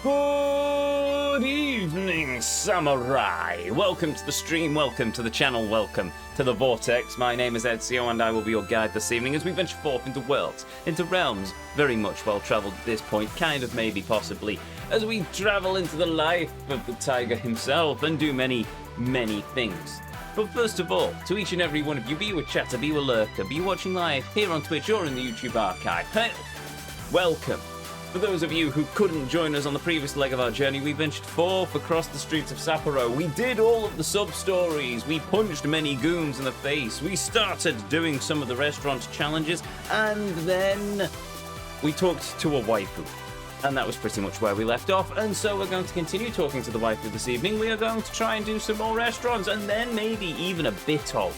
Good evening, samurai! Welcome to the stream, welcome to the channel, welcome to the Vortex. My name is Ezio and I will be your guide this evening as we venture forth into worlds, into realms very much well-travelled at this point, kind of, maybe, possibly, as we travel into the life of the tiger himself and do many, many things. But first of all, to each and every one of you, be you a chatter, be you a lurker, be you watching live here on Twitch or in the YouTube archive, hey, welcome. For those of you who couldn't join us on the previous leg of our journey, we ventured forth across the streets of Sapporo. We did all of the sub-stories, we punched many goons in the face, we started doing some of the restaurant challenges, and then we talked to a waifu. And that was pretty much where we left off, and so we're going to continue talking to the waifu this evening. We are going to try and do some more restaurants, and then maybe even a bit of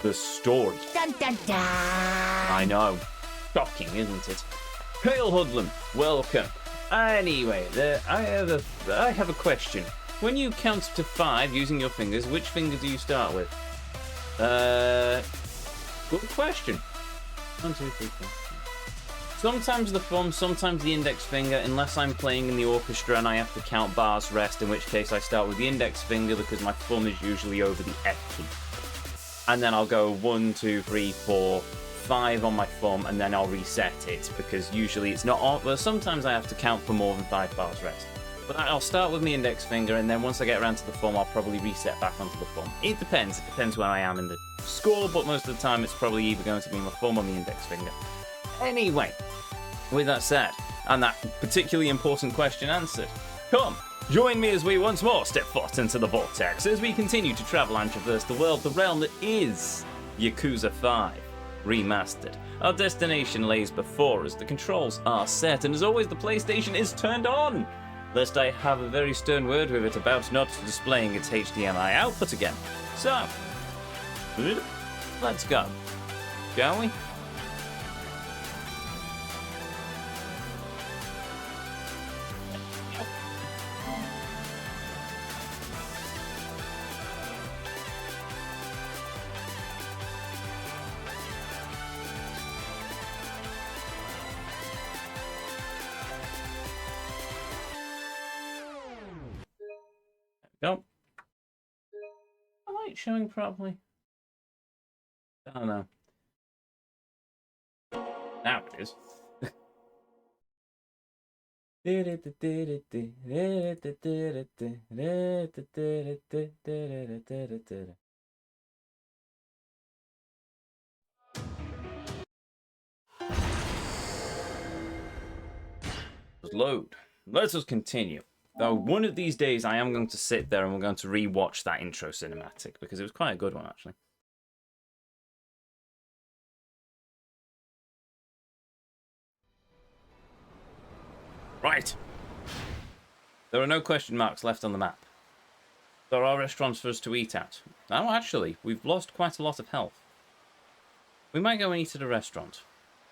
the story. Dun, dun, dun. I know. Shocking, isn't it? Hail Hoodlum, welcome. Anyway, I have a question. When you count to 5 using your fingers, which finger do you start with? Good question. 1, 2, 3, 4. Sometimes the thumb, sometimes the index finger, unless I'm playing in the orchestra and I have to count bars rest, in which case I start with the index finger because my thumb is usually over the F key. And then I'll go 1, 2, 3, 4, 5 on my thumb, and then I'll reset it because usually it's not on. Well, sometimes I have to count for more than 5 bars rest. But I'll start with my index finger, and then once I get around to the thumb, I'll probably reset back onto the thumb. It depends. It depends where I am in the score, but most of the time it's probably either going to be my thumb or the index finger. Anyway, with that said, and that particularly important question answered, come, join me as we once more step foot into the Vortex as we continue to travel and traverse the world, the realm that is Yakuza 5. Remastered. Our destination lays before us, the controls are set, and as always the PlayStation is turned on, lest I have a very stern word with it about not displaying its HDMI output again. So, let's go, shall we? Nope. Am I showing properly? I don't know. Now it is. Load. Let us continue. Though one of these days I am going to sit there and we're going to re-watch that intro cinematic because it was quite a good one actually. Right. There are no question marks left on the map. There are restaurants for us to eat at. Now actually, we've lost quite a lot of health. We might go and eat at a restaurant.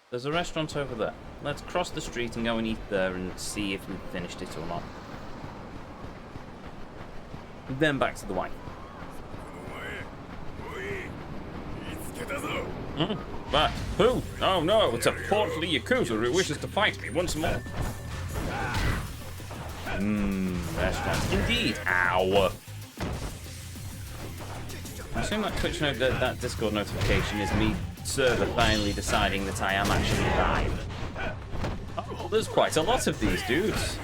There's a restaurant over there. Let's cross the street and go and eat there and see if we've finished it or not. Then back to the wife. But who? Oh no, it's a portly Yakuza who wishes to fight me once more. Restaurant. Indeed. Ow. I assume that Twitch note that Discord notification is me server finally deciding that I am actually live. Oh, there's quite a lot of these dudes.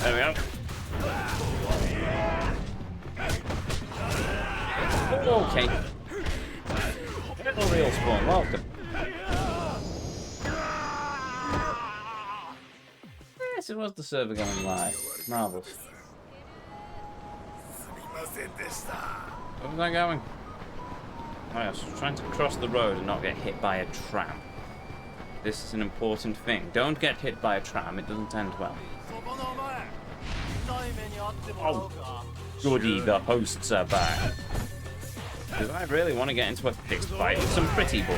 There we go. Okay. Little real spawn, welcome. Yes, it was the server going live. Marvellous. Where was I going? Oh, I was trying to cross the road and not get hit by a tram. This is an important thing. Don't get hit by a tram, it doesn't end well. Oh, goody, the hosts are back. Because I really want to get into a fixed fight with some pretty boys.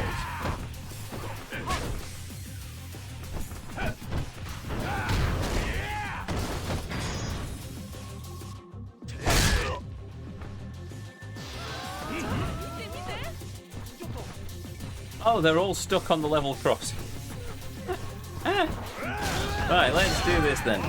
Oh, they're all stuck on the level crossing. Right, let's do this then.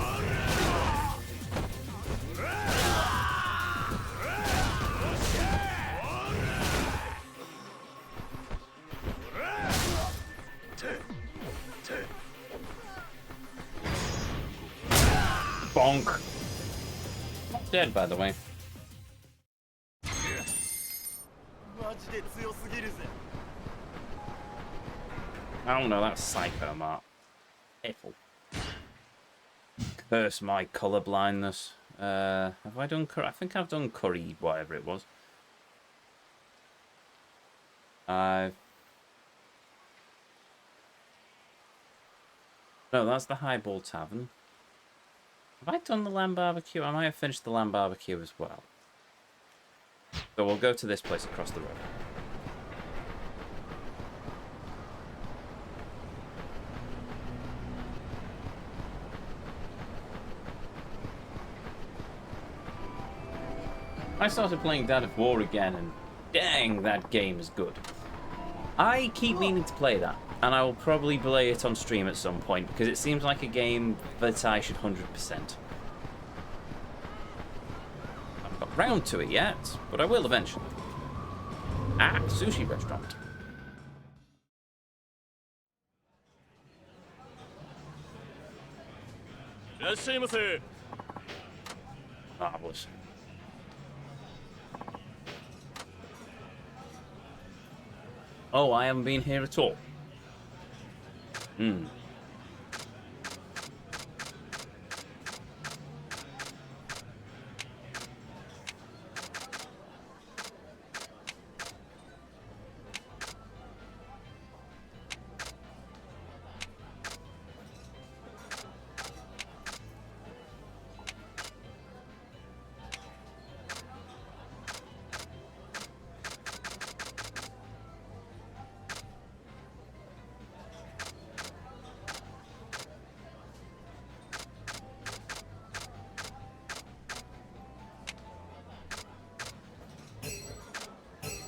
Bonk. Not dead, by the way. Oh no, that's Psycho Mark. Careful. Curse my colour blindness. Have I done curry? I think I've done curry, whatever it was. No, that's the Highball Tavern. Have I done the lamb barbecue? I might have finished the lamb barbecue as well. So we'll go to this place across the road. I started playing Dad of War again, and dang, that game is good. I keep meaning to play that, and I will probably play it on stream at some point, because it seems like a game that I should 100%. I haven't got round to it yet, but I will eventually. Ah, sushi restaurant. Marvelous. Oh, I haven't been here at all.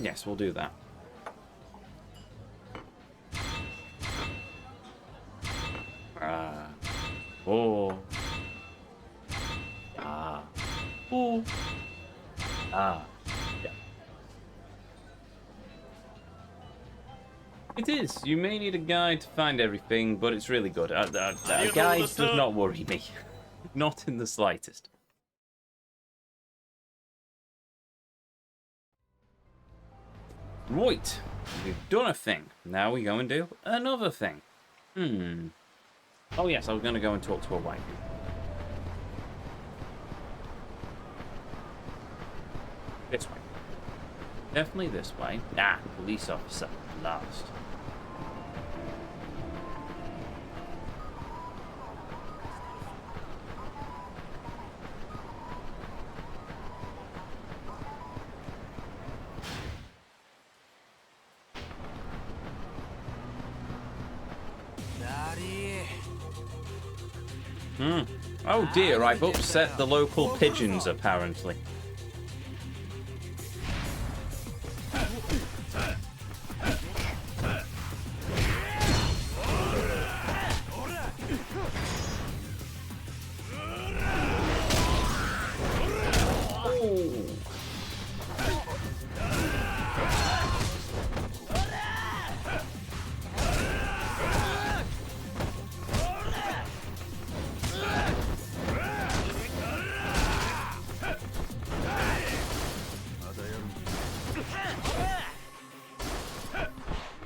Yes, we'll do that. Oh. Oh. Yeah. It is. You may need a guide to find everything, but it's really good. A guide does not worry me. Not in the slightest. Right, we've done a thing. Now we go and do another thing. Oh yes, I was going to go and talk to a wife. This way. Definitely this way. Ah, police officer. Last. Oh dear, I've upset the local pigeons, apparently.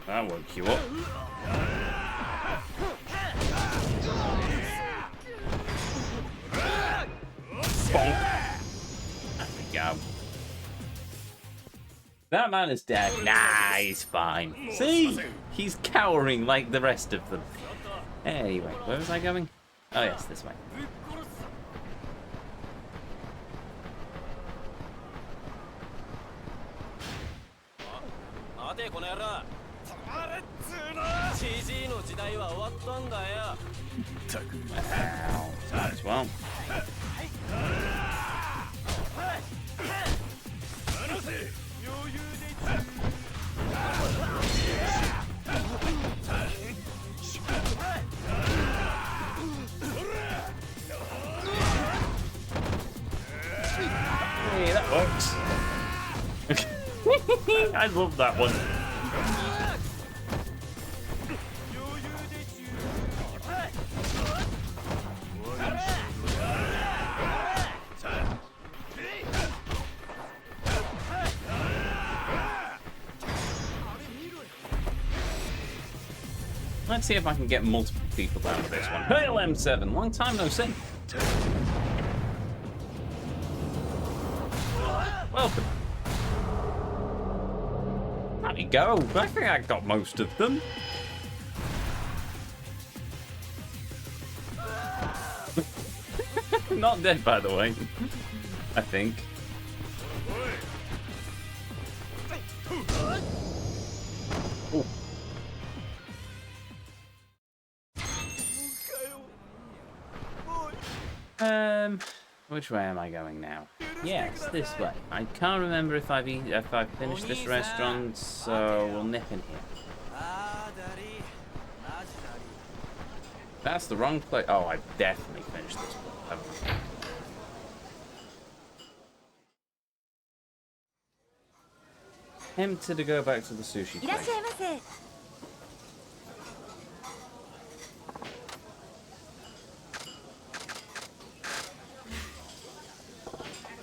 That woke you up. Bonk. There we go. That man is dead. Nah, he's fine. See? He's cowering like the rest of them. Anyway, where was I going? Oh yes, this way. Wow, might as well. Works. I love that one. Let's see if I can get multiple people down to this one. Hail M7, long time no see. Welcome. There we go. I think I got most of them. Not dead, by the way. I think. Ooh. Which way am I going now? Yes, this way. I can't remember if I've finished this restaurant, so we'll nip in here. That's the wrong place. Oh, I definitely finished this one, haven't I? Tempted to go back to the sushi place.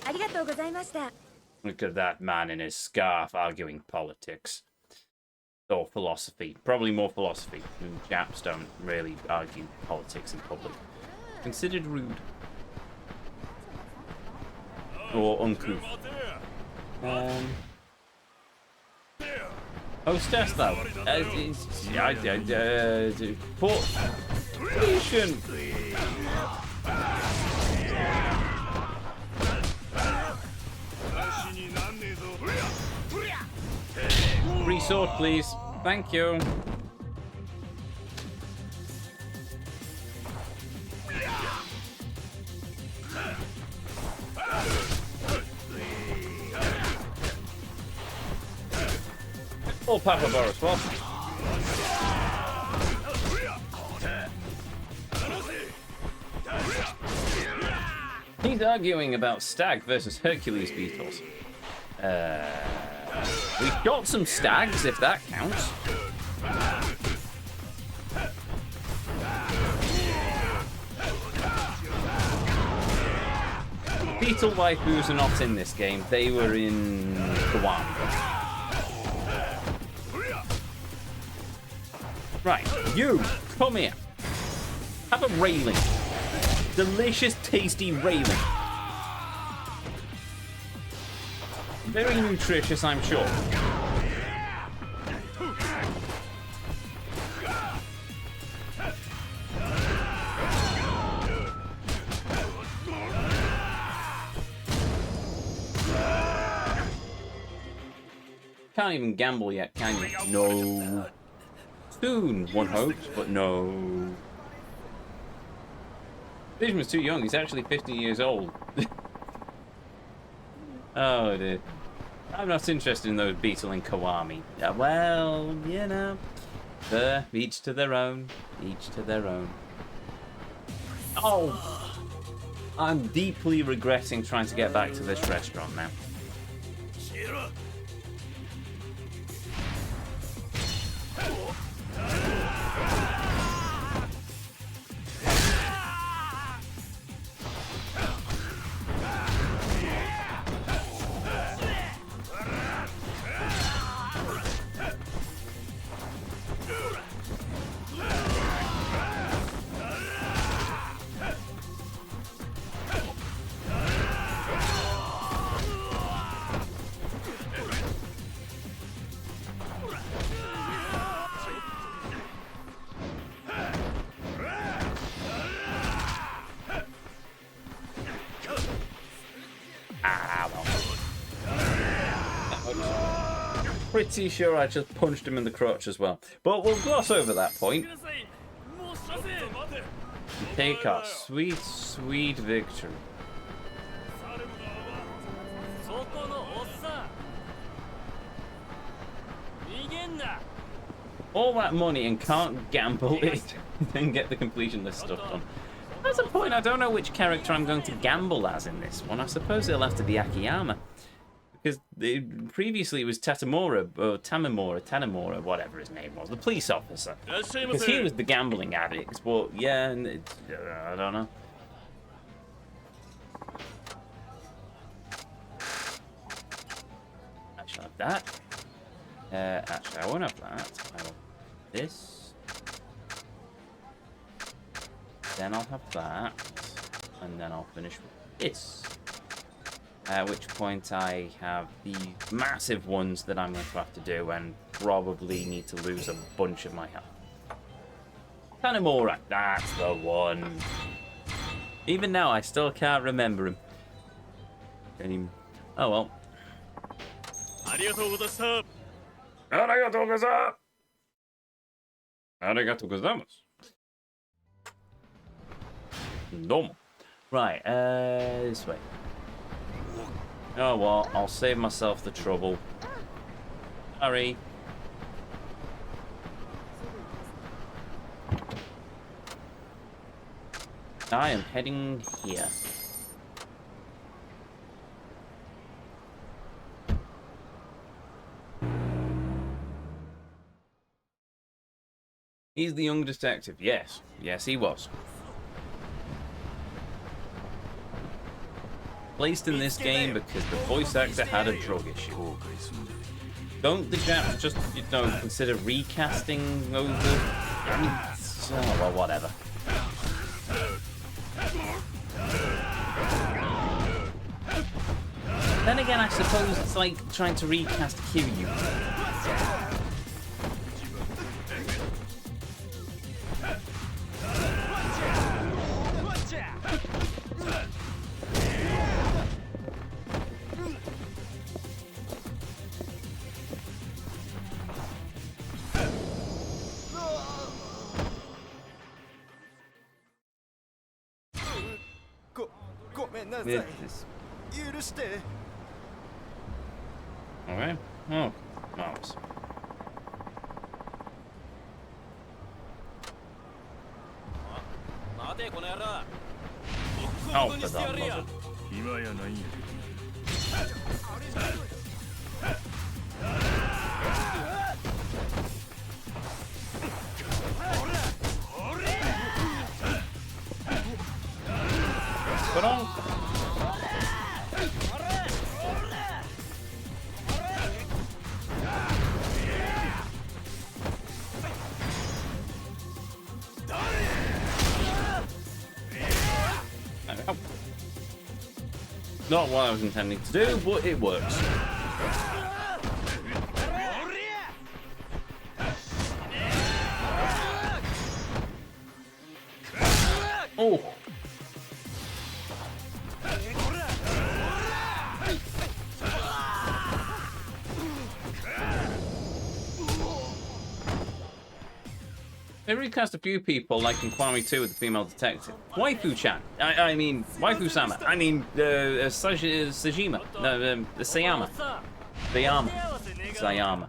ありがとうございました。 Look at that man in his scarf arguing politics. Or philosophy. Probably more philosophy. Japs don't really argue politics in public. Considered rude. Or uncouth. Hostess though. Patient. Free sword, please. Thank you. Oh, Papa Boris, what? He's arguing about stag versus Hercules beetles. We got some stags, if that counts. Beetle waifus are not in this game. They were in Guam. Right, you, come here. Have a railing. Delicious, tasty railing. Very nutritious, I'm sure. Can't even gamble yet, can you? No. Soon, one hopes, but no. Vision was too young. He's actually 50 years old. Oh dear. I'm not interested in those beetle and Kiwami. Well, you know. Each to their own. Each to their own. Oh! I'm deeply regretting trying to get back to this restaurant now. Pretty sure I just punched him in the crotch as well. But we'll gloss over that point. Take our sweet, sweet victory. All that money and can't gamble it, then get the completion list stuff done. There's a point, I don't know which character I'm going to gamble as in this one. I suppose it'll have to be Akiyama. Because previously it was Tanemura, whatever his name was, the police officer. Because he was the gambling addict, but yeah, I don't know. I shall have that. Actually, I won't have that. I will have this. Then I'll have that. And then I'll finish with this. At which point I have the massive ones that I'm going to have to do and probably need to lose a bunch of my health. Tanemura, that's the one. Even now, I still can't remember him. Oh well. Arigatou gozaimasu. Arigatou gozaimasu. Domo. Right, this way. Oh well, I'll save myself the trouble. Sorry. I am heading here. He's the young detective. Yes. Yes, he was. Placed in this game because the voice actor had a drug issue. Don't the Japs just, you know, consider recasting over? I mean, oh, well, whatever. Then again, I suppose it's like trying to recast Kiryu. Okay. Oh, nice. Oh, for that muzzle. Put on. Not what I was intending to do, but it works. Oh. They recast a few people, like in Kwami 2 with the female detective. Waifu-chan. I mean, Waifu-sama. I mean, Sajima. No, Sayama. Sayama. Sayama.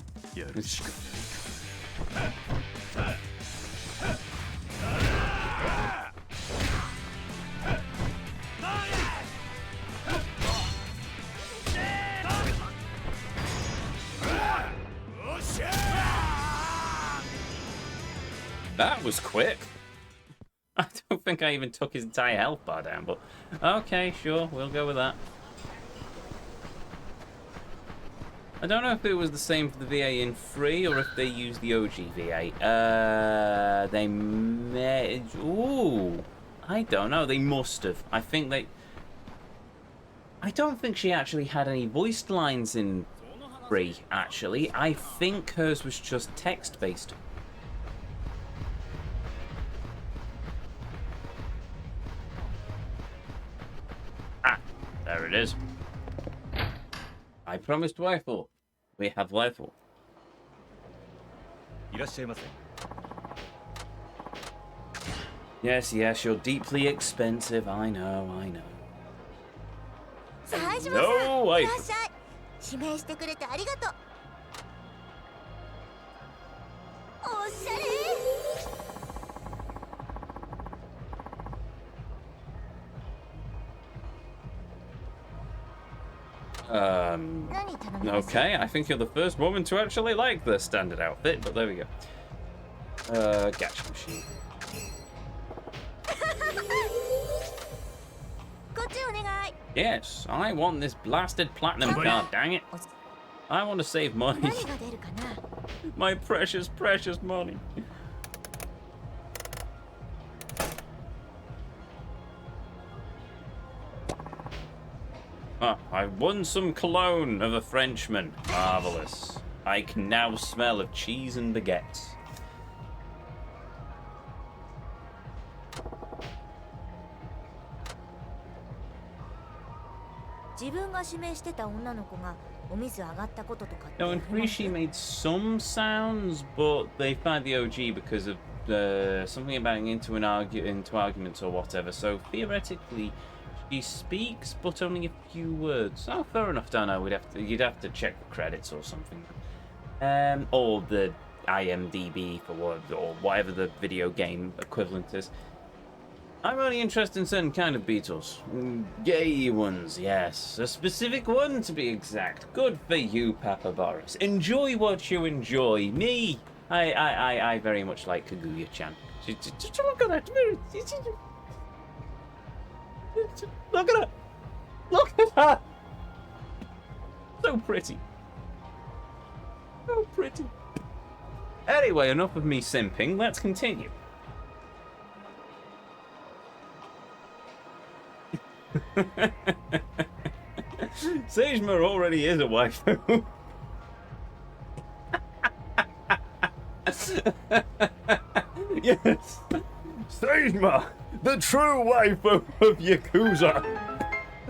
That was quick. I don't think I even took his entire health bar down, but okay, sure, we'll go with that. I don't know if it was the same for the VA in 3 or if they used the OG VA. They may... Ooh, I don't know. They must have. I think they... I don't think she actually had any voiced lines in 3, actually. I think hers was just text-based. There it is. I promised Waifu. We have Waifu. Yes, yes, you're deeply expensive. I know, I know. No, Waifu. Okay, I think you're the first woman to actually like the standard outfit, but there we go. Gacha machine. Yes, I want this blasted platinum card, dang it. I want to save money. My precious, precious money. Ah, I won some cologne of a Frenchman. Marvelous. I can now smell of cheese and baguettes. No, in 3 she made some sounds, but they find the OG because of something about into arguments or whatever. So theoretically, she speaks, but only a few words. Oh, fair enough. Don't know. You'd have to check the credits or something, or the IMDb for what, or whatever the video game equivalent is. I'm only interested in certain kind of Beatles. Gay ones, yes. A specific one, to be exact. Good for you, Papa Boris. Enjoy what you enjoy. Me, I very much like Kaguya-chan. Just look at that. Look at her. Look at her. So pretty. So pretty. Anyway, enough of me simping. Let's continue. Sejima already is a waifu. Yes, Sejima, the true waifu of Yakuza.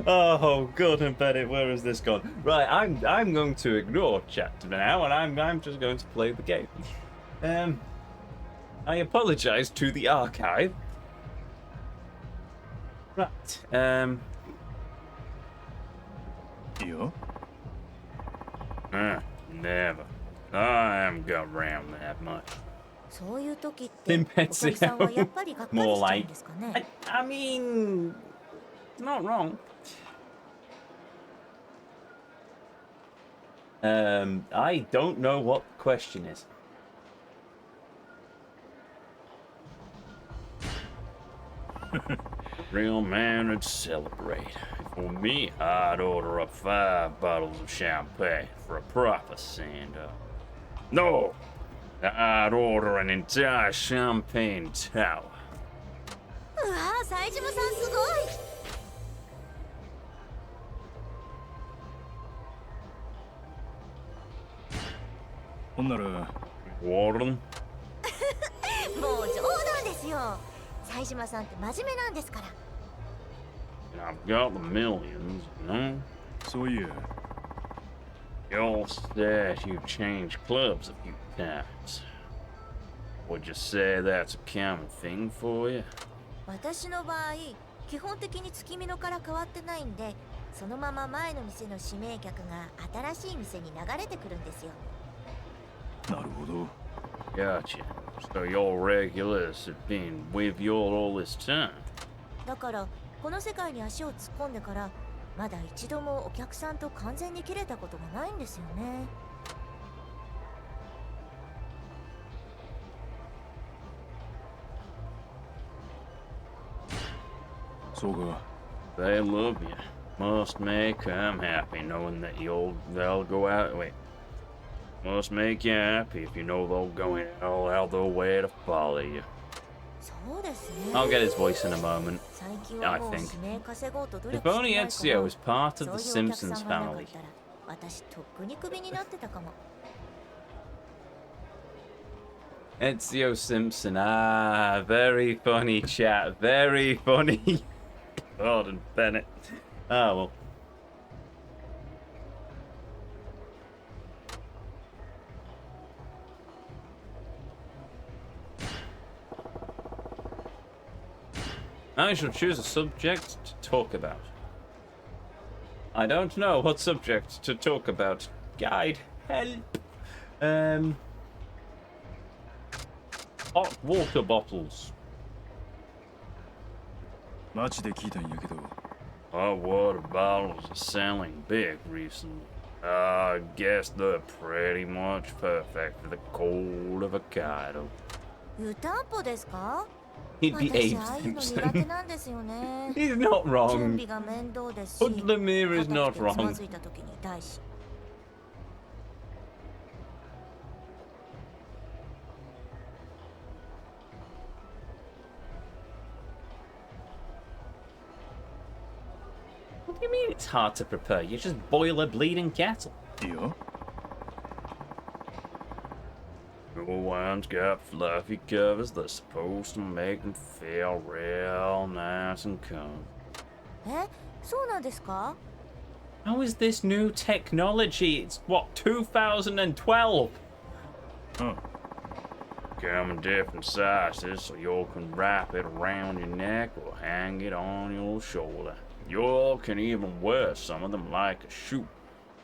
Oh, God and Bennett, where has this gone? Right, I'm going to ignore chat now, and I'm just going to play the game. I apologize to the archive. Right. You? Never. I haven't got around that much. Ezio. More like. I mean, not wrong. I don't know what the question is. Real man would celebrate. For me, I'd order up 5 bottles of champagne for a proper send-up. No! I'd order an entire champagne tower. Warden? I've got the millions, you know? So yeah. Y'all said you've changed clubs a few times. Would you say that's a common thing for you? 私の場合、基本的に月見のから変わってないんで、そのまま前の店の指名客が新しい店に流れてくるんですよ。なるほど。Gotcha. So your regulars have been with you all this time. だからこの世界に足を突っ込んでからまだ一度もお客さんと完全に切れたことがないんですよね。そうか。 They love you. Must make them happy knowing that they'll go out. Wait. Must make you happy if you know they'll go all out their way to follow you. そうですね。 I'll get his voice in a moment. 最近はもう I think. 指名稼ごうと努 If 力し only ないか Ezio ら was part of そう the いうお客 Simpsons さんがなかっ family. たら私とっくにクビになってたかも。 Ezio Simpson. Ah, very funny chat. Very funny. Gordon Bennett. Ah, well. I shall choose a subject to talk about. I don't know what subject to talk about. Guide, help. Hot water bottles. 街で聞いたんやけど、Hot water bottles are selling big recently. I guess they're pretty much perfect for the cold of Hokkaido. 湯たんぽですか？ He'd be 私 Abe ああいうの苦手 Simpson. なんですよね。 He's not 準 wrong. 備が面倒ですし、 Hoodlemere is 硬 not くてつま wrong. ずいた時に痛いし。What do you mean it's hard to prepare? You just boil a bleeding kettle. いいよ Your wine's got fluffy covers that's supposed to make them feel real nice and calm. え、そうなんですか？ How is this new technology? It's what, 2012? うん Come in different sizes so you can wrap it around your neck or hang it on your shoulder. You can even wear some of them like a shoe,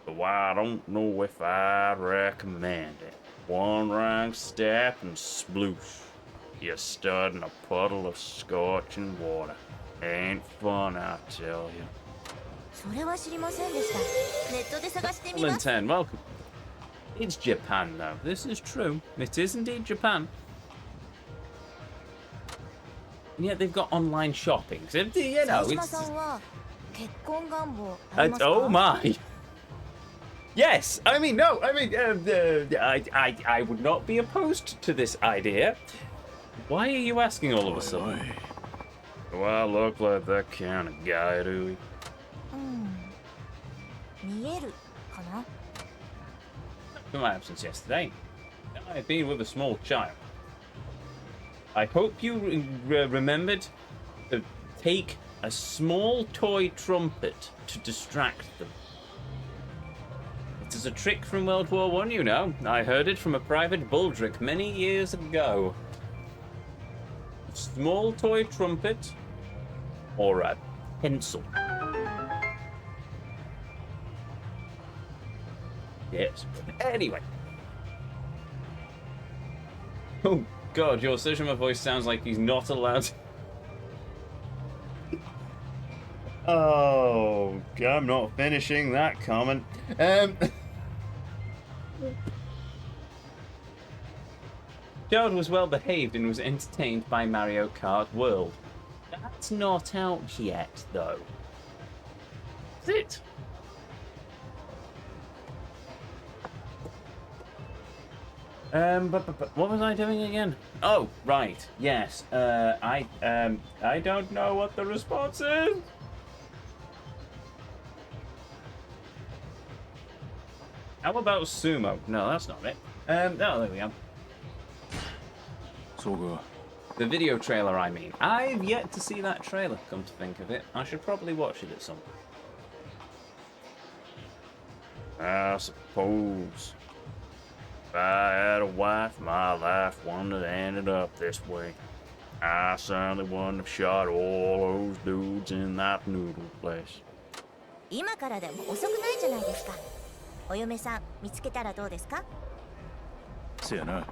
though I don't know if I'd recommend it. One wrong step and sploosh. You're stood in a puddle of scorching water. Ain't fun, I tell you. それは知りませんでした。ネットで探してみ Well, ます。 10, welcome. It's Japan, though. This is true. It is indeed Japan. And yet they've got online shopping. So, you know, 相島 it's... さんは結婚願望ありますか？ oh my! Yes, I mean, no, I mean, I would not be opposed to this idea. Why are you asking all of a おい sudden? おい Do I look like that kind of guy, do we? 見えるかな？ In my absence yesterday, I had been with a small child. I hope you remembered to take a small toy trumpet to distract them. It is a trick from World War I, you know. I heard it from a private Baldric many years ago. A small toy trumpet or a pencil. Yes. Anyway. Oh God, your Sushima voice sounds like he's not allowed to... Oh, I'm not finishing that comment. Child was well behaved and was entertained by Mario Kart World. That's not out yet, though. Is it? But what was I doing again? Oh, right. Yes. I don't know what the response is. How about sumo? No, that's not it. No, there we go. そうか The video trailer, I mean. I've yet to see that trailer, come to think of it. I should probably watch it at some point. I suppose. If I had a wife, my life wouldn't have ended up this way. I certainly wouldn't have shot all those dudes in that noodle place. 今からでも遅くないじゃないですか。お嫁さん見つけたらどうですか？せやな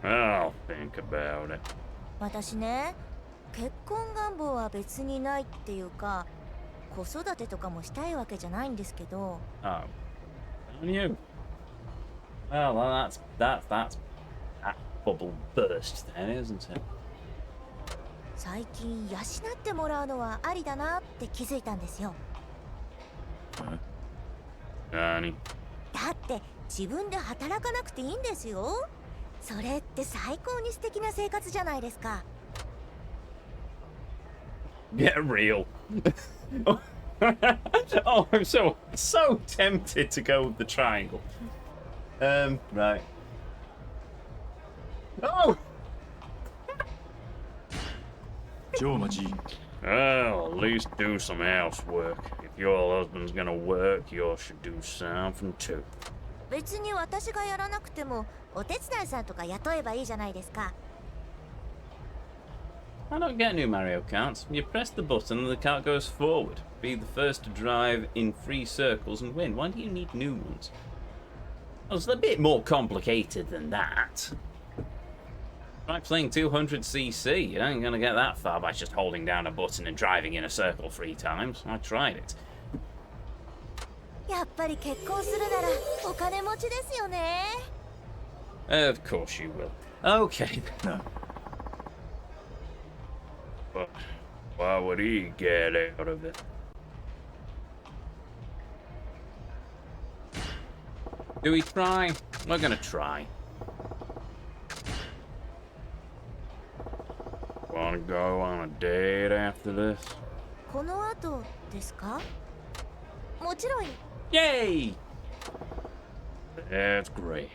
I'll think about it. 私ね、結婚願望は別にないっていうか、子育てとかもしたいわけじゃないんですけど。 Oh. On you. Well, that bubble burst then, isn't it? 最近養ってもらうのはありだなって気づいたんですよ。 Nani? だって自分で働かなくていいんですよ。それって最高に素敵な生活じゃないですか。 Get real. Oh, I'm so tempted to go with the triangle. Right. Oh! 超待ち Well, at least do some housework. If your husband's gonna work, you should do something too. 別に私がやらなくてもお手伝いさんとか雇えばいいじゃないですか。 I don't get new Mario Karts. You press the button and the cart goes forward. Be the first to drive in 3 circles and win. Why do you need new ones? Well, it's a bit more complicated than that. Try playing 200cc. You ain't gonna get that far by just holding down a button and driving in a circle 3 times. I tried it. やっぱり結婚するならお金持ちですよね。 Of course you will. Okay. なあ But what would he get out of it? Do we try? We're gonna try. Wanna go on a date after this? この後ですか？もちろん。 Yay! That's great.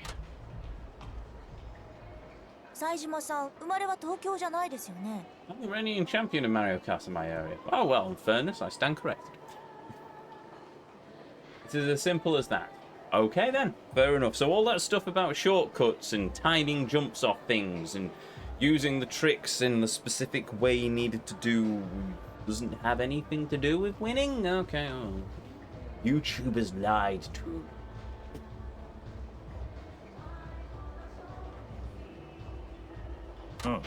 冴島さん、生まれは東京じゃないですよね。 I'm the reigning champion of Mario Kart in my area. Oh well, in fairness, I stand corrected. It is as simple as that. Okay then, fair enough. So all that stuff about shortcuts and timing jumps off things and using the tricks in the specific way needed to do doesn't have anything to do with winning? Okay, oh. YouTubers lied to. Oh.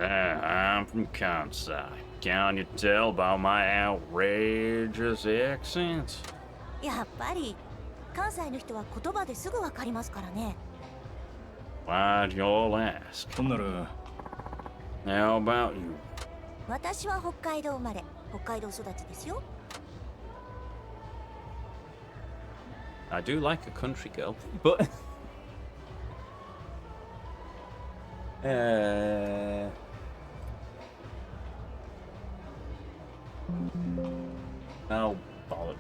I'm from Kansai. Can you tell by my outrageous accent? やっぱり関西の人は言葉ですぐわかりますからね。 Why'd y'all ask? ほんなら How about you? 私は北海道生まれ、北海道育ちですよ。 I do like a country girl, but... Oh, bollocks.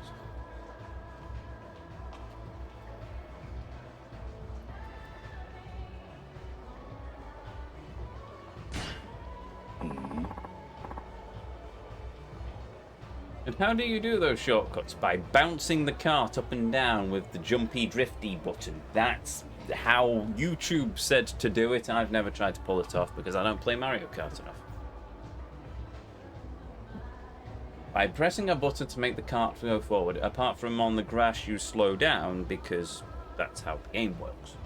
And how do you do those shortcuts? By bouncing the cart up and down with the jumpy drifty button. That's how YouTube said to do it. I've never tried to pull it off because I don't play Mario Kart enough. By pressing a button to make the cart go forward, apart from on the grass you slow down because that's how the game works.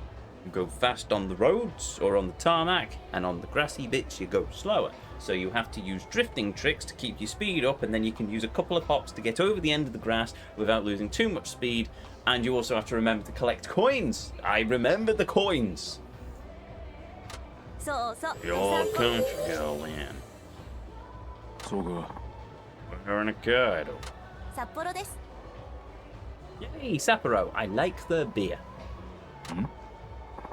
You go fast on the roads or on the tarmac, and on the grassy bits you go slower. So you have to use drifting tricks to keep your speed up, and then you can use a couple of hops to get over the end of the grass without losing too much speed. And you also have to remember to collect coins. I remember the coins. そうそう。 You're a country girl, then. そうか We're in a Kaido. 札幌です。 Yay, Sapporo. I like the beer.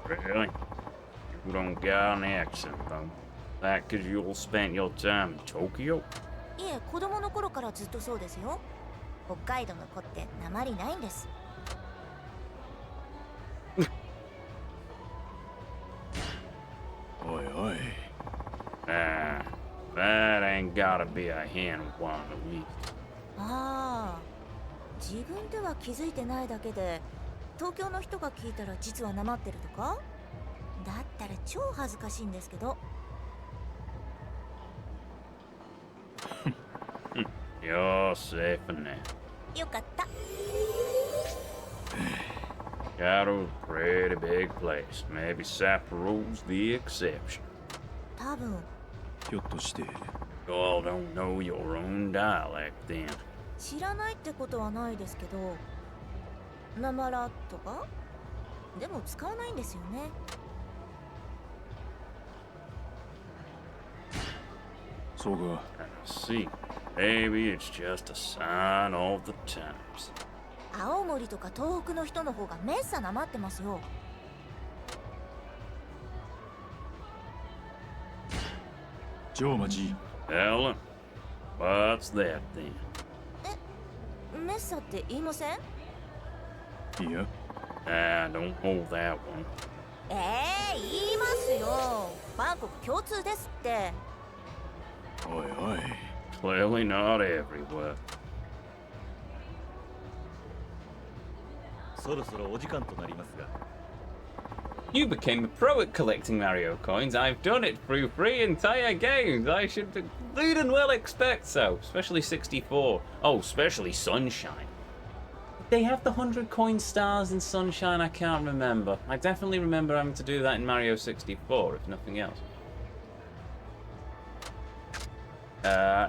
Really? You don't got an accent, though. That 'cause you all spent your time in Tokyo? いえ、子供の頃からずっとそうですよ。北海道の子って訛りないんです。おいおい Ah, that ain't gotta be a hen one a week. ああ、自分では気づいてないだけで、東京の人が聞いたら実はなまってるとか？だったら超恥ずかしいんですけど。You're safe in there. よかった。 Kaido's a pretty big place. Maybe Sapporo's the exception. 多分。ひょっとして You all don't know your own dialect then. 知らないってことはないですけど、なまらとかでも使わないんですよね。そうか See, maybe it's just a sign of the times. 青森とか東北の人の方がめっさなまってますよ。ジョーマジ Ellen, what's that then? めっさって言いません？いや Ah, don't hold that one. 言いますよ。バンコク共通ですって。おいおい Clearly not everywhere. そろそろお時間となりますが You became a pro at collecting Mario coins. I've done it through 3 entire games. I should good and well expect so. Especially 64. Oh, especially Sunshine. They have the 100 coin stars in Sunshine. I can't remember. I definitely remember having to do that in Mario 64, if nothing else.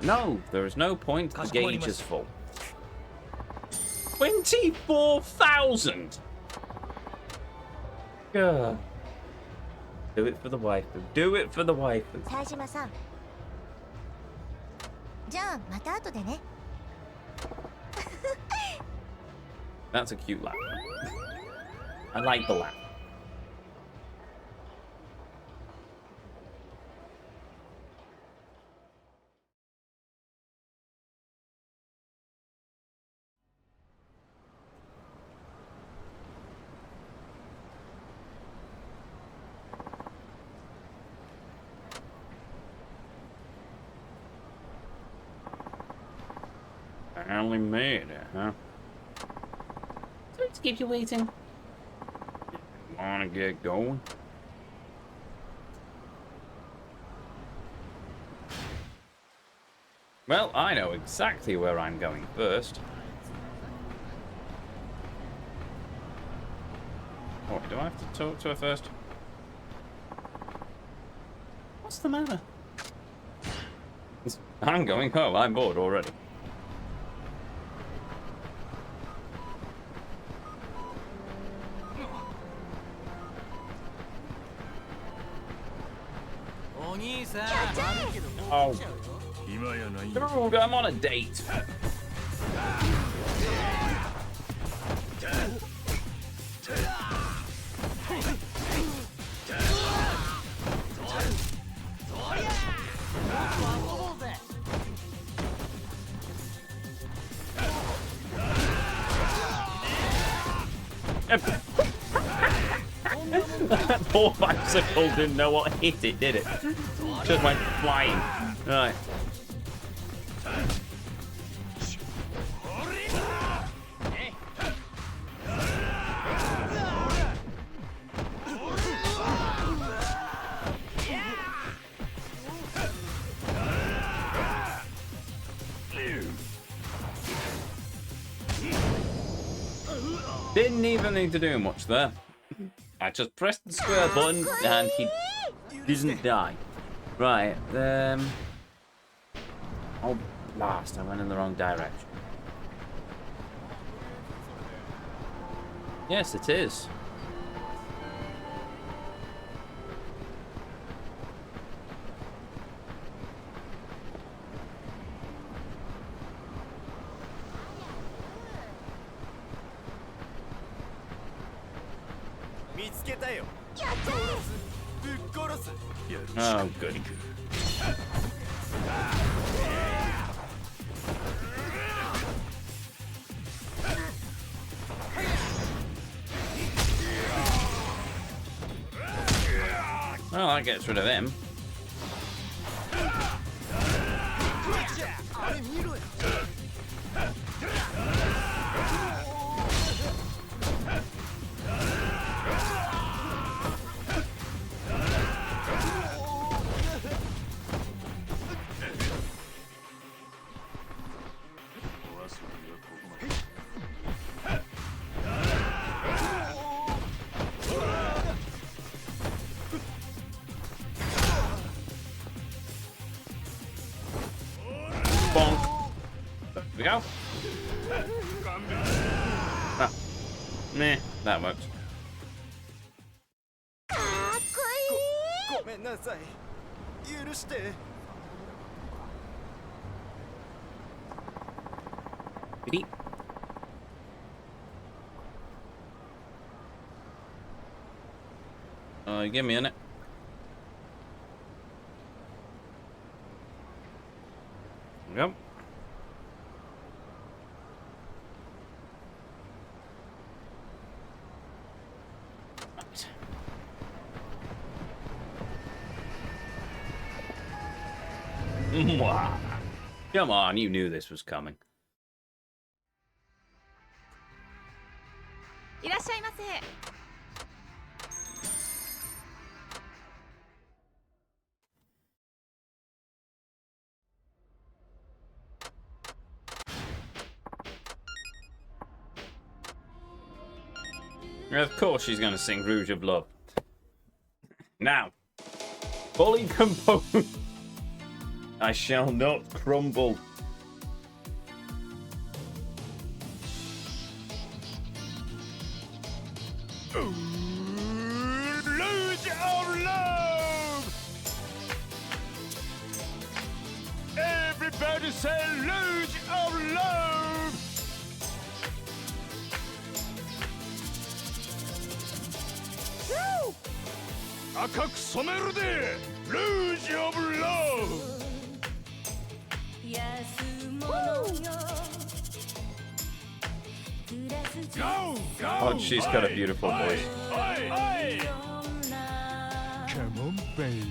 No, there is no point. The gauge is full. 24,000! Yeah. Do it for the wife. Do it for the wife. 冴島さん。じゃあまた後でね。That's a cute laugh. I like the laugh. I only made it, huh? Sorry to keep you waiting. Wanna get going? Well, I know exactly where I'm going first. Oh, do I have to talk to her first? What's the matter? I'm going home. I'm bored already. Oh. Dude, I'm on a date. That poor bicycle didn't know what hit it, did it? Just went flying. Right. Didn't even need to do much there. I just pressed the square button and he didn't die. Right, oh blast, I went in the wrong direction. Yes, it is. Oh, good. Well, that gets rid of him. Bonk. There we go. Ah. Meh, that works. Beep. Give me a minute. Yep. Mwah. Come on, you knew this was coming. いらっしゃいませ。Of course she's going to sing Rouge of Love. Now, fully composed. I shall not crumble. Luge of love! Everybody say luge of love! Woo! 赤く染めるで Luge of love! Go! Go! Oh, she's got a beautiful voice. Oi! Come on, babe.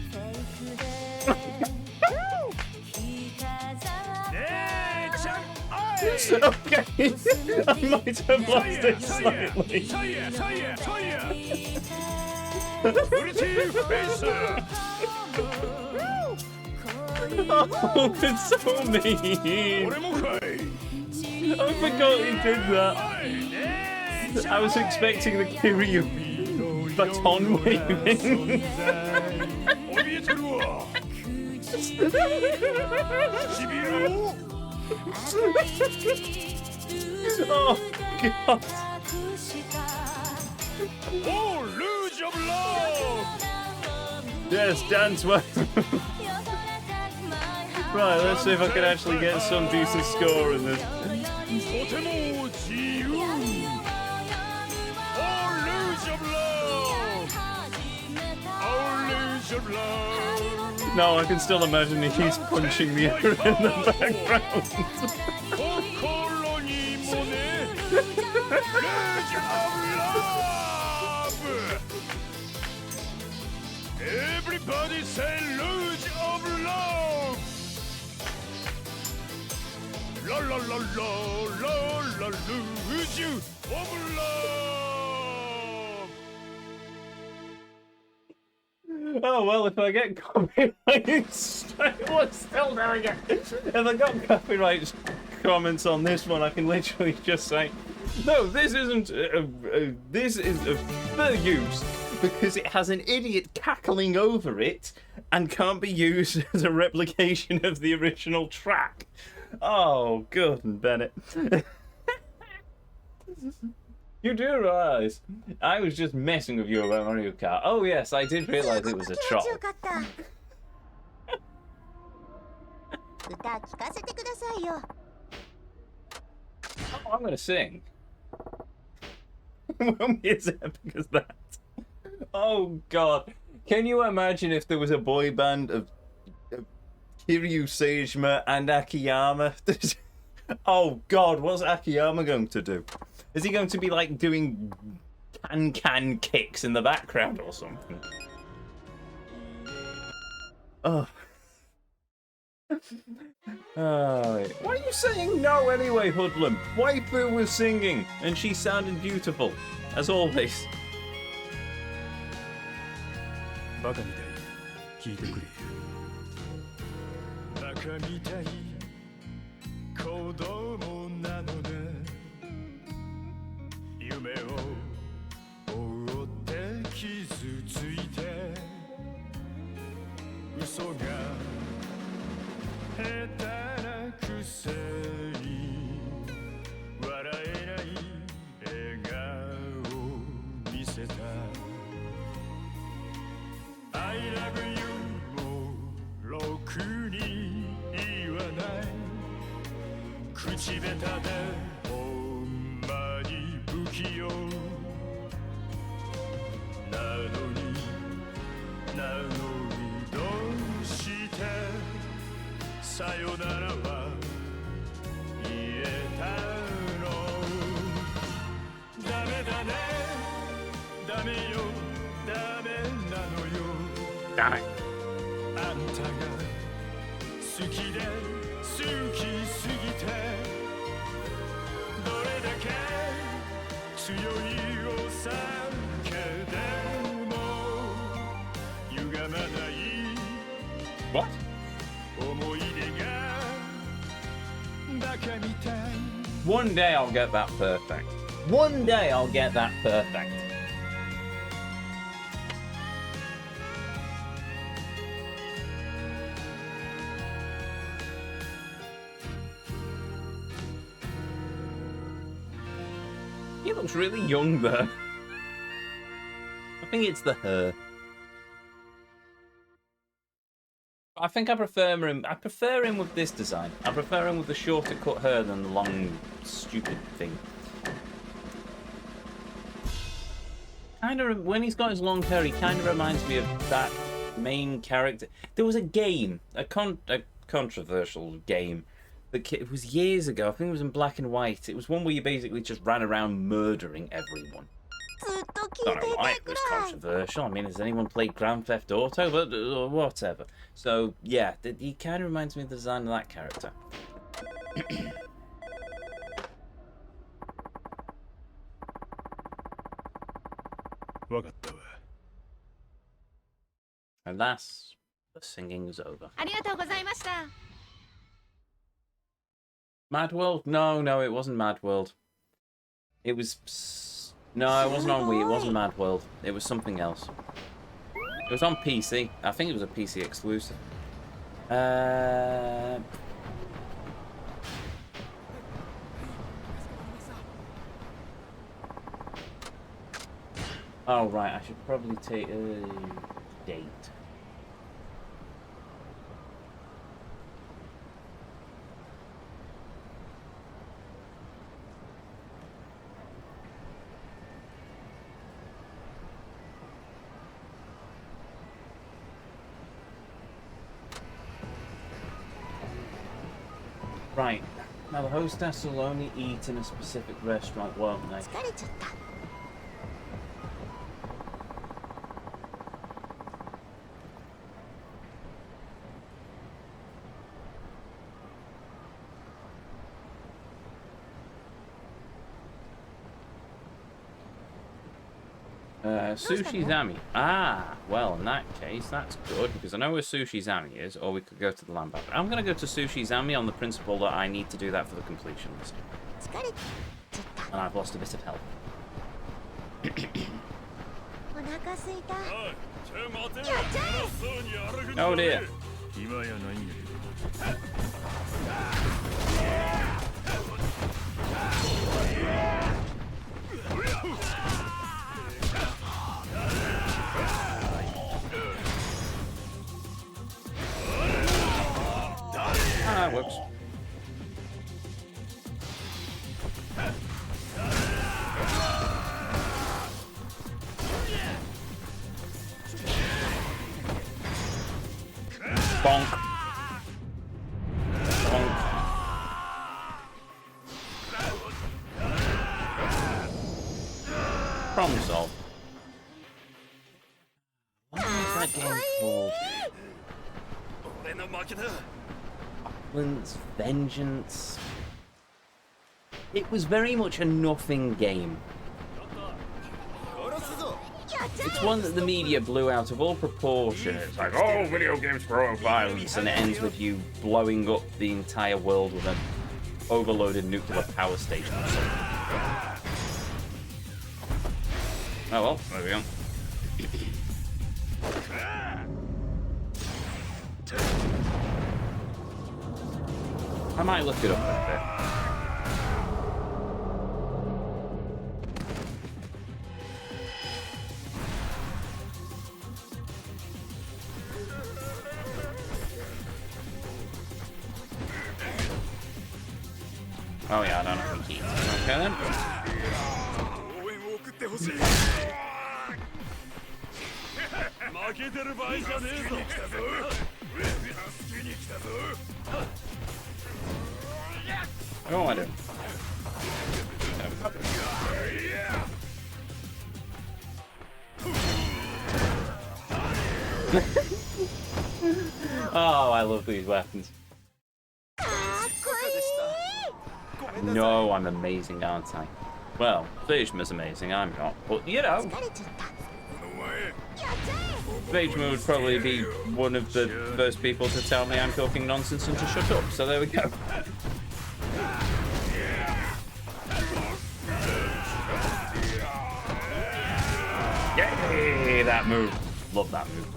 Yeah, champ! It's okay. I might have lost it slightly. Pretty face! Oh, it's so mean. 俺もかい I forgot he did that. I was expecting the Kiryu baton waving. 怯えてるわしびれろ Oh, God. Oh, luge of love! Yes, dance well. Right, let's see if I can actually get some decent score in this. とても自由 Oh, luge of love! Oh, luge of love! No, I can still imagine he's punching the air in the background. 心にもね Luge of love! Everybody say luge of love! La la la la la la luge of love! Oh well, if I get copyright strike, what's still doing it? If I got copyright comments on this one, I can literally just say, no, this isn't. This is fair use because it has an idiot cackling over it and can't be used as a replication of the original track. Oh, good and Bennett. You do realise I was just messing with you about Mario Kart. Oh yes, I did realise it was a troll. 歌聞かせてくださいよ。 Oh, I'm gonna sing. Won't be as epic as that. Oh god. Can you imagine if there was a boy band of Kiryu Seijima and Akiyama? Oh god, what's Akiyama going to do? Is he going to be like doing can kicks in the background or something? Oh. Why are you saying no anyway, Hoodlum? Waifu was singing, and she sounded beautiful, as always. バカみたい聞いてくれバカみたい子供なのね夢を追って傷ついて嘘が下手なくせに笑えない笑顔を見せた I love you もろくに言わない口下手でほんまに不器用なのにどうしてさよならは言えたのダメだねダメよダメなのよ Damn it. あんたが好きで好きすぎてどれだけ強いお酒でも歪まない What? 思い出がバカみたい One day I'll get that perfect. One day I'll get that perfect. He looks really young there. I think it's the hair. I think I prefer him. I prefer him with this design. I prefer him with the shorter cut hair than the long, stupid thing. Kind of when he's got his long hair, he kind of reminds me of that main character. There was a game, a controversial game. It was years ago. I think it was in black and white. It was one where you basically just ran around murdering everyone. I don't know why it was controversial. I mean, has anyone played Grand Theft Auto? But whatever. So yeah, he kind of reminds me of the design of that character. Alas, the singing is over. Mad World? No, it wasn't Mad World. It was... No, it wasn't on Wii. It wasn't Mad World. It was something else. It was on PC. I think it was a PC exclusive. Oh, right. I should probably take a date. Right. Now the hostess will only eat in a specific restaurant, won't they? Sushi Zami. Ah, well, in that case, that's good, because I know where Sushi Zami is, or we could go to the land bar. I'm going to go to Sushi Zami on the principle that I need to do that for the completion list. And I've lost a bit of health. Oh dear. Ah, whoops. Bonk. Bonk. Problem solved. What is that game called? Upland's Vengeance. It was very much a nothing game. It's one that the media blew out of all proportion. It's like, oh, video games promote violence, and it ends with you blowing up the entire world with an overloaded nuclear power station or something. Oh well, there we go. I might look it up a bit. Oh yeah, I don't think he. Okay then. Oh, I do. Oh, I love these weapons. No, I'm amazing, aren't I? Well, Vejma's amazing, I'm not. But, you know, Vejma would probably be one of the first people to tell me I'm talking nonsense and to shut up, so there we go. Yay, that move. Love that move.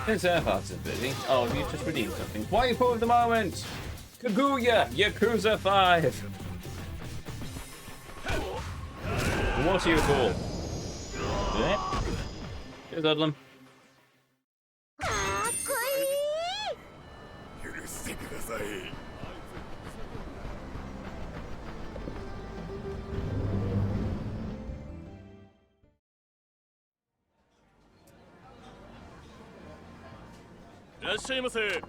His heart's busy. Oh, you just redeemed something. Wipe of the moment! Kaguya! Yakuza 5! What are you called? Here's Udlum. かっこいい。許してください。いらっしゃいませ。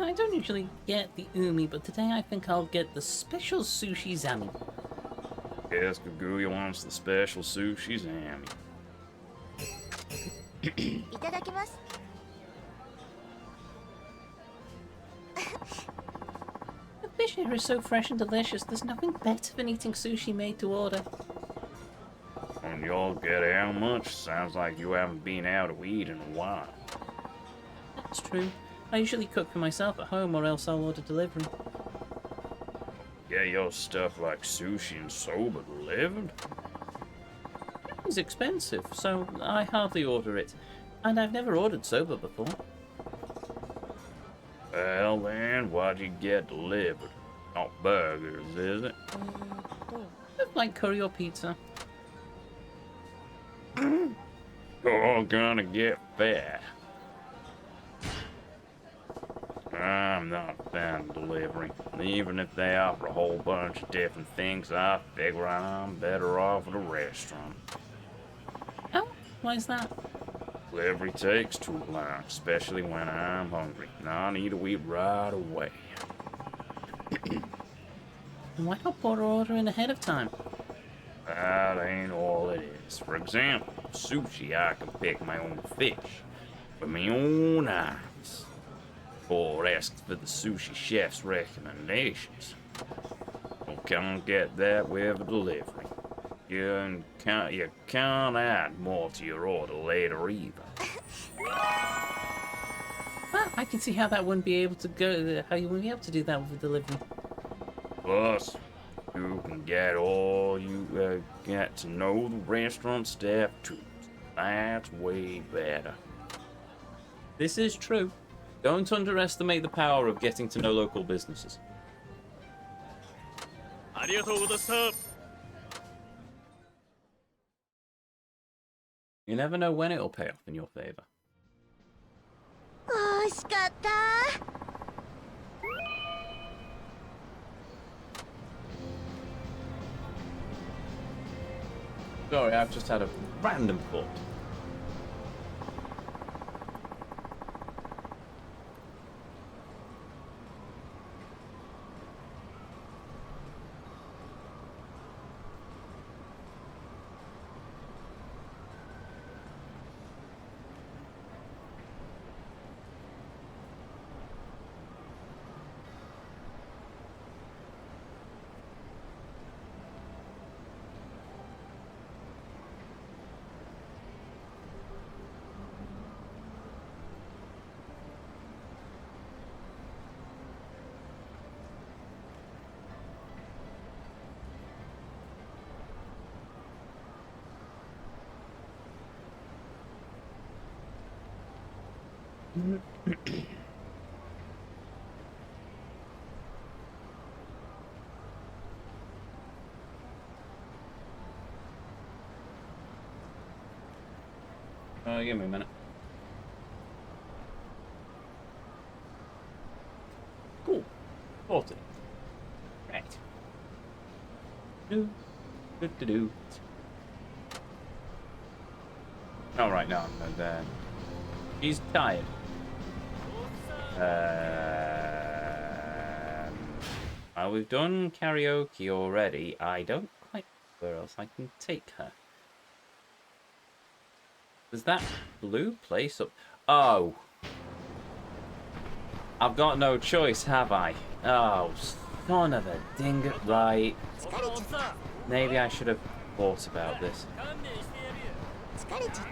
I don't usually get the umi, but today I think I'll get the special sushi zami. Yes, Kaguya wants the special sushi zami. いただきます。 The fish here is so fresh and delicious, there's nothing better than eating sushi made to order. And you'll get how much? Sounds like you haven't been out to eat in a while. That's true. I usually cook for myself at home or else I'll order delivery. Get your stuff like sushi and soba delivered? It's expensive, so I hardly order it. And I've never ordered soba before. Well then, what'd you get delivered? Not burgers, is it? Stuff like curry or pizza. You're gonna get fat. I'm not a fan of delivery. Even if they offer a whole bunch of different things, I figure I'm better off at a restaurant. Oh, why is that? Delivery takes too long, especially when I'm hungry. I need to eat right away. Why not put our order in ahead of time? That ain't all it is. For example, sushi, I can pick my own fish with my own eyes, or ask for the sushi chef's recommendations. You can't get that with a delivery. You can't add more to your order later either. Well, I can see how that wouldn't be able to go. How you wouldn't be able to do that with a delivery. Plus, you can get all you get to know the restaurant staff too. That's way better. This is true. Don't underestimate the power of getting to know local businesses. ありがとうございました。 You never know when it'll pay off in your favor. 惜しかった。 Sorry, I've just had a random thought. Give me a minute. Cool. 40. Right. Do. Oh, right, no. He's tired. Well, we've done karaoke already. I don't quite know where else I can take her. Does that blue place up? Oh. I've got no choice, have I? Oh, son of a dinger. Right. Maybe I should have thought about this. 疲れちゃっ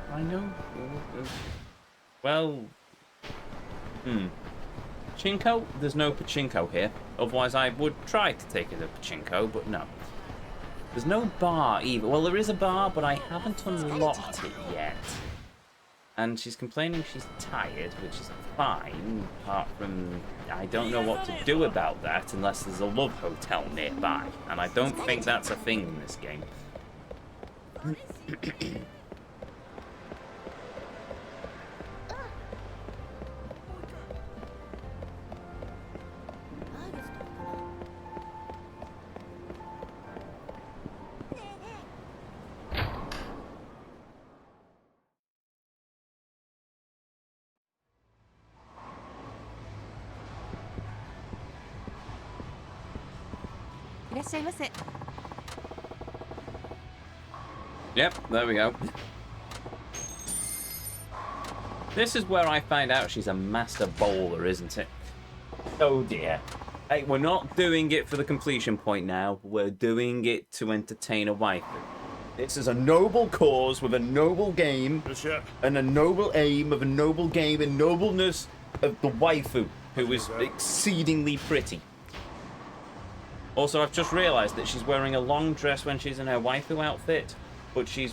た。 I know. Well. Pachinko? There's no pachinko here. Otherwise I would try to take it to pachinko, but no. There's no bar either. Well, there is a bar, but I haven't unlocked it yet. And she's complaining she's tired, which is fine, apart from I don't know what to do about that unless there's a love hotel nearby. And I don't think that's a thing in this game. Yep, there we go. This is where I find out she's a master bowler, isn't it? Oh dear. Hey, we're not doing it for the completion point now. We're doing it to entertain a waifu. This is a noble cause with a noble game and a noble aim of a noble game and nobleness of the waifu, who is exceedingly pretty. Also, I've just realised that she's wearing a long dress when she's in her waifu outfit, but she's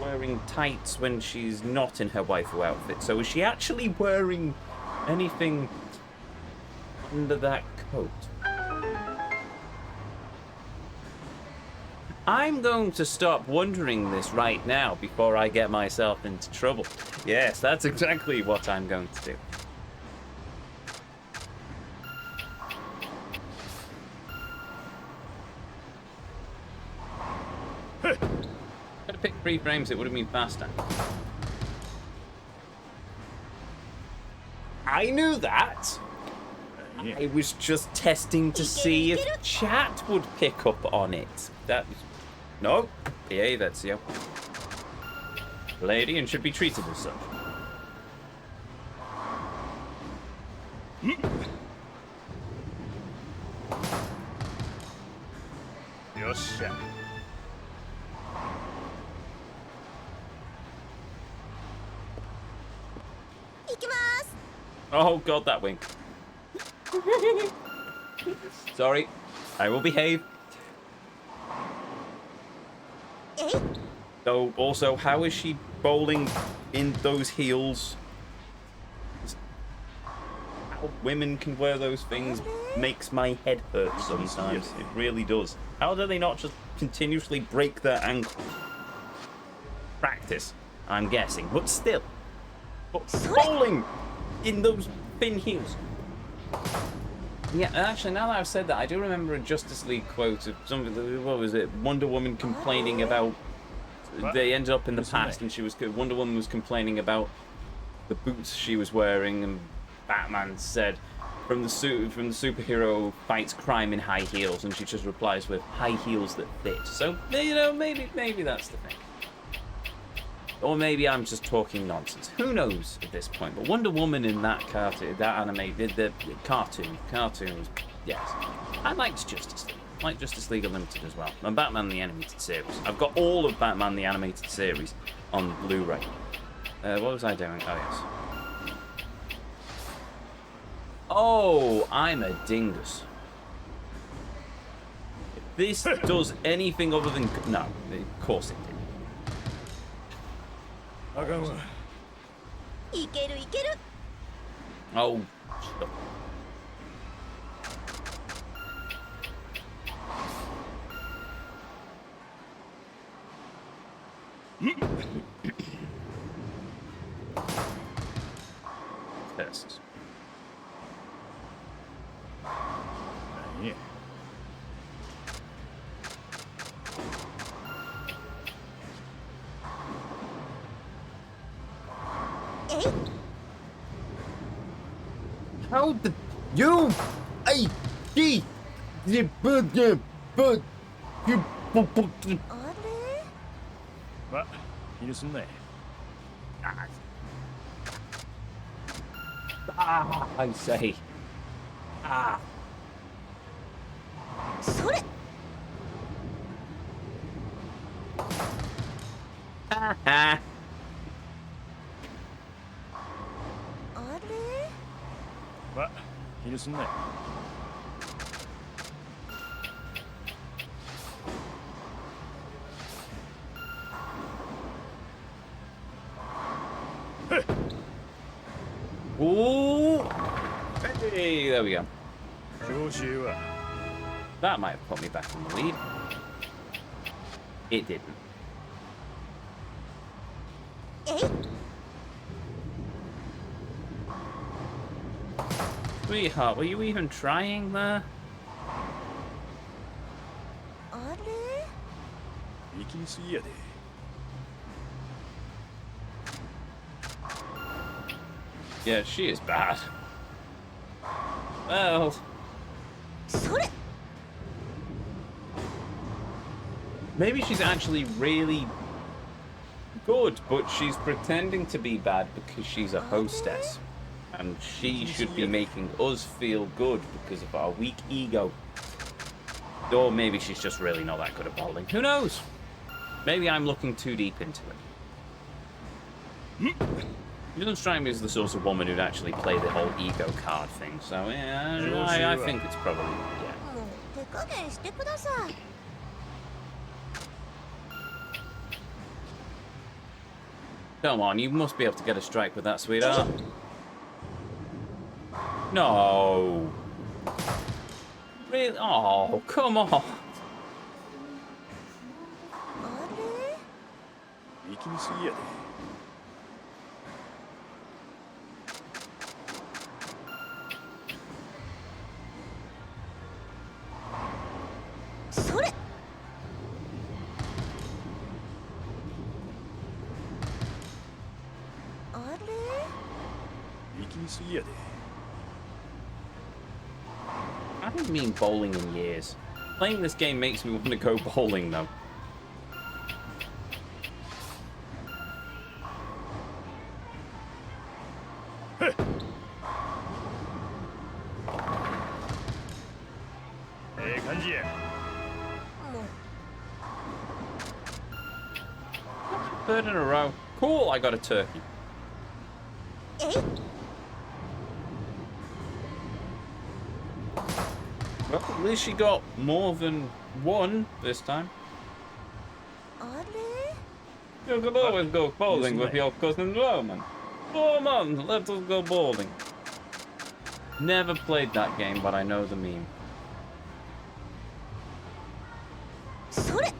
wearing tights when she's not in her waifu outfit. So is she actually wearing anything under that coat? I'm going to stop wondering this right now before I get myself into trouble. Yes, that's exactly what I'm going to do. Could have picked 3 frames, it would have been faster. I knew that. I was just testing to see if chat would pick up on it. That was... No. Behave, Ezio. Lady and should be treated as such. Yosha. Oh god, that wink. Sorry. I will behave. So, also, how is she bowling in those heels? How women can wear those things makes my head hurt sometimes. It really does. How do they not just continuously break their ankles? Practice, I'm guessing. But still. But bowling in those thin heels. Yeah, actually, now that I've said that, I do remember a Justice League quote of something. What was it? Wonder Woman complaining about. They ended up in the past, and Wonder Woman was complaining about the boots she was wearing, and Batman said, "From the superhero fights crime in high heels," and she just replies with "high heels that fit." So you know, maybe that's the thing. Or maybe I'm just talking nonsense. Who knows at this point? But Wonder Woman in that cartoon, that animated, the cartoon was, yes. I liked Justice League. I like Justice League Unlimited as well. And Batman the Animated Series. I've got all of Batman the Animated Series on Blu-ray. What was I doing? Oh, yes. Oh, I'm a dingus. If this does anything other than... No, of course it did. Oh, shut up. Tests. Yeah. How the you What? 気にすんなよ。 I say. Ah. それ Ah. あれ What? 気にすんなよ。 あ Ooh! Hey, there we go. 調子は That might have put me back in the lead. It didn't. えい Sweetheart, were you even trying there? あれ 行き過ぎやで Yeah, she is bad. Well, それ maybe she's actually really good, but she's pretending to be bad because she's a hostess. And she should be making us feel good because of our weak ego. Or maybe she's just really not that good at bowling. Who knows? Maybe I'm looking too deep into it. She doesn't strike me as the sort of woman who'd actually play the whole ego card thing. So, yeah, I think it's probably, yeah. もう手加減してください Come on, you must be able to get a strike with that, sweetheart. No. Really? Oh, come on. あれ行き過ぎやで それ あれ 行き過ぎやで I haven't been bowling in years. Playing this game makes me want to go bowling, though. ええ感じや もう Third in a row. Cool, I got a turkey. えい Well, at least she got more than one this time. あれ You could always go bowling with your cousin Roman. Come on, let us go bowling. Never played that game, but I know the meme. それ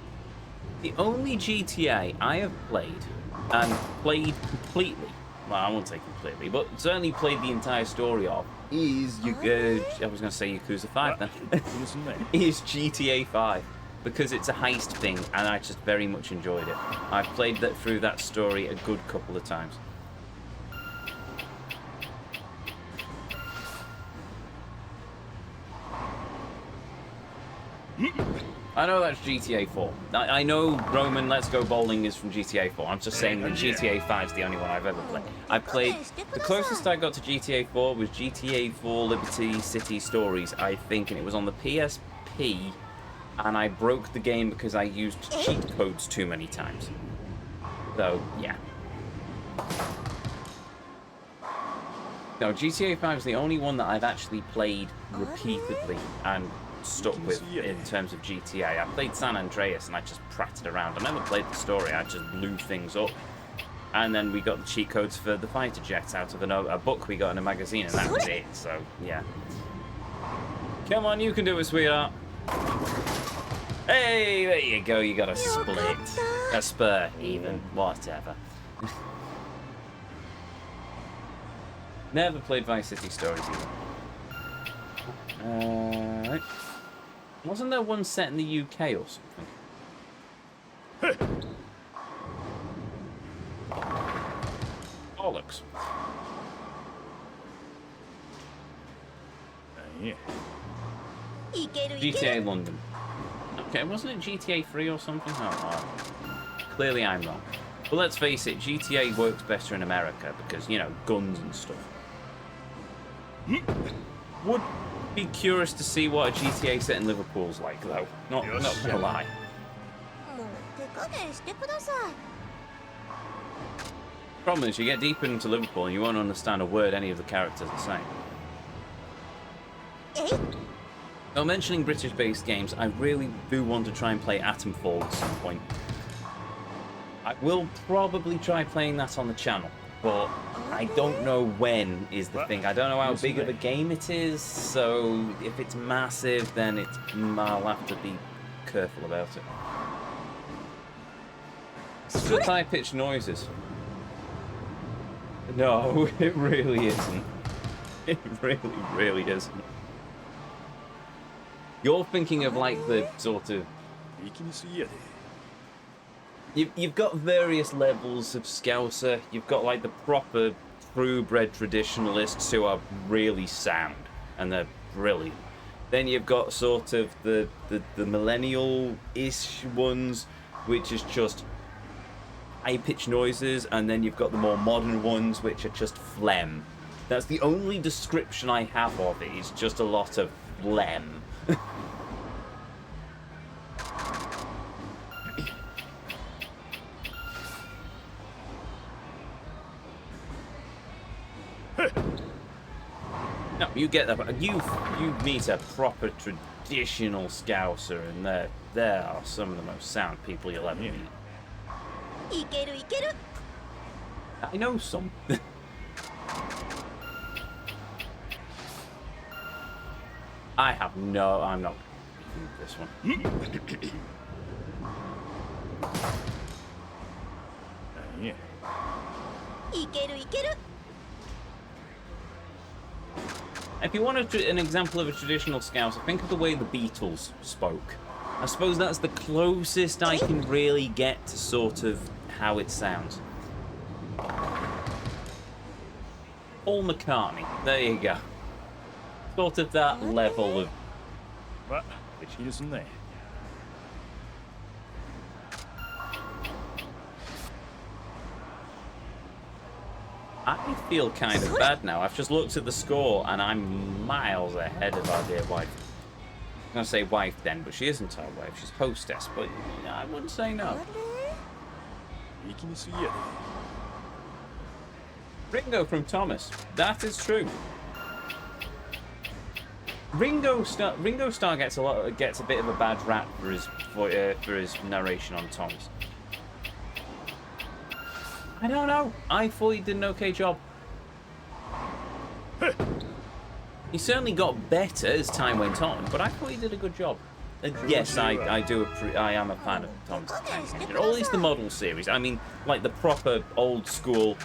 The only GTA I have played, and played completely, well, I won't say completely, but certainly played the entire story of, is, I was going to say Yakuza 5 then, 気にすんなよ is GTA 5. Because it's a heist thing, and I just very much enjoyed it. I've played that through that story a good couple of times. I know that's GTA 4. I know Roman Let's Go Bowling is from GTA 4. I'm just saying that GTA 5 is the only one I've ever played. I played... The closest I got to GTA 4 was GTA 4 Liberty City Stories, I think, and it was on the PSP, and I broke the game because I used cheat codes too many times. So, yeah. No, GTA 5 is the only one that I've actually played repeatedly and stuck with in terms of GTA. I played San Andreas and I just pratted around. I never played the story, I just blew things up. And then we got the cheat codes for the fighter jets out of a book we got in a magazine, and that was it. So, yeah. Come on, you can do it, sweetheart. Hey, there you go, you got a split. A spur, even. Whatever. Never played Vice City Stories either. Wasn't there one set in the UK or something? Bollocks. Yeah. いけるいけ GTA る London. Okay, wasn't it GTA 3 or something? Oh, clearly I'm wrong. But let's face it, GTA works better in America because, you know, guns and stuff. Would be curious to see what a GTA set in Liverpool's like, though. Not gonna lie. もう手加減してください Problem is, you get deeper into Liverpool and you won't understand a word any of the characters are saying. えい Now, mentioning British-based games, I really do want to try and play Atomfall at some point. I will probably try playing that on the channel. but I don't know when is the thing. I don't know how big of a game it is, so if it's massive, then I'll have to be careful about it. It's just high-pitched noises. No, it really isn't. It really isn't. You're thinking of like the sort of... You've got various levels of Scouser. You've got like the proper true-bred traditionalists who are really sound and they're brilliant. Then you've got sort of the millennial-ish ones, which is just high-pitched noises, and then you've got the more modern ones, which are just phlegm. That's the only description I have of it, is just a lot of phlegm. No, you get that. You meet a proper traditional Scouser, and they are some of the most sound people you'll ever meet. I know some. I'm not reading this one. If you want an example of a traditional Scouser, think of the way the Beatles spoke. I suppose that's the closest I can really get to sort of how it sounds. Paul McCartney, there you go. Sort of that level of... I feel kind of bad now. I've just looked at the score and I'm miles ahead of our dear wife. I'm going to say wife then, but she isn't our wife. She's hostess, but I wouldn't say no. Ringo from Thomas. That is true. Ringo Starr gets a bit of a bad rap for his narration on Thomas. I don't know. I thought he did an okay job. He certainly got better as time went on, but I thought he did a good job. Yes, I am a fan of Thomas the Tank Engine, or at least the model series. I mean, like the proper old school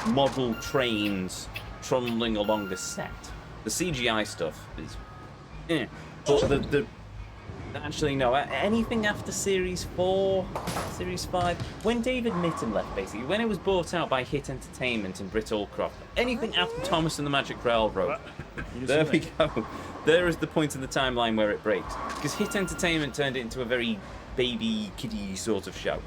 model trains trundling along the set. The CGI stuff is, but actually no. Anything after Series 4, Series 5, when David Mitton left, basically, when it was bought out by Hit Entertainment and Britt Allcroft, anything after Thomas and the Magic Railroad, there we go. There is the point in the timeline where it breaks. Because Hit Entertainment turned it into a very baby, kiddie sort of show.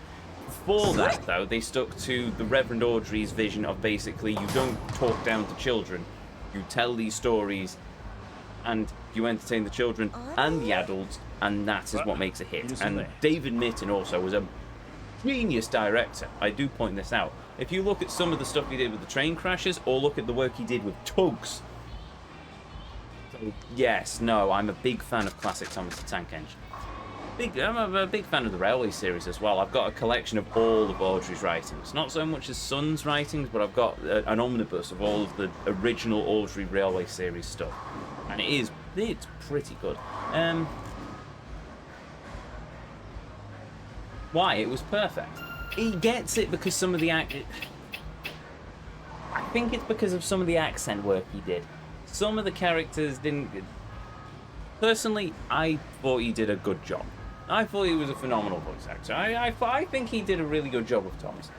Before that, though, they stuck to the Reverend Audrey's vision of basically you don't talk down to children, you tell these stories, and you entertain the children and the adults, and that is what makes a hit. And David Mitton also was a genius director. I do point this out. If you look at some of the stuff he did with the train crashes, or look at the work he did with tugs. So, yes, no, I'm a big fan of classic Thomas the Tank Engine. I'm a big fan of the Railway series as well. I've got a collection of all of Audrey's writings. Not so much as Son's writings, but I've got an omnibus of all of the original Audrey Railway series stuff. And it's pretty good. Why? It was perfect. He gets it because some of the I think it's because of some of the accent work he did. Some of the characters didn't... Personally, I thought he did a good job. I thought he was a phenomenal voice actor. I think he did a really good job of Thomas.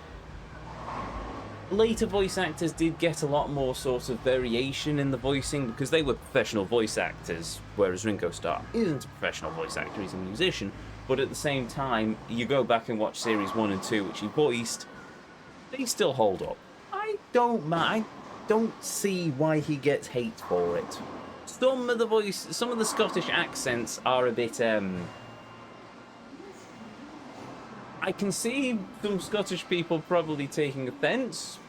Later voice actors did get a lot more sort of variation in the voicing because they were professional voice actors, whereas Ringo Starr isn't a professional voice actor, he's a musician. But at the same time, you go back and watch Series 1 and 2, which he voiced, they still hold up. I don't see why he gets hate for it. Some of the Scottish accents are a bit, I can see some Scottish people probably taking offence.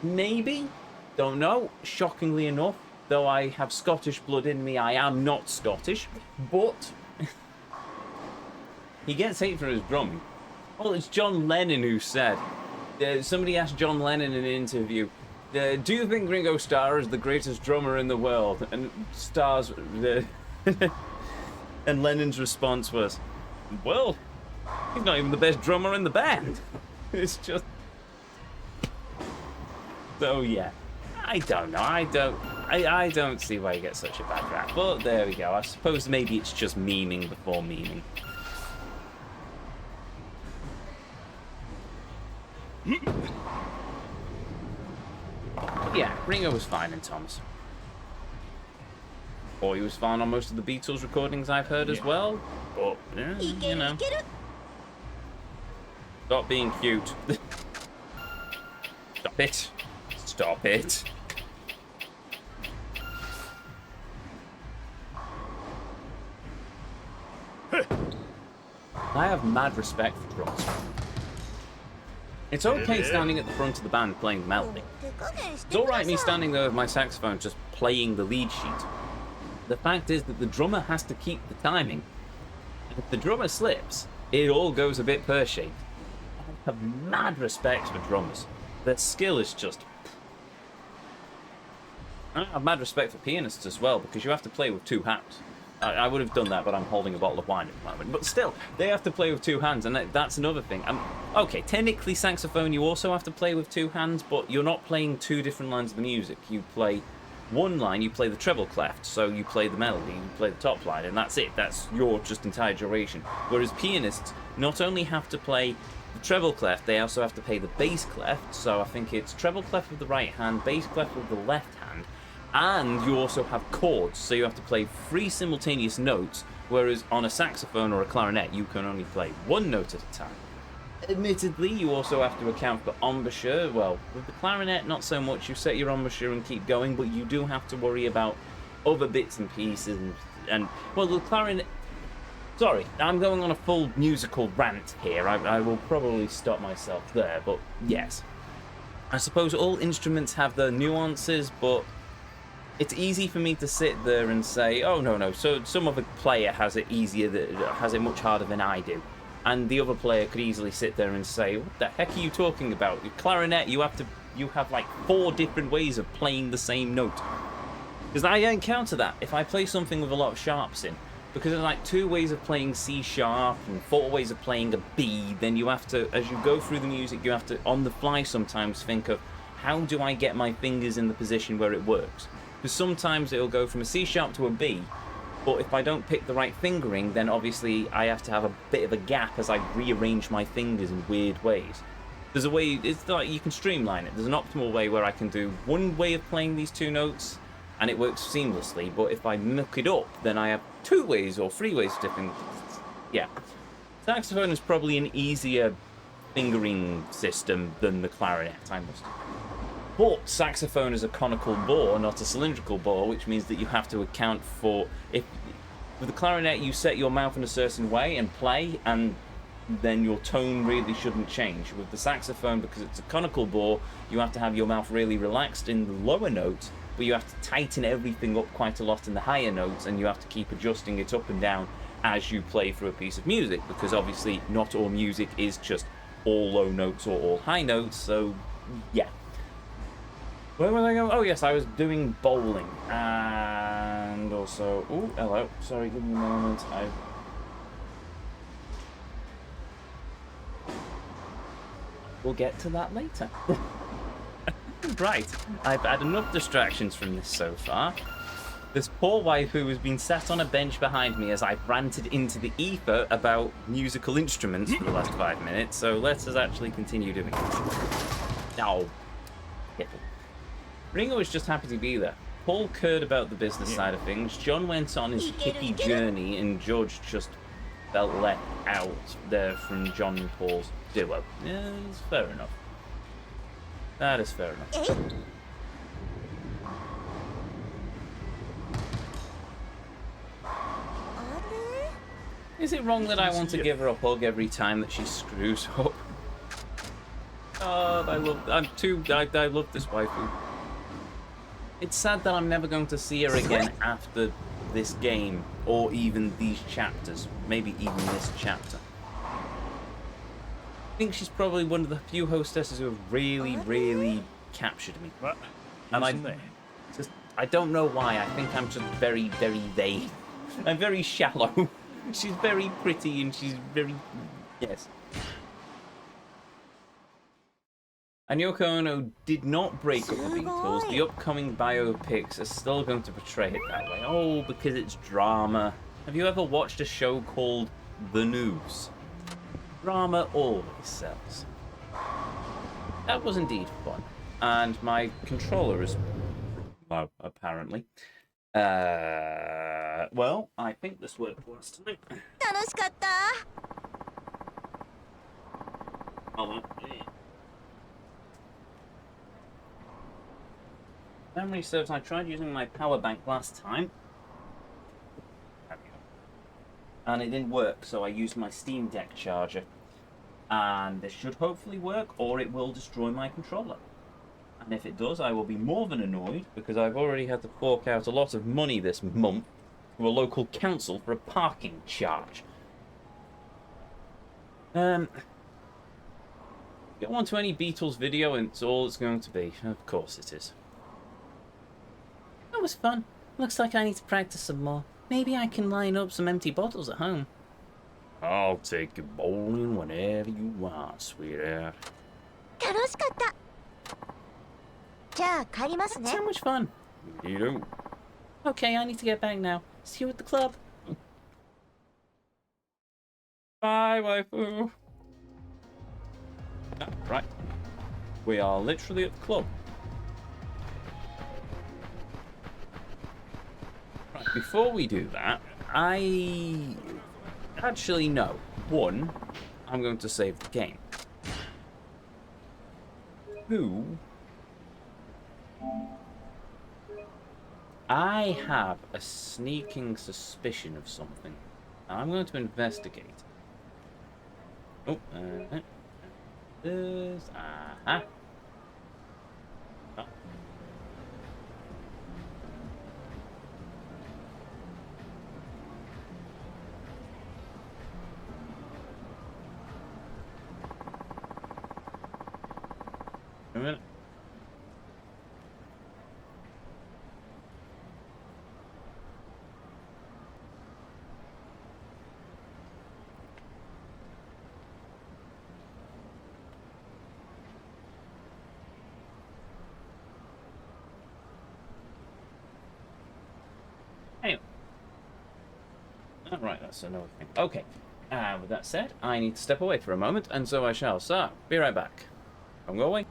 Maybe. Don't know. Shockingly enough, though I have Scottish blood in me, I am not Scottish. But he gets hate for his drumming. Well, it's John Lennon who said, Somebody asked John Lennon in an interview, do you think Ringo Starr is the greatest drummer in the world? And and Lennon's response was, well, he's not even the best drummer in the band. It's just... So yeah, I don't know. I don't see why you get such a bad rap. But there we go. I suppose maybe it's just memeing before memeing. Yeah, Ringo was fine in Thomas. Or he was fine on most of the Beatles recordings I've heard as well. But, yeah, you know. Stop being cute. Stop it. Stop it. I have mad respect for drums. It's okay standing at the front of the band playing the melody. It's alright me standing there with my saxophone just playing the lead sheet. The fact is that the drummer has to keep the timing. And if the drummer slips, it all goes a bit pear-shaped. I have mad respect for drummers. Their skill is just... I have mad respect for pianists as well, because you have to play with two hands. I would have done that, but I'm holding a bottle of wine at the moment. But still, they have to play with two hands, and that's another thing. Okay, technically saxophone you also have to play with two hands, but you're not playing two different lines of the music. You play one line, you play the treble clef, so you play the melody, you play the top line, and that's it. That's your just entire duration. Whereas pianists not only have to play the treble clef, they also have to play the bass clef, so I think it's treble clef with the right hand, bass clef with the left hand, and you also have chords, so you have to play 3 simultaneous notes, whereas on a saxophone or a clarinet, you can only play one note at a time. Admittedly, you also have to account for embouchure. Well, with the clarinet, not so much. You set your embouchure and keep going, but you do have to worry about other bits and pieces. And well, the clarinet... Sorry, I'm going on a full musical rant here. I will probably stop myself there, but yes. I suppose all instruments have their nuances, but... It's easy for me to sit there and say, oh, no, so some other player has it has it much harder than I do. And the other player could easily sit there and say, what the heck are you talking about? Your clarinet, you have like 4 different ways of playing the same note. Because I encounter that if I play something with a lot of sharps in. Because there's like 2 ways of playing C sharp and 4 ways of playing a B, then you have to, as you go through the music, you have to, on the fly sometimes, think of, how do I get my fingers in the position where it works? Because sometimes it'll go from a C sharp to a B, but if I don't pick the right fingering, then obviously I have to have a bit of a gap as I rearrange my fingers in weird ways. There's a way, it's like you can streamline it. There's an optimal way where I can do one way of playing these 2 notes, and it works seamlessly, but if I muck it up, then I have 2 ways or 3 ways of different... Yeah. Saxophone is probably an easier fingering system than the clarinet, I must admit. But saxophone is a conical bore, not a cylindrical bore, which means that you have to account for... With the clarinet, you set your mouth in a certain way and play, and then your tone really shouldn't change. With the saxophone, because it's a conical bore, you have to have your mouth really relaxed in the lower notes, but you have to tighten everything up quite a lot in the higher notes, and you have to keep adjusting it up and down as you play through a piece of music, because obviously not all music is just all low notes or all high notes, so yeah. Where was I going? Oh yes, I was doing bowling, and also... Oh, hello. Sorry, give me a moment. We'll get to that later. Right, I've had enough distractions from this so far. This poor wife who has been sat on a bench behind me as I've ranted into the ether about musical instruments for the last 5 minutes, so let us actually continue doing it. No. Careful. Ringo was just happy to be there. Paul cared about the business side of things. John went on his hippie journey, and George just felt let out there from John and Paul's duo. Yeah, it's fair enough. That is fair enough. Is it wrong that I want to give her a hug every time that she screws up? Oh, I love this waifu. It's sad that I'm never going to see her again after this game, or even these chapters. Maybe even this chapter. think she's probably one of the few hostesses who have really, really captured me. ま、 And 気にすんなよ I don't know why. I think I'm just very, very vain. I'm very shallow. She's very pretty and she's very... Yes. And Yoko Ono did not break up the Beatles. The upcoming biopics are still going to portray it that way. Oh, because it's drama. Have you ever watched a show called The News? Drama always sells. That was indeed fun. And my controller is... Well, apparently. Well, I think this worked last time. 楽しかった。 Hold on. Memory serves. I tried using my power bank last time. There we go. And it didn't work, so I used my Steam Deck charger. And this should hopefully work, or it will destroy my controller. And if it does, I will be more than annoyed, because I've already had to fork out a lot of money this month to a local council for a parking charge. Get on to any Beatles video and it's all it's going to be. Of course it is. That was fun. Looks like I need to practice some more. Maybe I can line up some empty bottles at home. I'll take you bowling whenever you want, sweetheart. 楽しかった。じゃあ帰りますね。 So much fun. You do. Okay, I need to get back now. See you at the club. Bye, waifu. Ah, right. We are literally at the club. Right, before we do that, I actually know. One, I'm going to save the game. Two, I have a sneaking suspicion of something. I'm going to investigate. Oh, this, oh. A minute. Anyway. Alright, that's another thing. Okay. With that said, I need to step away for a moment, and so I shall. So, be right back. I'm going.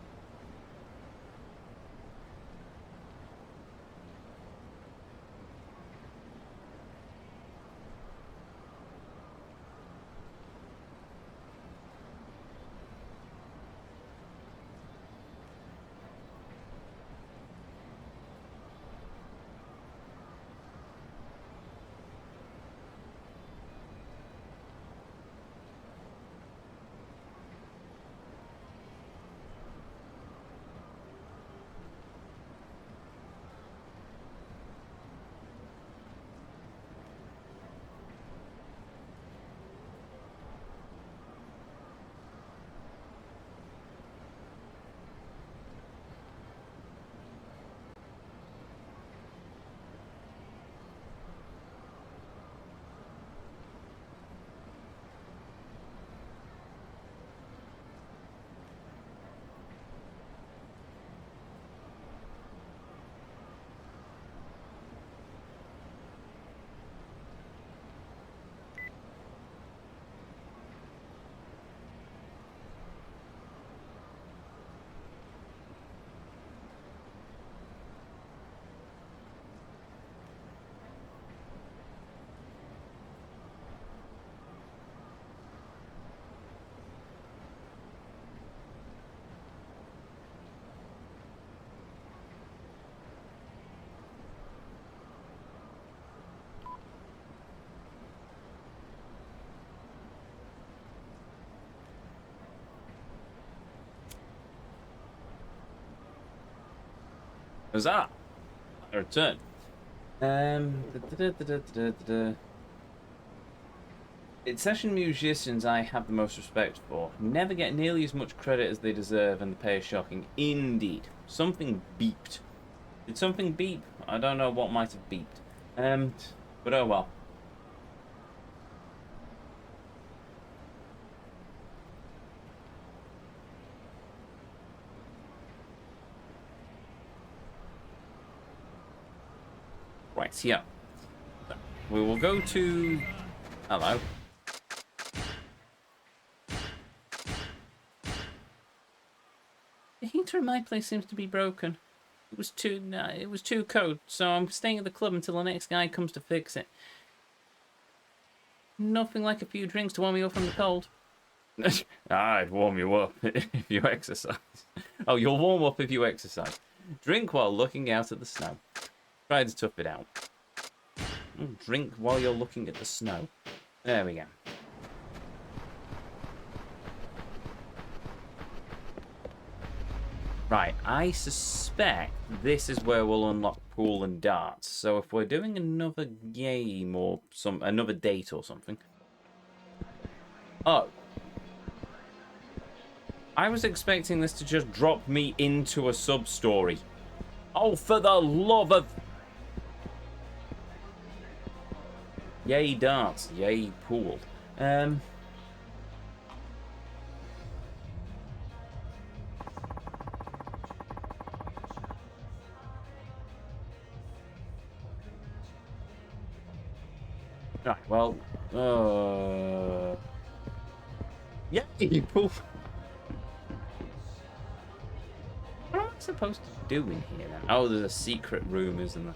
Huzzah! I return. It's session musicians I have the most respect for. Never get nearly as much credit as they deserve, and the pay is shocking. Indeed. Something beeped. Did something beep? I don't know what might have beeped. But oh well. Right, yeah. We will go to... Hello. The heater in my place seems to be broken. It was too cold, so I'm staying at the club until the next guy comes to fix it. Nothing like a few drinks to warm you up from the cold. I'd warm you up if you exercise. Oh, you'll warm up if you exercise. Drink while looking out at the snow. Try to tough it out. Drink while you're looking at the snow. There we go. Right, I suspect this is where we'll unlock pool and darts. So if we're doing another game or another date or something. Oh. I was expecting this to just drop me into a sub-story. Oh, for the love of... Yay darts, yay pool. Right, well, yay pool. What am I supposed to do in here then? Oh, there's a secret room, isn't there?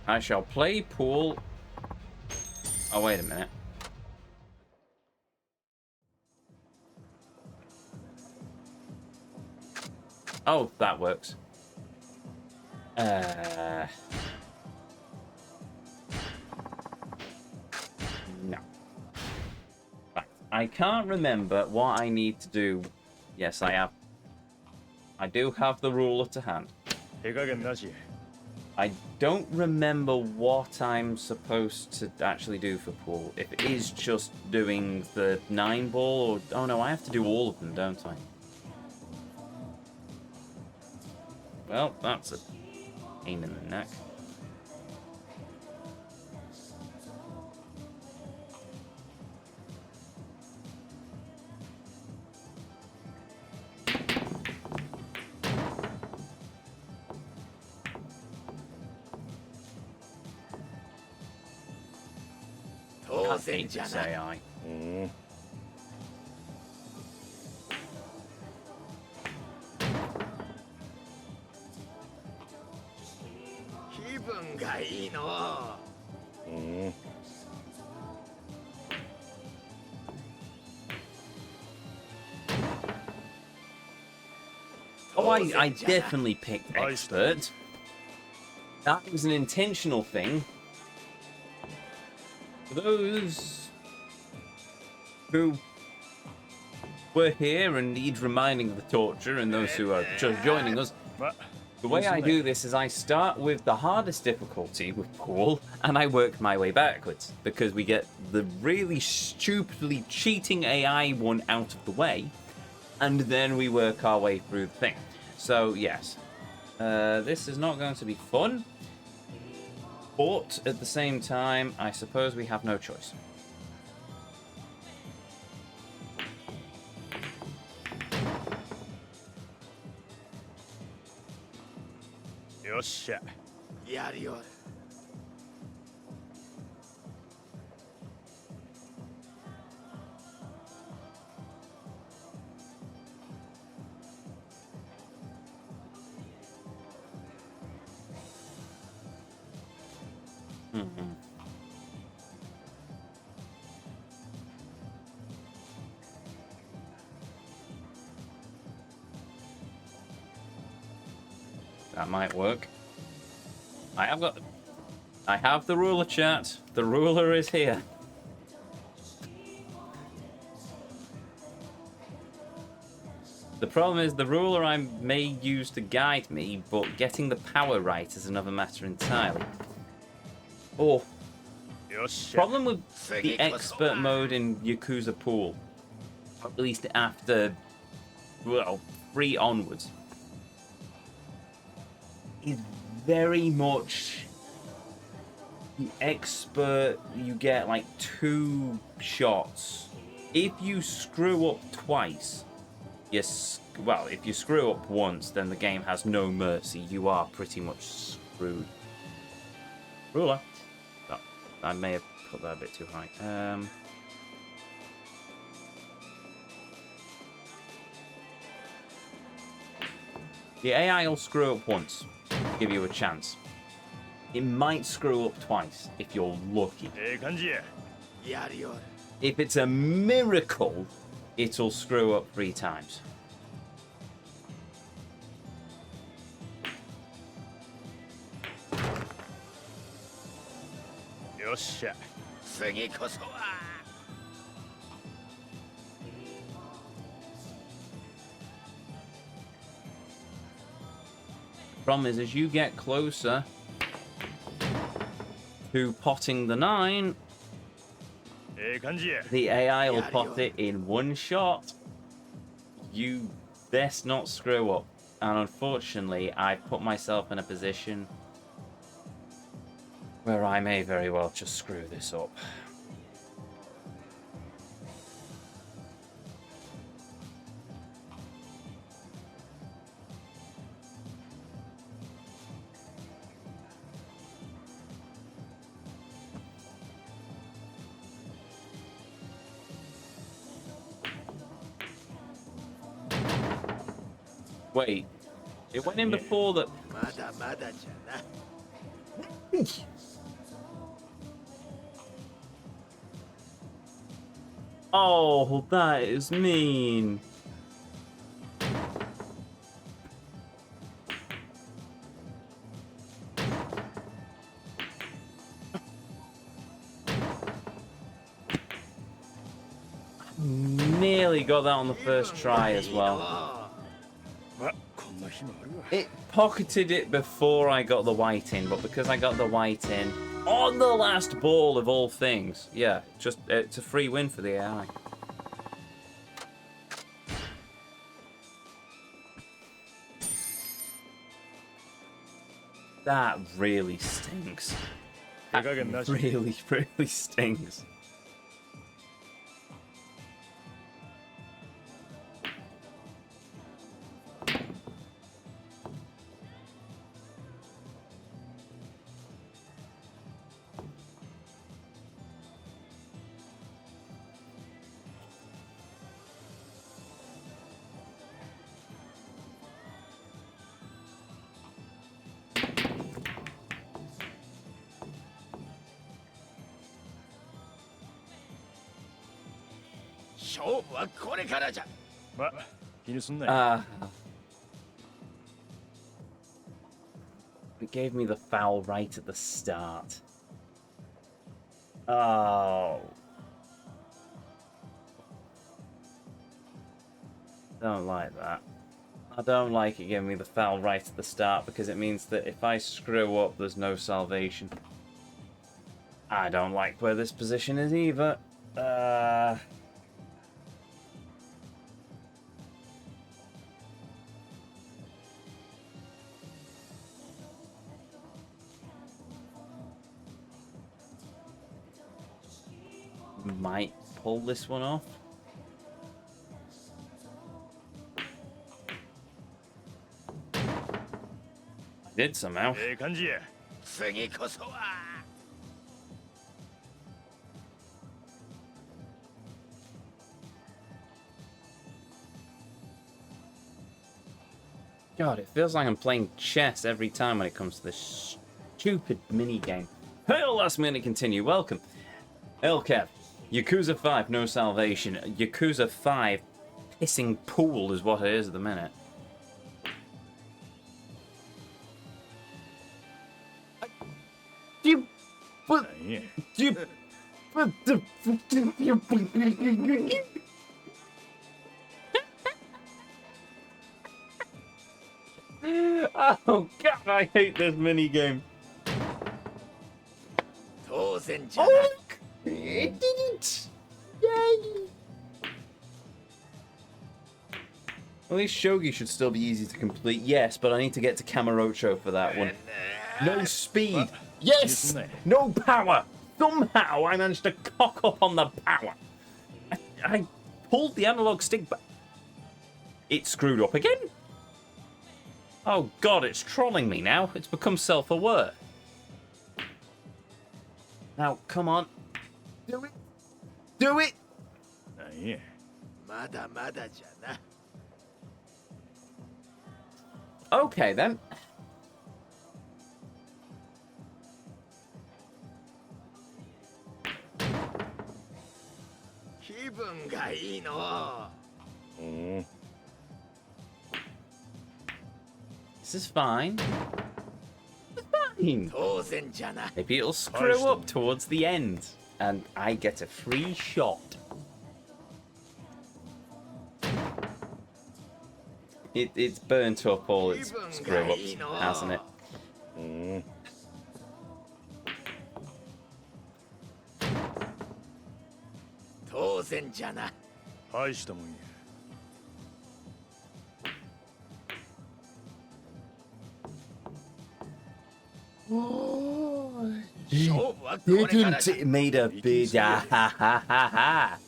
I shall play pool. Oh, wait a minute. Oh, that works. No. Right. I can't remember what I need to do. Yes, I have. I do have the ruler to hand. I don't remember what I'm supposed to actually do for pool. If it is just doing the 9-ball or... Oh no, I have to do all of them, don't I? Well, that's a pain in the neck. I hate this AI. Oh, I definitely picked expert. That was an intentional thing. For those who were here and need reminding of the torture, and those who are just joining us, the way I do this is I start with the hardest difficulty with pool, and I work my way backwards, because we get the really stupidly cheating AI one out of the way, and then we work our way through the thing. So, yes. This is not going to be fun. But, at the same time, I suppose we have no choice. Yosha. That might work. I have the ruler, chat. The ruler is here. The problem is the ruler I may use to guide me, but getting the power right is another matter entirely. Oh, problem with the expert mode in Yakuza Pool, at least after, well, 3 onwards, is very much the expert. You get like 2 shots. If you screw up twice, well, if you screw up once, then the game has no mercy. You are pretty much screwed. Ruler. Oh, I may have put that a bit too high. The AI will screw up once, give you a chance. It might screw up twice if you're lucky. If it's a miracle, it'll screw up 3 times. Problem is, as you get closer to potting the 9, the AI will pot it in 1 shot. You best not screw up. And unfortunately, I've put myself in a position where I may very well just screw this up. Wait, it went in before that. Oh, that is mean. Nearly got that on the first try as well. It pocketed it before I got the white in, but because I got the white in on the last ball of all things, yeah, just it's a free win for the AI. That really stinks. That really, really stinks. It gave me the foul right at the start. Oh. Don't like that. I don't like it giving me the foul right at the start because it means that if I screw up, there's no salvation. I don't like where this position is either. Might pull this one off. I did somehow. God, it feels like I'm playing chess every time when it comes to this stupid mini game. Hey, last minute continue. Welcome. Elkev. Yakuza 5, no salvation. Yakuza 5, pissing pool is what it is at the minute. Oh god, I hate this minigame. 当然じゃ Oh な look! It didn't! Yay! At least Shogi should still be easy to complete. Yes, but I need to get to Kamurocho for that one. No speed. Yes! No power! Somehow I managed to cock up on the power. I pulled the analog stick back. It screwed up again? Oh god, it's trolling me now. It's become self-aware. Now, come on. Do it. Do it! なんやまだまだじゃな Okay, then. 気分がいいの This is fine. It's fine. 当然じゃな Maybe it'll screw up towards the end. And I get a free shot. It's burnt up all its screw-ups, hasn't it? 当然じゃな大したもんや 勝負はこれから Didn't it made a big ah ha ha ha ha.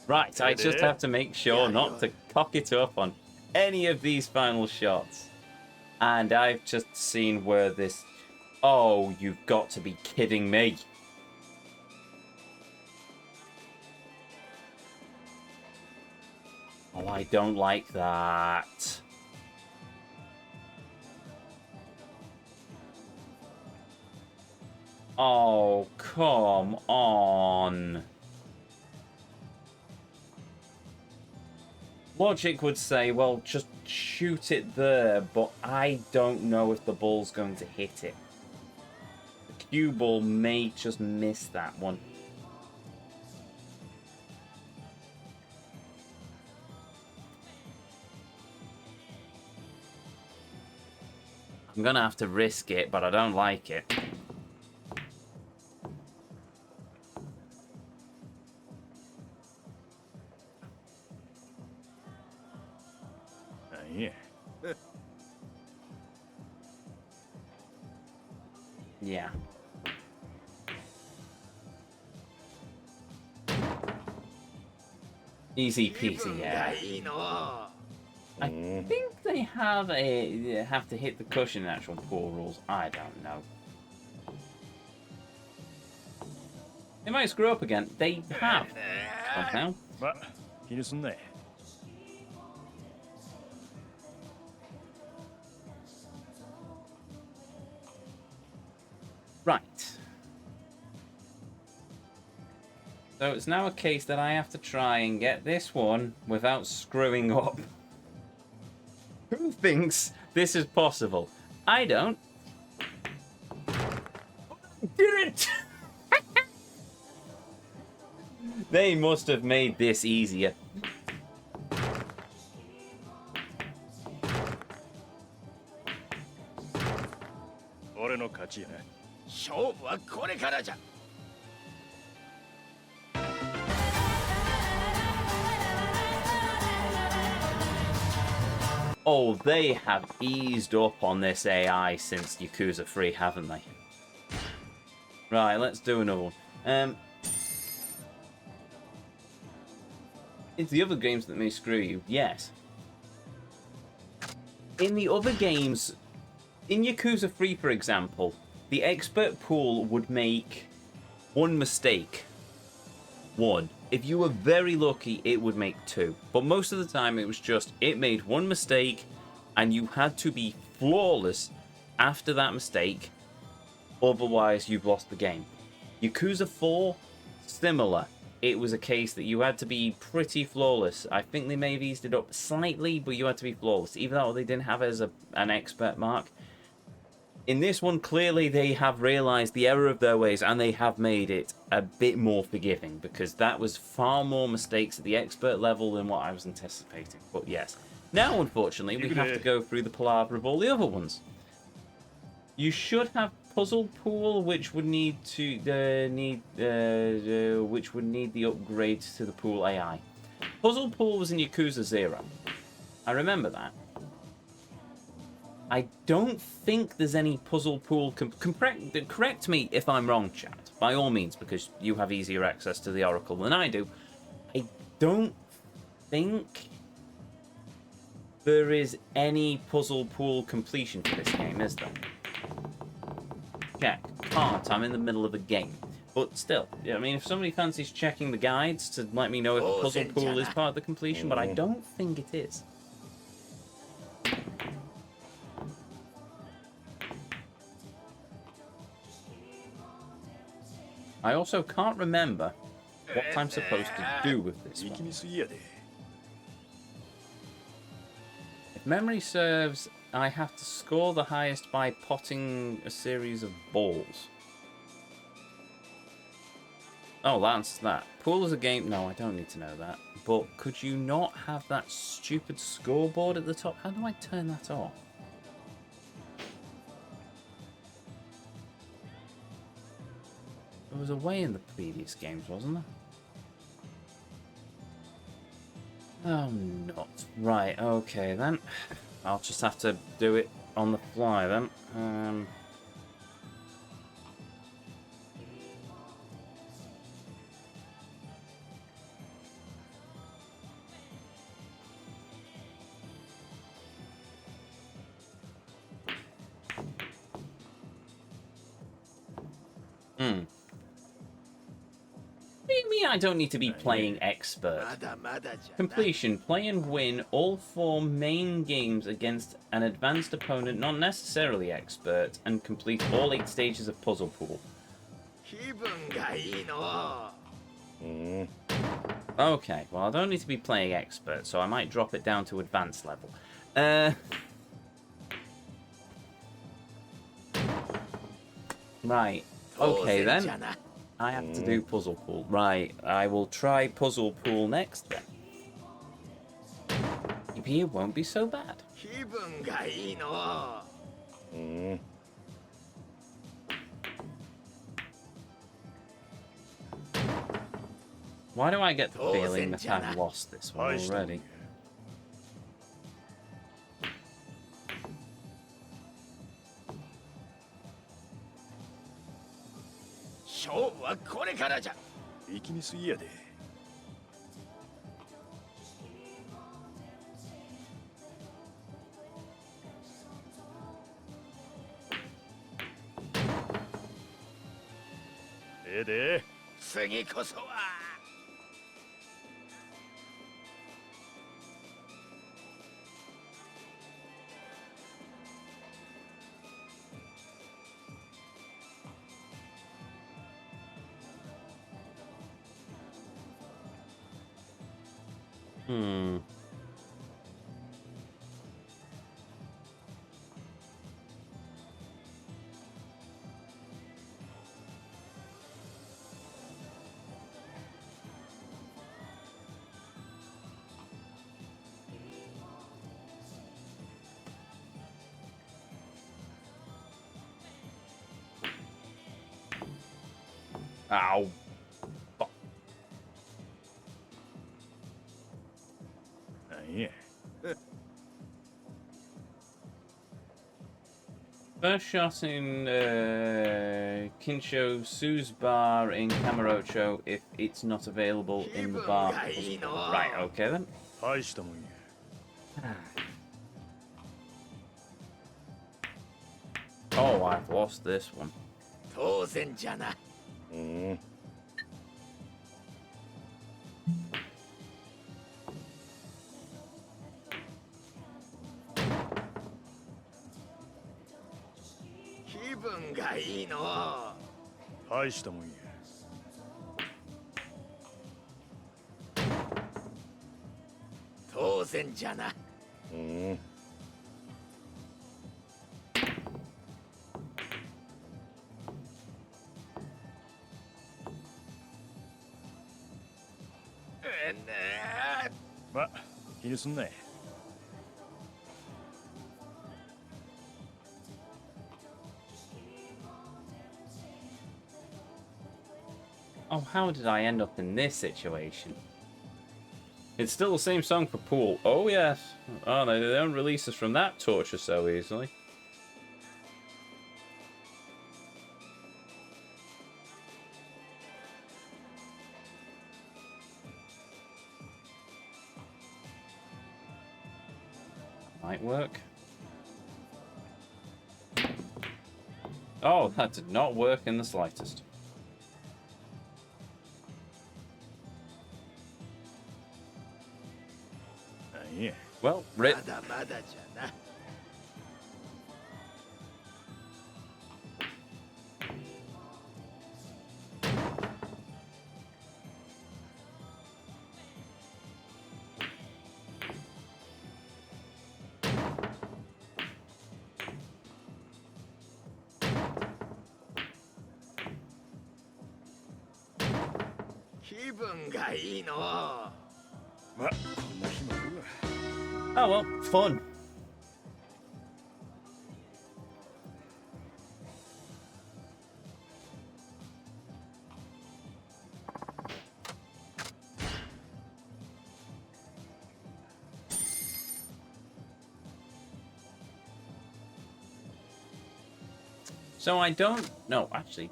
Right, I just have to make sure not to cock it up on any of these final shots. And I've just seen where this... Oh, you've got to be kidding me. Oh, I don't like that. Oh, come on. Logic would say, well, just shoot it there, but I don't know if the ball's going to hit it. The cue ball may just miss that one. I'm gonna have to risk it, but I don't like it. Yeah. Easy peasy, yeah. いいの I think they have to hit the cushion in actual pool rules. I don't know. They might screw up again. They have. Somehow. まあ気にすんな Right. So it's now a case that I have to try and get this one without screwing up. Who thinks this is possible? I don't. Did it! They must have made this easier. 俺の勝ちやな 勝負はこれからじゃ Oh, they have eased up on this AI since Yakuza 3, haven't they? Right, let's do another one. It's the other games that may screw you, yes. In the other games, in Yakuza 3, for example, the expert pool would make one mistake. One. If you were very lucky, it would make two. But most of the time, it was just, it made one mistake, and you had to be flawless after that mistake. Otherwise, you've lost the game. Yakuza 4, similar. It was a case that you had to be pretty flawless. I think they may have eased it up slightly, but you had to be flawless. Even though they didn't have it as an expert mark. In this one, clearly they have realized the error of their ways and they have made it a bit more forgiving, because that was far more mistakes at the expert level than what I was anticipating. But yes. Now, unfortunately, we have to go through the palaver of all the other ones. You should have Puzzle Pool, which would need to which would need the upgrades to the pool AI. Puzzle Pool was in Yakuza 0. I remember that. I don't think there's any Puzzle Pool... Correct me if I'm wrong, chat. By all means, because you have easier access to the Oracle than I do. I don't think there is any Puzzle Pool completion for this game, is there? Check. Can't. I'm in the middle of the game. But still, I mean, if somebody fancies checking the guides to let me know if a Puzzle Pool is part of the completion, but I don't think it is. I also can't remember what I'm supposed to do with this one. If memory serves, I have to score the highest by potting a series of balls. Oh, that's that. Pool is a game... No, I don't need to know that. But could you not have that stupid scoreboard at the top? How do I turn that off? There was a way in the previous games, wasn't there? Oh, not. Right, okay then. I'll just have to do it on the fly then. What do you mean I don't need to be playing expert? Completion. Play and win all 4 main games against an advanced opponent, not necessarily expert, and complete all 8 stages of Puzzle Pool. Okay, well I don't need to be playing expert, so I might drop it down to advanced level. Right. Okay then. I have to do Puzzle Pool. Right, I will try Puzzle Pool next then. Maybe it won't be so bad. Why do I get the feeling that I've lost this one already? Ow. First shot in Kinsho Sue's bar in Kamurocho if it's not available in the bar. Right, okay then. Oh, I've lost this one. ま、気にすんなよ。 Oh, how did I end up in this situation? It's still the same song for Pool. Oh, yes. Oh, they don't release us from that torture so easily. Might work. Oh, that did not work in the slightest. Well, rip. Oh well, fun. So I don't... No, actually,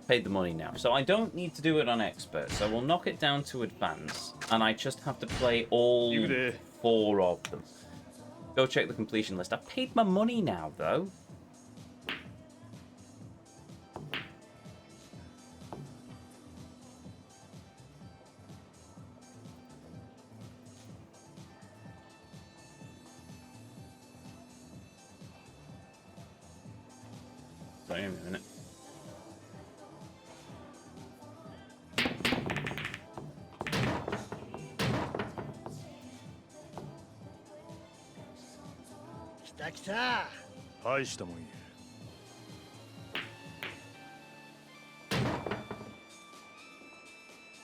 paid the money now. So I don't need to do it on expert. So we'll knock it down to advance. And I just have to play all 4 of them. Go check the completion list. I paid my money now, though. Sorry, a minute.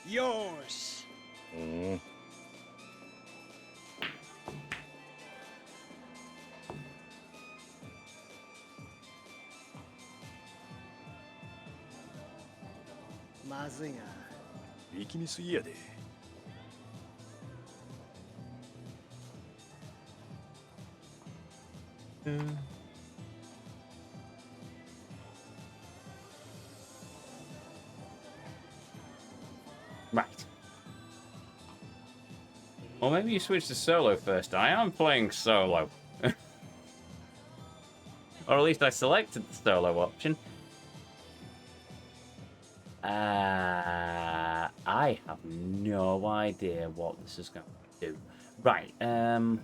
Yours. まずいな。力みすぎやで。 Right. Well, maybe you switch to solo first. I am playing solo. Or at least I selected the solo option. I have no idea what this is going to do. Right, no.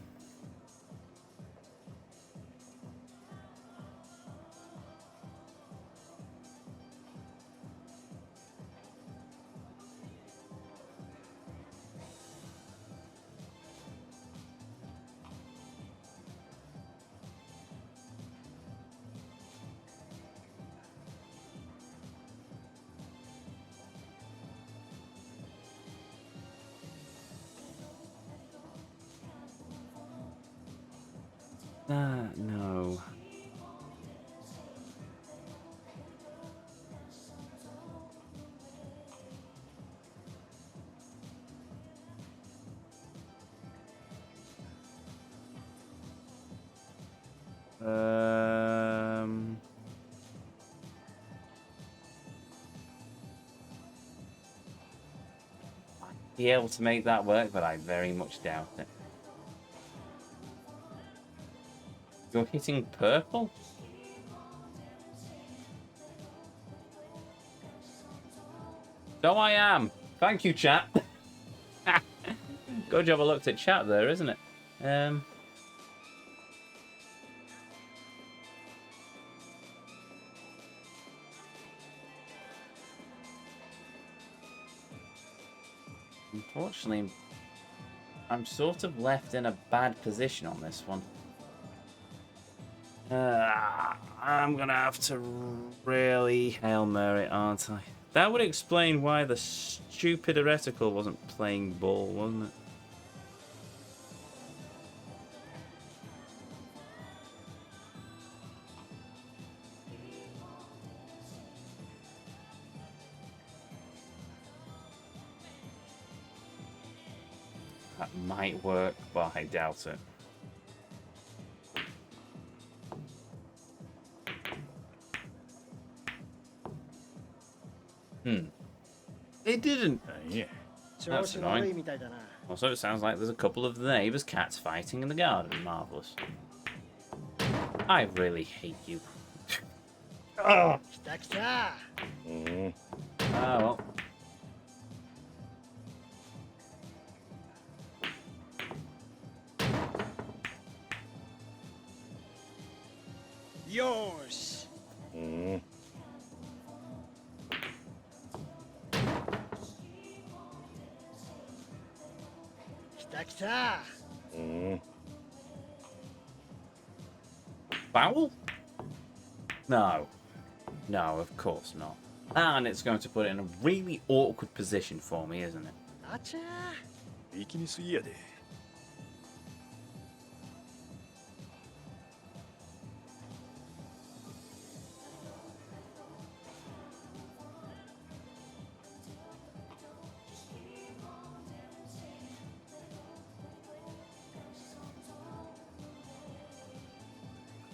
I'd be able to make that work, but I very much doubt it. You're hitting purple? So I am. Thank you, chat. Good job I looked at chat there, isn't it? Unfortunately, I'm sort of left in a bad position on this one. I'm gonna have to really Hail Mary, aren't I? That would explain why the stupid heretical wasn't playing ball, wasn't it? That might work, but I doubt it. It didn't. なんや 調子悪いみたいだな。 Also, it sounds like there's a couple of the neighbors' cats fighting in the garden. Marvelous. I really hate you. 来た来た。 うん。 Ah, well. よーし。 うん。 来た来た。 うん。 Foul? No. No, of course not. And it's going to put it in a really awkward position for me, isn't it? あちゃー。 力みすぎやで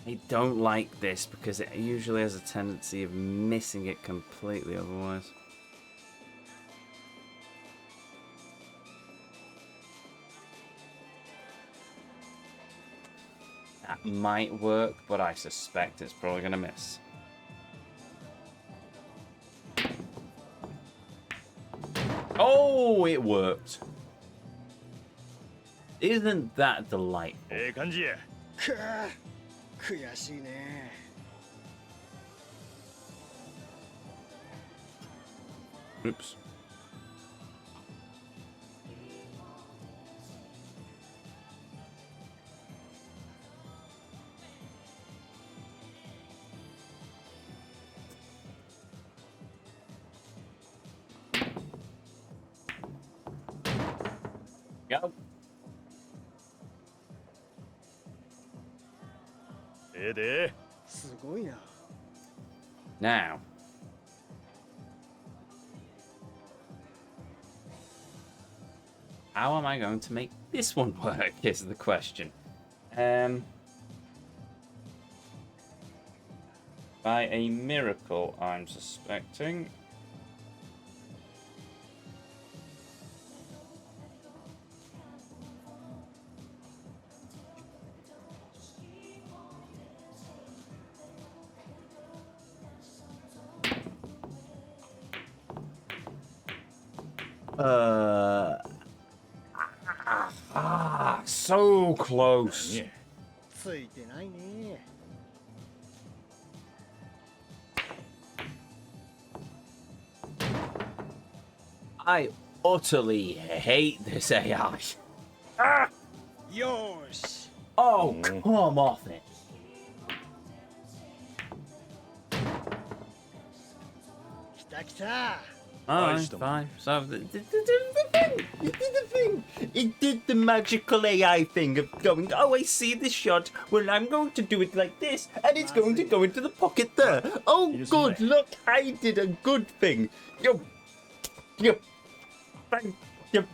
I don't like this because it usually has a tendency of missing it completely otherwise. That might work, but I suspect it's probably going to miss. Oh, it worked. Isn't that delightful? ええ感じや くー悔しいね。 Oops. Go. ええですごいな。 Now. How am I going to make this one work is the question. By a miracle, I'm suspecting. So close. 何やついてないね。 I utterly hate this AI. よーし。 Oh, come off it. 来た来た。 Alright, Nice. fine. So, it did the thing! It did the thing! It did the magical AI thing of going, oh, I see this shot. Well, I'm going to do it like this, and it's going to go into the pocket there. Oh, good, look, I did a good thing. You. Thank you.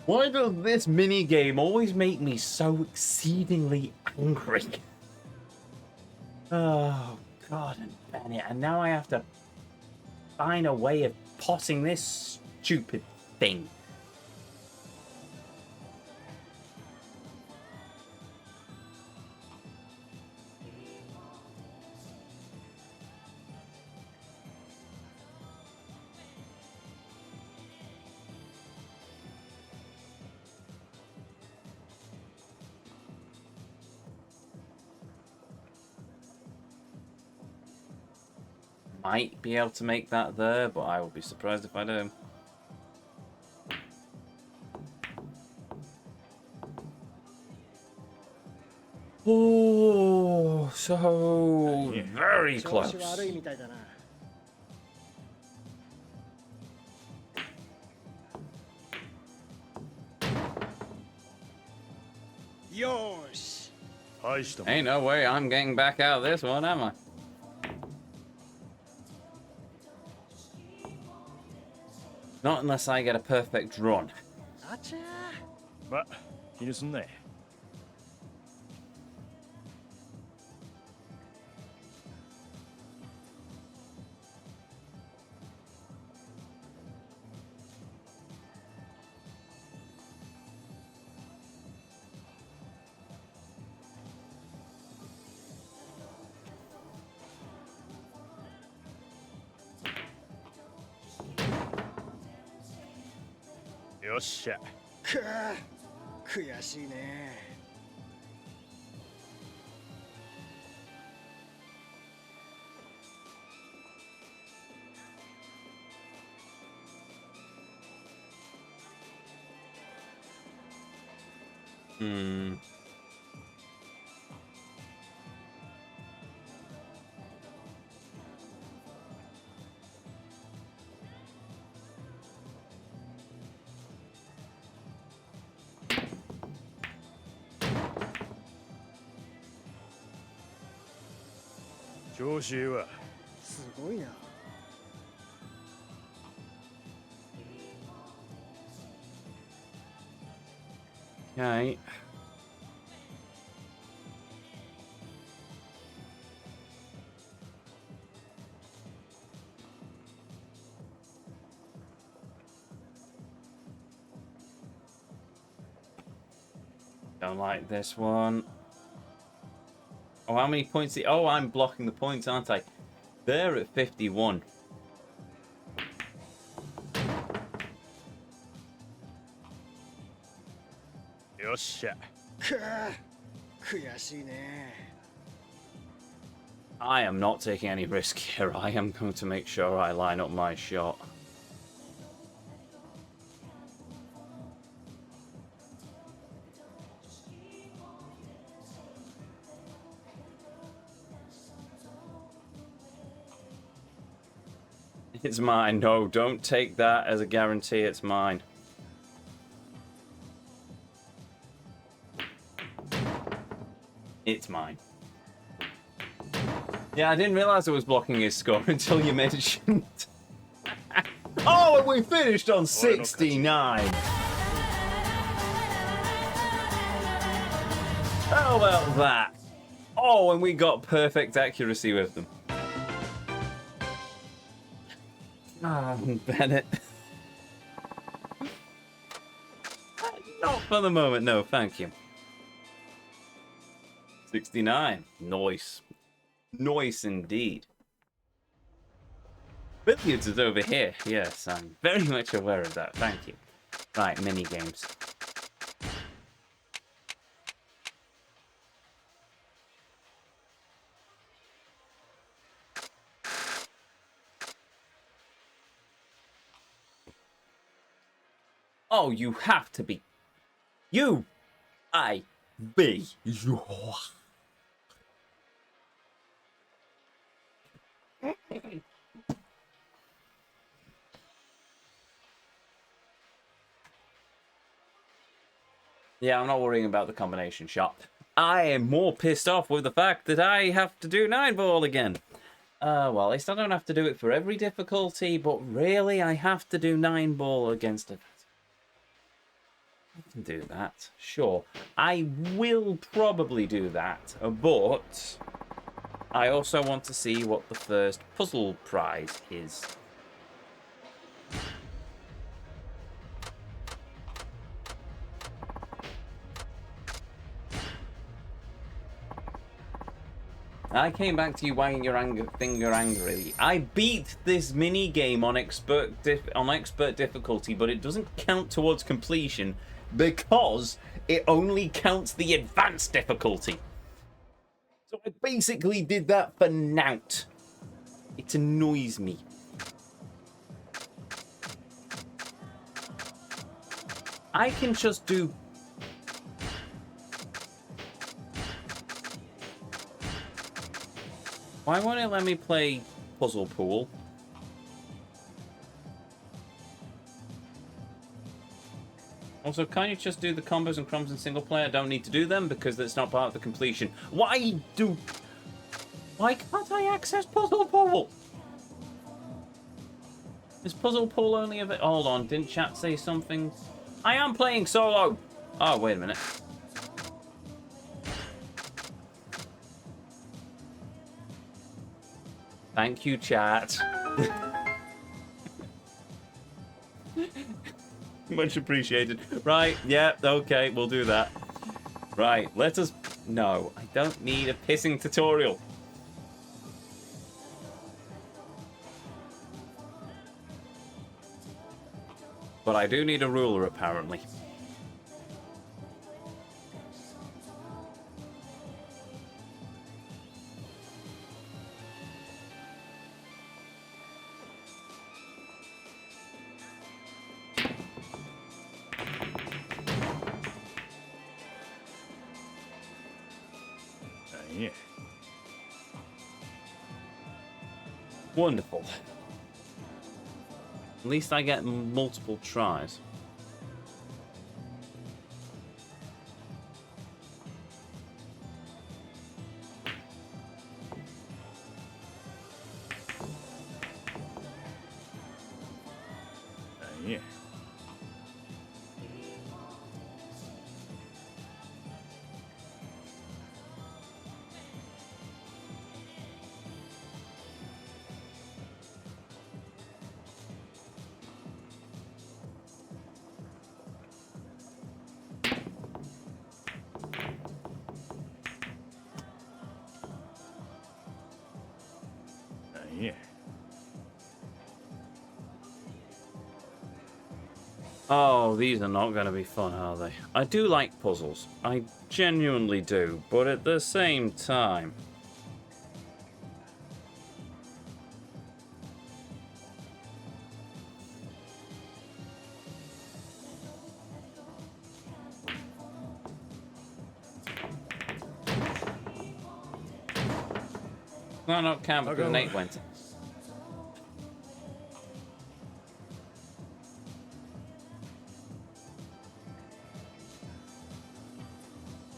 Why does this mini game always make me so exceedingly angry? Oh, God and Bennett, and now I have to find a way of potting this stupid thing. Might be able to make that there, but I will be surprised if I do. Oh, so very 調 close. 子悪いみたいだな。よーし。大したもん Ain't no way I'm getting back out of this one, am I? Not unless I get a perfect run. あちゃー。ま、気にすんな。よっしゃ。くー悔しいね。Hmm. Joshi 調子いいわ。すごいな。Okay. Don't like this one. Oh, how many points? Oh, I'm blocking the points, aren't I? They're at 51. よっしゃ。くー悔しいね。 I am not taking any risk here. I am going to make sure I line up my shot. It's mine. No, don't take that as a guarantee. It's mine. It's mine. Yeah, I didn't realize I was blocking his score until you mentioned. Oh, and we finished on 69. How about that? Oh, and we got perfect accuracy with them. Ah, Bennett. Not for the moment, no, thank you. 69. Nice. Nice indeed. Billiards is over here. Yes, I'm very much aware of that. Thank you. Right, mini games. Oh, you have to be. You. I. Be. You. Yeah, I'm not worrying about the combination shot. I am more pissed off with the fact that I have to do 9-ball again. Well, at least I don't have to do it for every difficulty, but really I have to do 9-ball against it. I can do that, sure. I will probably do that, but I also want to see what the first puzzle prize is. I came back to you wagging your finger angrily. I beat this mini game on expert difficulty, but it doesn't count towards completion because it only counts the advanced difficulty. So I basically did that for nout. It annoys me. I can just do... Why won't it let me play Puzzle Pool? Also, can't you just do the combos and crumbs in single player? I don't need to do them because that's not part of the completion. Why can't I access Puzzle Pool? Is Puzzle Pool only of it? Hold on, didn't chat say something? I am playing solo! Oh, wait a minute. Thank you, chat. Much appreciated. Right, yeah, okay, we'll do that. Right, let us... No, I don't need a pissing tutorial. But I do need a ruler, apparently. Yeah. Wonderful. At least I get multiple tries. Yeah. Yeah. Oh, these are not going to be fun, are they? I do like puzzles. I genuinely do, but at the same time... No, not count because an 8 went.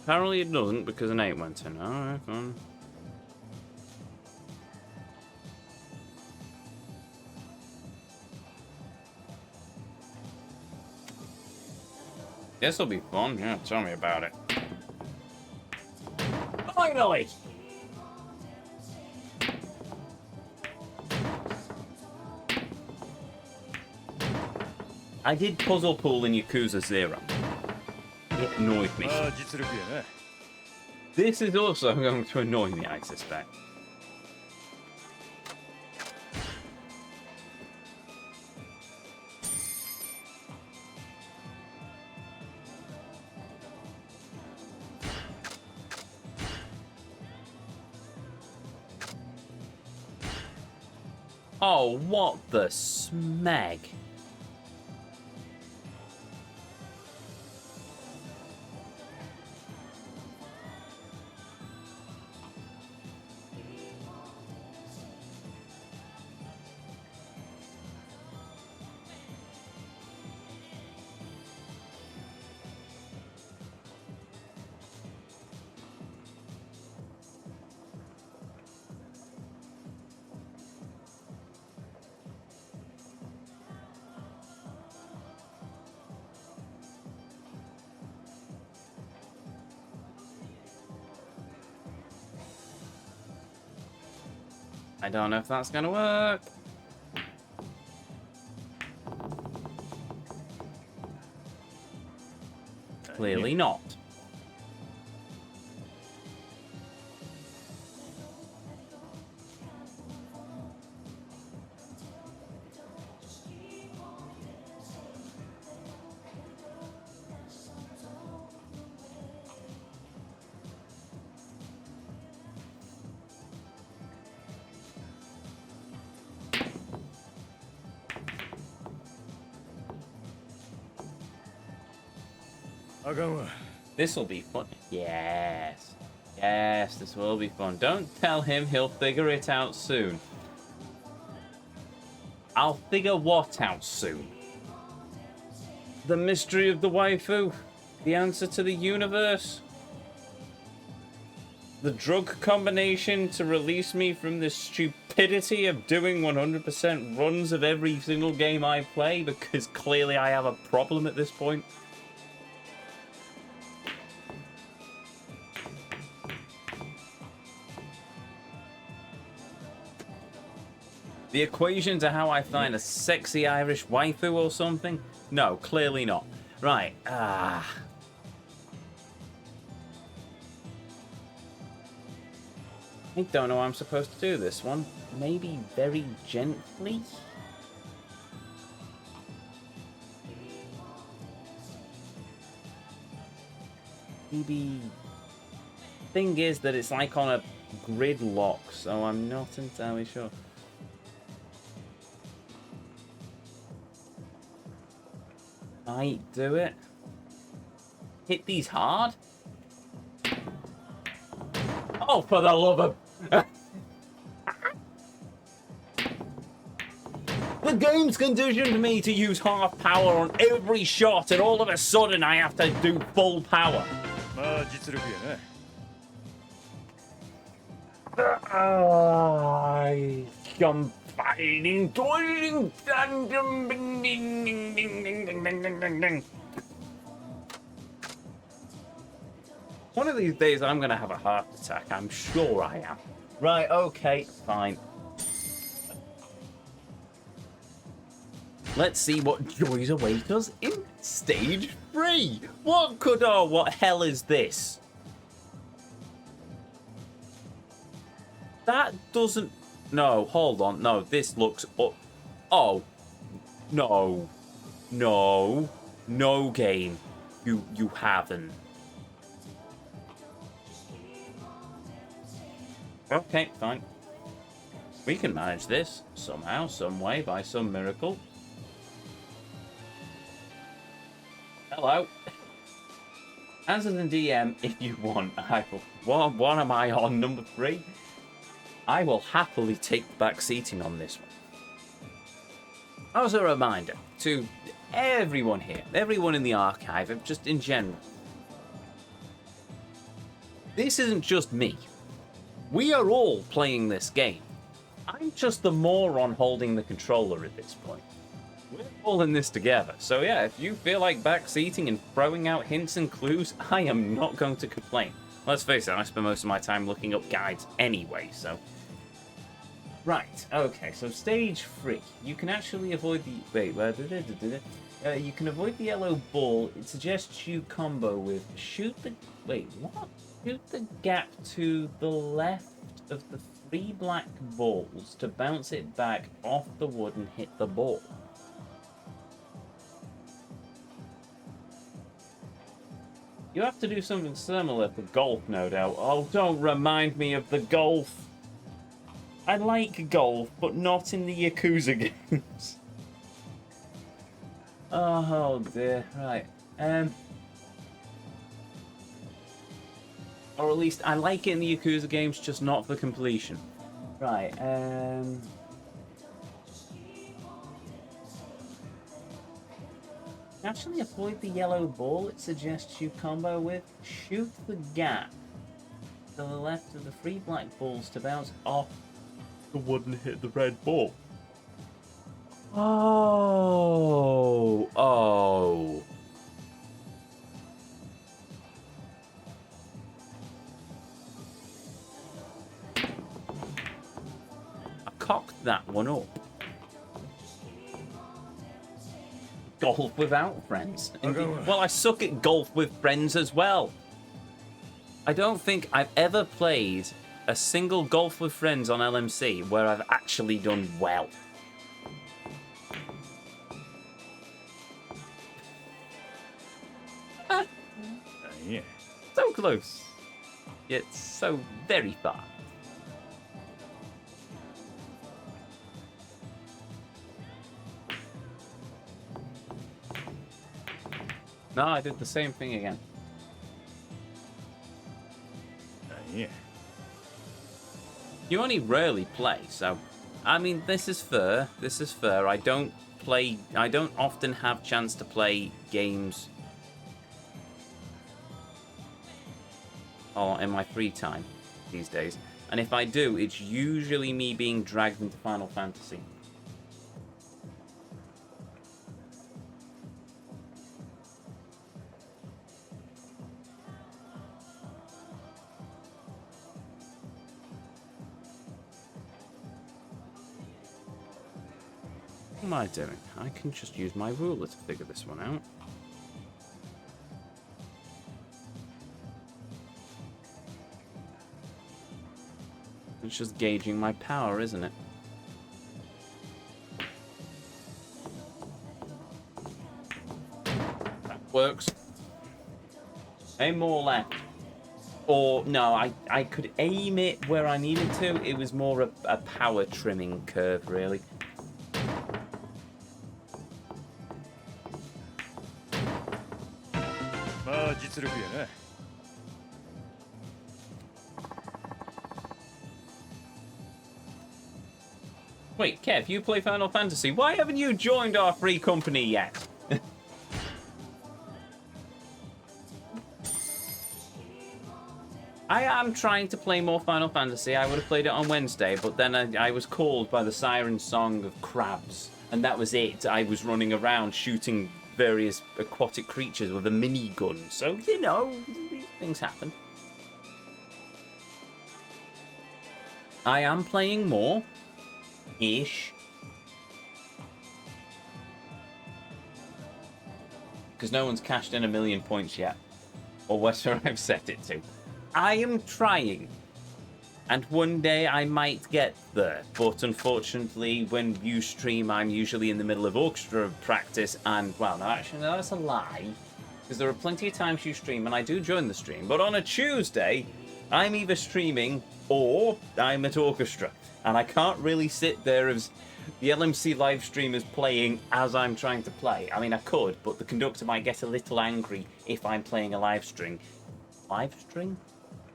Apparently it doesn't because an 8 went in. Alright, fine. This'll be fun. Yeah, tell me about it. Finally! I did Puzzle Pool in Yakuza 0. It annoyed me. まあ実力やな。 This is also going to annoy me, I suspect. Oh, what the smeg? I don't know if that's gonna work. Clearly not.あかんわ。 This will be fun. Yes. Yes, this will be fun. Don't tell him, he'll figure it out soon. I'll figure what out soon? the mystery of the waifu. The answer to the universe. The drug combination to release me from the stupidity of doing 100% runs of every single game I play, because clearly I have a problem at this point. The equation to how I find a sexy Irish waifu or something? No, clearly not. Right, I don't know how I'm supposed to do this one. Maybe very gently? Maybe... Thing is that it's like on a grid lock, so I'm not entirely sure. Might do it. Hit these hard? Oh, for the love of... The game's conditioned me to use half power on every shot, and all of a sudden I have to do full power. まあ実力やな。Combining, toiling, tandem, ding, ding, ding, ding, ding, ding, ding, ding, ding. One of these days I'm gonna have a heart attack, I'm sure I am. Right, okay, fine. Let's see what joys await us in stage 3. What hell is this? That doesn't... No, hold on. No, this looks... Oh. No. No. No game. You haven't. Okay, fine. We can manage this somehow, some way, by some miracle. Hello. Answer the DM if you want. What am I on? Number 3? I will happily take the back seating on this one. As a reminder to everyone here, everyone in the archive, just in general. This isn't just me. We are all playing this game. I'm just the moron holding the controller at this point. We're all in this together. So yeah, if you feel like backseating and throwing out hints and clues, I am not going to complain. Let's face it, I spend most of my time looking up guides anyway, so... Right, okay, so stage 3. You can actually avoid the... Wait, you can avoid the yellow ball. It suggests you combo with shoot the... Wait, what? Shoot the gap to the left of the 3 black balls to bounce it back off the wood and hit the ball. You have to do something similar for golf, no doubt. Oh, don't remind me of the golf. I like golf, but not in the Yakuza games. Oh dear, right. Or at least I like it in the Yakuza games, just not for completion. Right, actually avoid the yellow ball. It suggests you combo with shoot the gap to the left of the 3 black balls to bounce off the wood and hit the red ball. Oh. I cocked that one up. Golf without friends. Well, I suck at golf with friends as well. I don't think I've ever played a single golf with friends on LMC where I've actually done well. Yeah. So close, yet so very far. No, I did the same thing again. Yeah. You only rarely play, so... I mean, this is fair. This is fair. I don't play. I don't often have chance to play games in my free time these days. And if I do, it's usually me being dragged into Final Fantasy. What am I doing? I can just use my ruler to figure this one out. It's just gauging my power, isn't it? That works. Aim more left. Or, no, I could aim it where I needed to. It was more a power trimming curve, really. Wait, Kev, you play Final Fantasy. Why haven't you joined our free company yet? I am trying to play more Final Fantasy. I would have played it on Wednesday, but then I was called by the siren song of crabs, and that was it. I was running around shooting various aquatic creatures with a minigun, so, you know, these things happen. I am playing more. Ish. Because no one's cashed in 1,000,000 points yet. Or whatever I've set it to. I am trying. And one day I might get there. But unfortunately, when you stream, I'm usually in the middle of orchestra practice. And, well, no, actually, no, that's a lie. Because there are plenty of times you stream, and I do join the stream. But on a Tuesday, I'm either streaming or I'm at orchestra. And I can't really sit there as the LMC live stream is playing as I'm trying to play. I mean, I could, but the conductor might get a little angry if I'm playing a live stream. Live stream?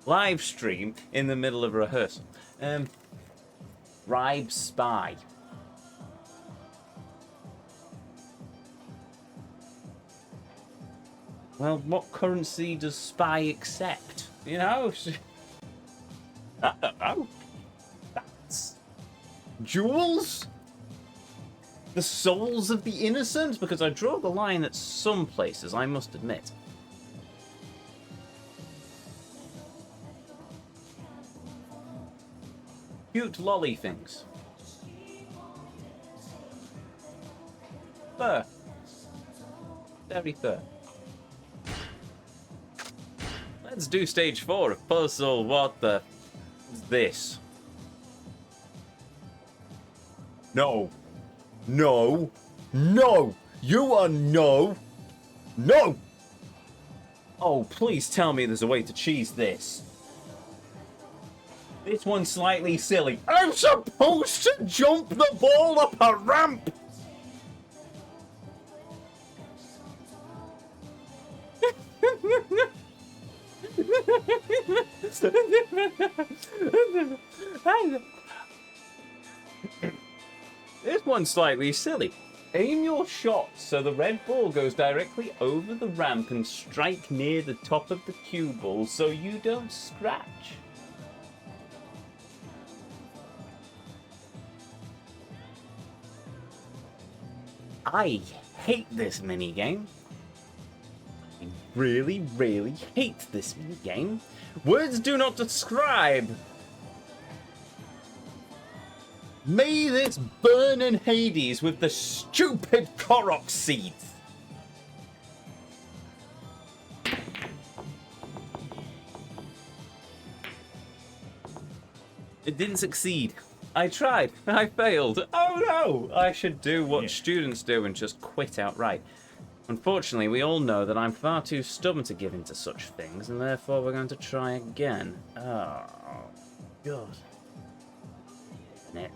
Live stream in the middle of a rehearsal. Bribe Spy. Well, what currency does Spy accept? You know? I don't know. Jewels? The souls of the innocent? Because I draw the line at some places, I must admit. Cute lolly things. Fur. Very fur. Let's do stage 4 of puzzle. What the... is this? No. No. No. You are no. No. Oh, please tell me there's a way to cheese this. This one's slightly silly. I'm supposed to jump the ball up a ramp. This one's slightly silly. Aim your shot so the red ball goes directly over the ramp and strike near the top of the cue ball so you don't scratch. I hate this minigame. I really, really hate this minigame. Words do not describe. May this burn in Hades with the stupid Korok seeds. It didn't succeed. I tried. I failed. Oh no! I should do what students do and just quit outright. Unfortunately, we all know that I'm far too stubborn to give in to such things, and therefore we're going to try again. Oh, God. Nip.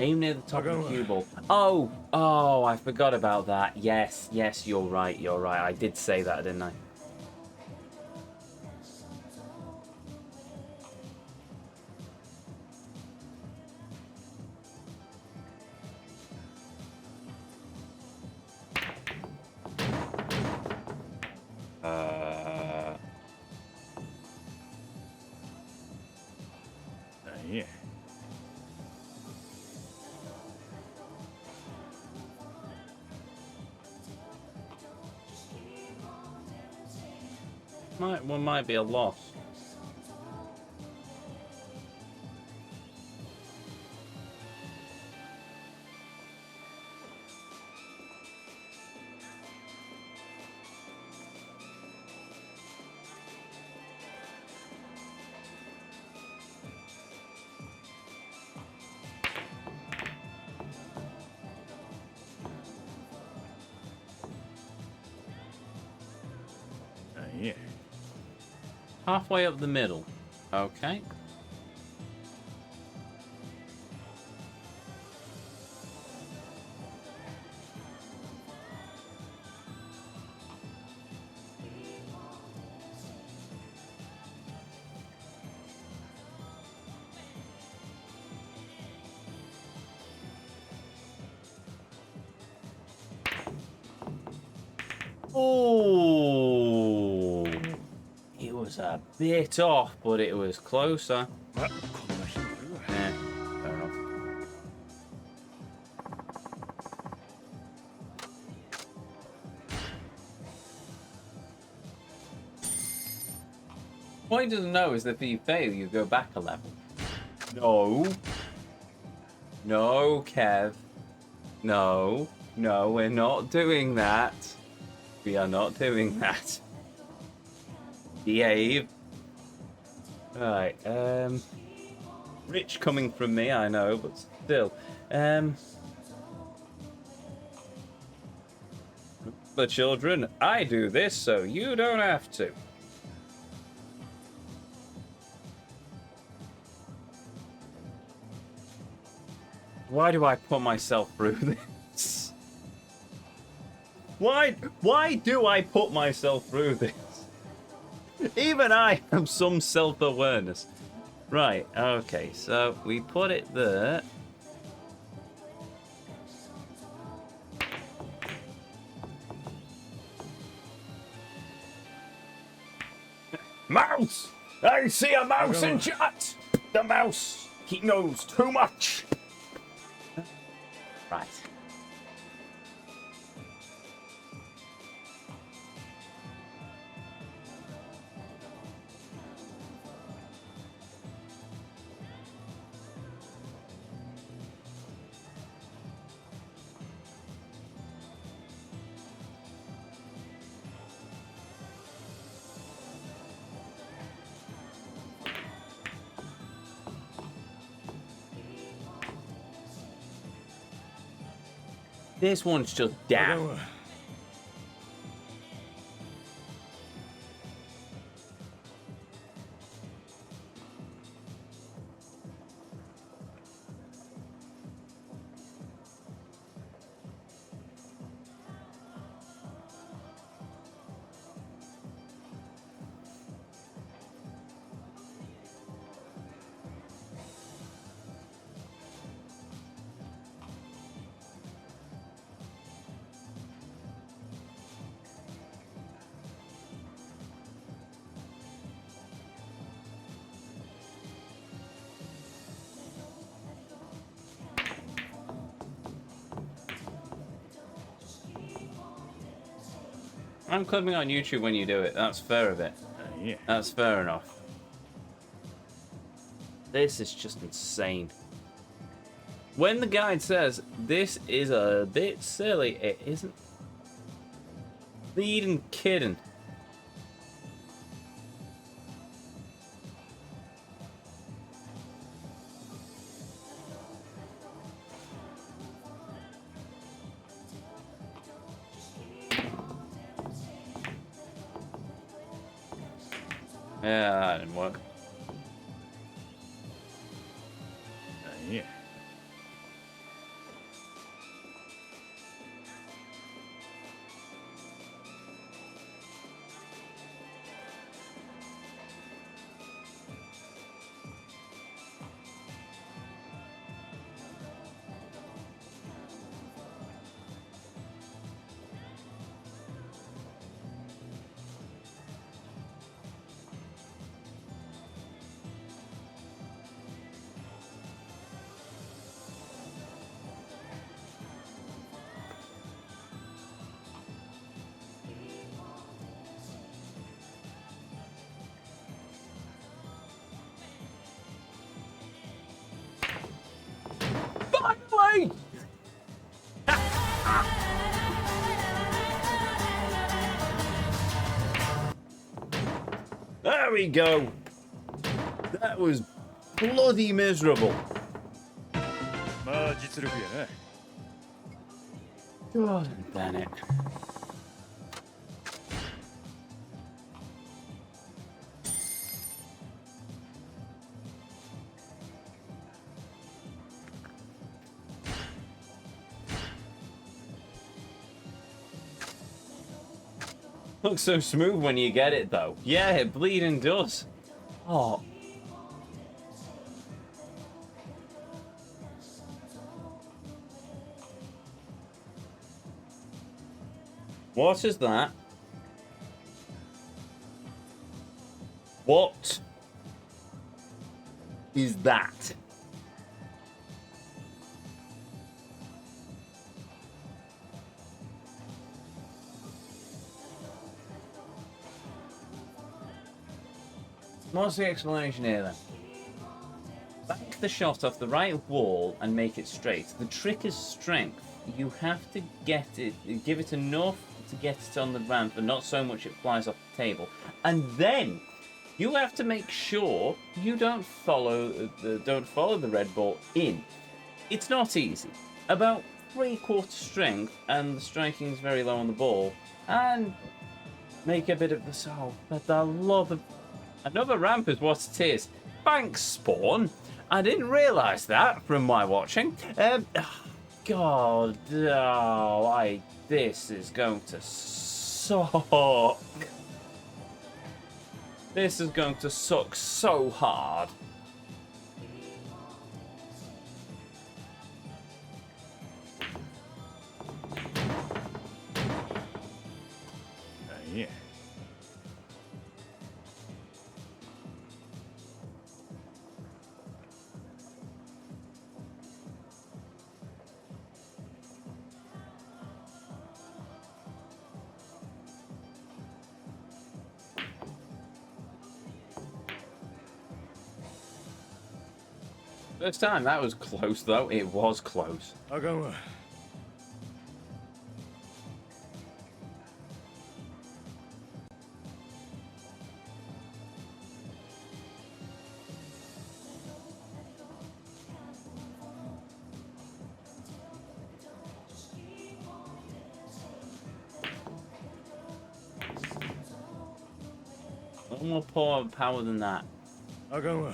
Aim near the top of the cue ball. Oh, I forgot about that. Yes, you're right. I did say that, didn't I? Yeah. One might be a loss. Yeah. Halfway up the middle. Okay. Oh, it was a bit off, but it was closer. まあこんな日もあるわ。 Yeah, fair enough. What he doesn't know is that if you fail, you go back a level. No. No, Kev. No, we're not doing that. We are not doing that. Behave. Right, rich coming from me, I know, but still. But children, I do this so you don't have to. Why do I put myself through this? Why do I put myself through this? Even I have some self-awareness. Right, okay, so we put it there. Mouse! I see a mouse in chat! The mouse, he knows too much! Right. This one's just down. I'm clipping on YouTube when you do it. That's fair of it. Yeah. That's fair enough. This is just insane. When the guide says this is a bit silly, it isn't. Bleeding kidding. Yeah, that didn't work. Yeah. There we go. That was bloody miserable. まあ実力やな。 God damn it. Looks so smooth when you get it, though. Yeah, it bleeding does. Oh. What is that? What is that? What's the explanation here then? Back the shot off the right wall and make it straight. The trick is strength. You have to get it, give it enough to get it on the ramp, but not so much it flies off the table. And then you have to make sure you don't follow the red ball in. It's not easy. About 3/4 strength, and the striking is very low on the ball, and make a bit of the soul. But the love of another ramp is what it is. Thanks, Spawn. I didn't realise that from my watching. God, oh, this is going to suck. This is going to suck so hard. Yeah. First time, that was close though. It was close. あかんわ。 A little more power than that. あかんわ。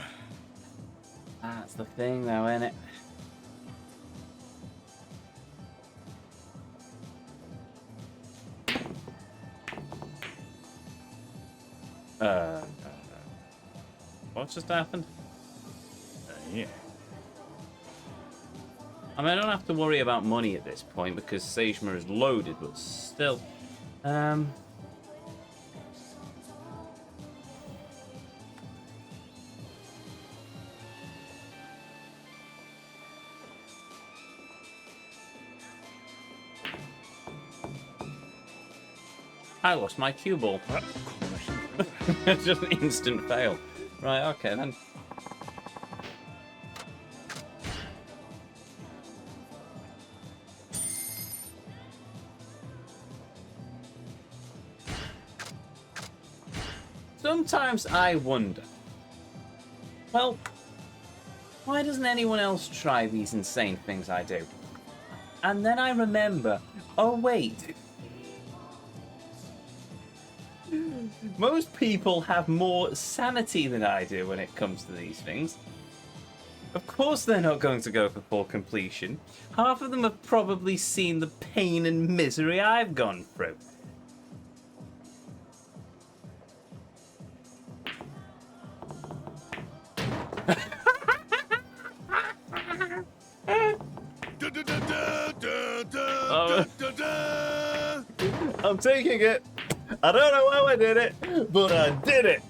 That's the thing though, isn't it? What just happened? Yeah. I mean, I don't have to worry about money at this point because Sagema is loaded, but still. I lost my cue ball. あ、こんな日になるわ。 Just an instant fail. Right, okay then. Sometimes I wonder, well, why doesn't anyone else try these insane things I do? And then I remember, oh wait, most people have more sanity than I do when it comes to these things. Of course they're not going to go for full completion. Half of them have probably seen the pain and misery I've gone through. I'm taking it. I don't know how I did it, but I did it.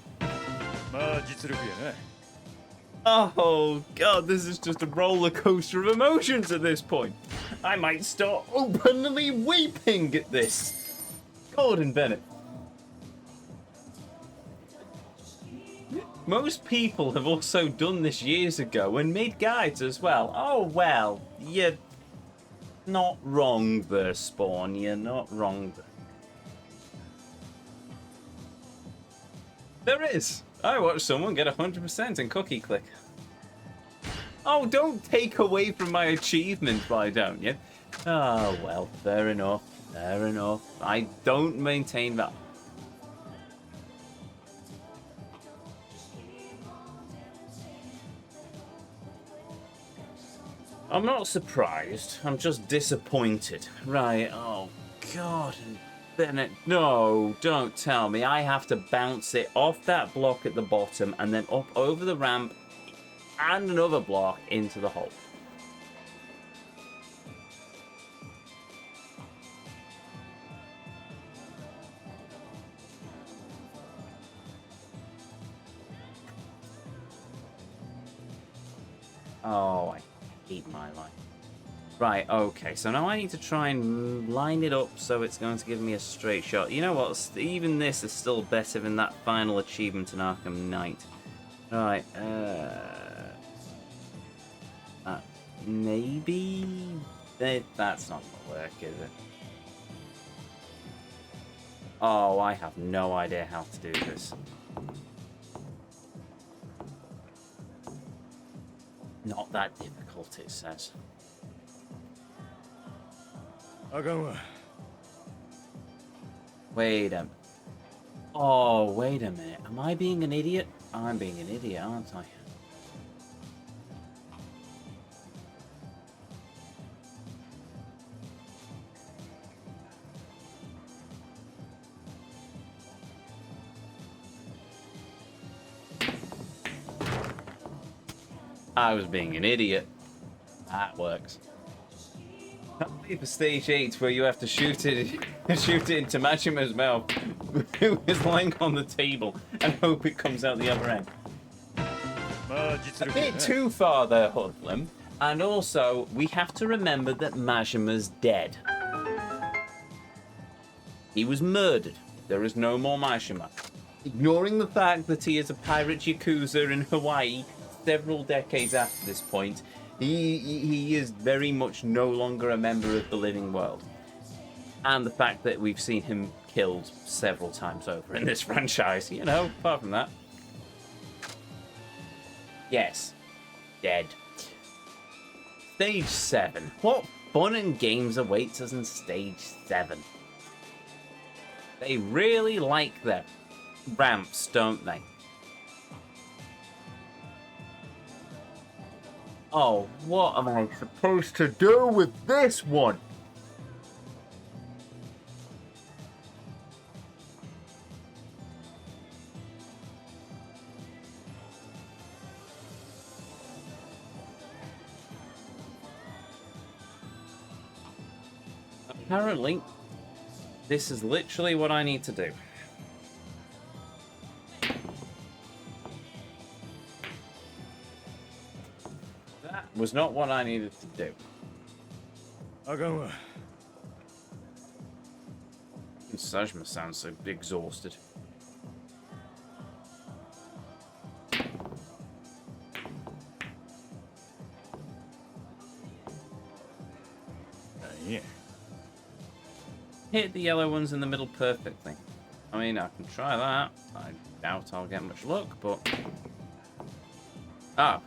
まあ実力やな。 Oh god, this is just a roller coaster of emotions at this point. I might start openly weeping at this. Gordon Bennett. Most people have also done this years ago and made guides as well. Oh well, you're not wrong there, Spawn. You're not wrong there. There is. I watched someone get 100% in Cookie Click. Oh, don't take away from my achievement, why don't you? Oh, well, fair enough. Fair enough. I don't maintain that. I'm not surprised. I'm just disappointed. Right, oh, God. Bennett, no, don't tell me. I have to bounce it off that block at the bottom and then up over the ramp and another block into the hole. Oh, I hate my life. Right, okay, so now I need to try and line it up so it's going to give me a straight shot. You know what, even this is still better than that final achievement in Arkham Knight. Right, maybe? That's not gonna work, is it? Oh, I have no idea how to do this. Not that difficult, it says. あかんわ。 Wait a minute. Oh, wait a minute. Am I being an idiot? I'm being an idiot, aren't I? I was being an idiot. That works. Can't believe for stage 8 where you have to shoot it into Machima's mouth, who is lying on the table, and hope it comes out the other end. まあ実 A 力や bit な too far there, Hoodlum. And also, we have to remember that Majima's dead. He was murdered. There is no more Majima. Ignoring the fact that he is a pirate Yakuza in Hawaii several decades after this point, he is very much no longer a member of the living world. And the fact that we've seen him killed several times over in this franchise, you know, apart from that. Yes, dead. Stage 7. What fun and games awaits us in Stage 7? They really like their ramps, don't they? Oh, what am I supposed to do with this one? Apparently, this is literally what I need to do. That was not what I needed to do. あかんわ Sajma sounds so exhausted. Yeah. Hit the yellow ones in the middle perfectly. I mean, I can try that. I doubt I'll get much luck, but... Ah!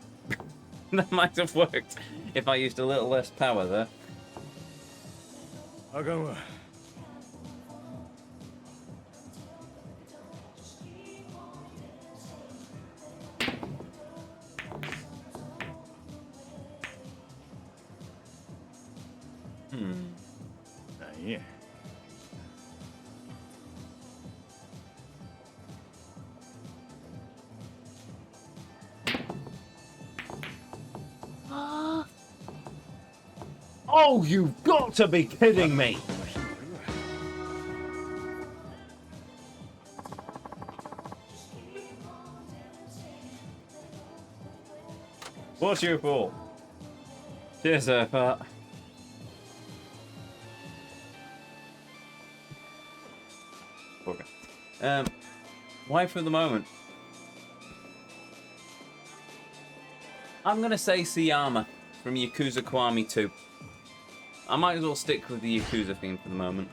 That might have worked if I used a little less power there. あかんわ なんや Oh, you've got to be kidding me! What's your fault? Cheers, Pat. Okay. Why for the moment? I'm gonna say Siyama from Yakuza Kiwami 2. I might as well stick with the Yakuza theme for the moment.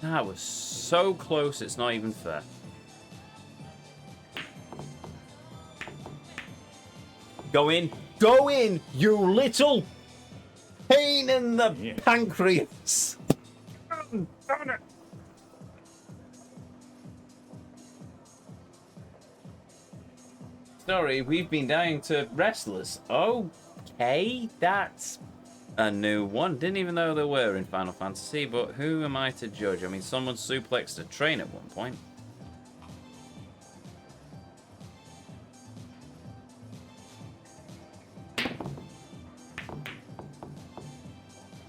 That was so close, it's not even fair. Go in, you little pain in the pancreas. Damn it. Sorry, we've been dying to wrestlers. Okay, that's a new one. Didn't even know there were in Final Fantasy, but who am I to judge? I mean, someone suplexed a train at one point.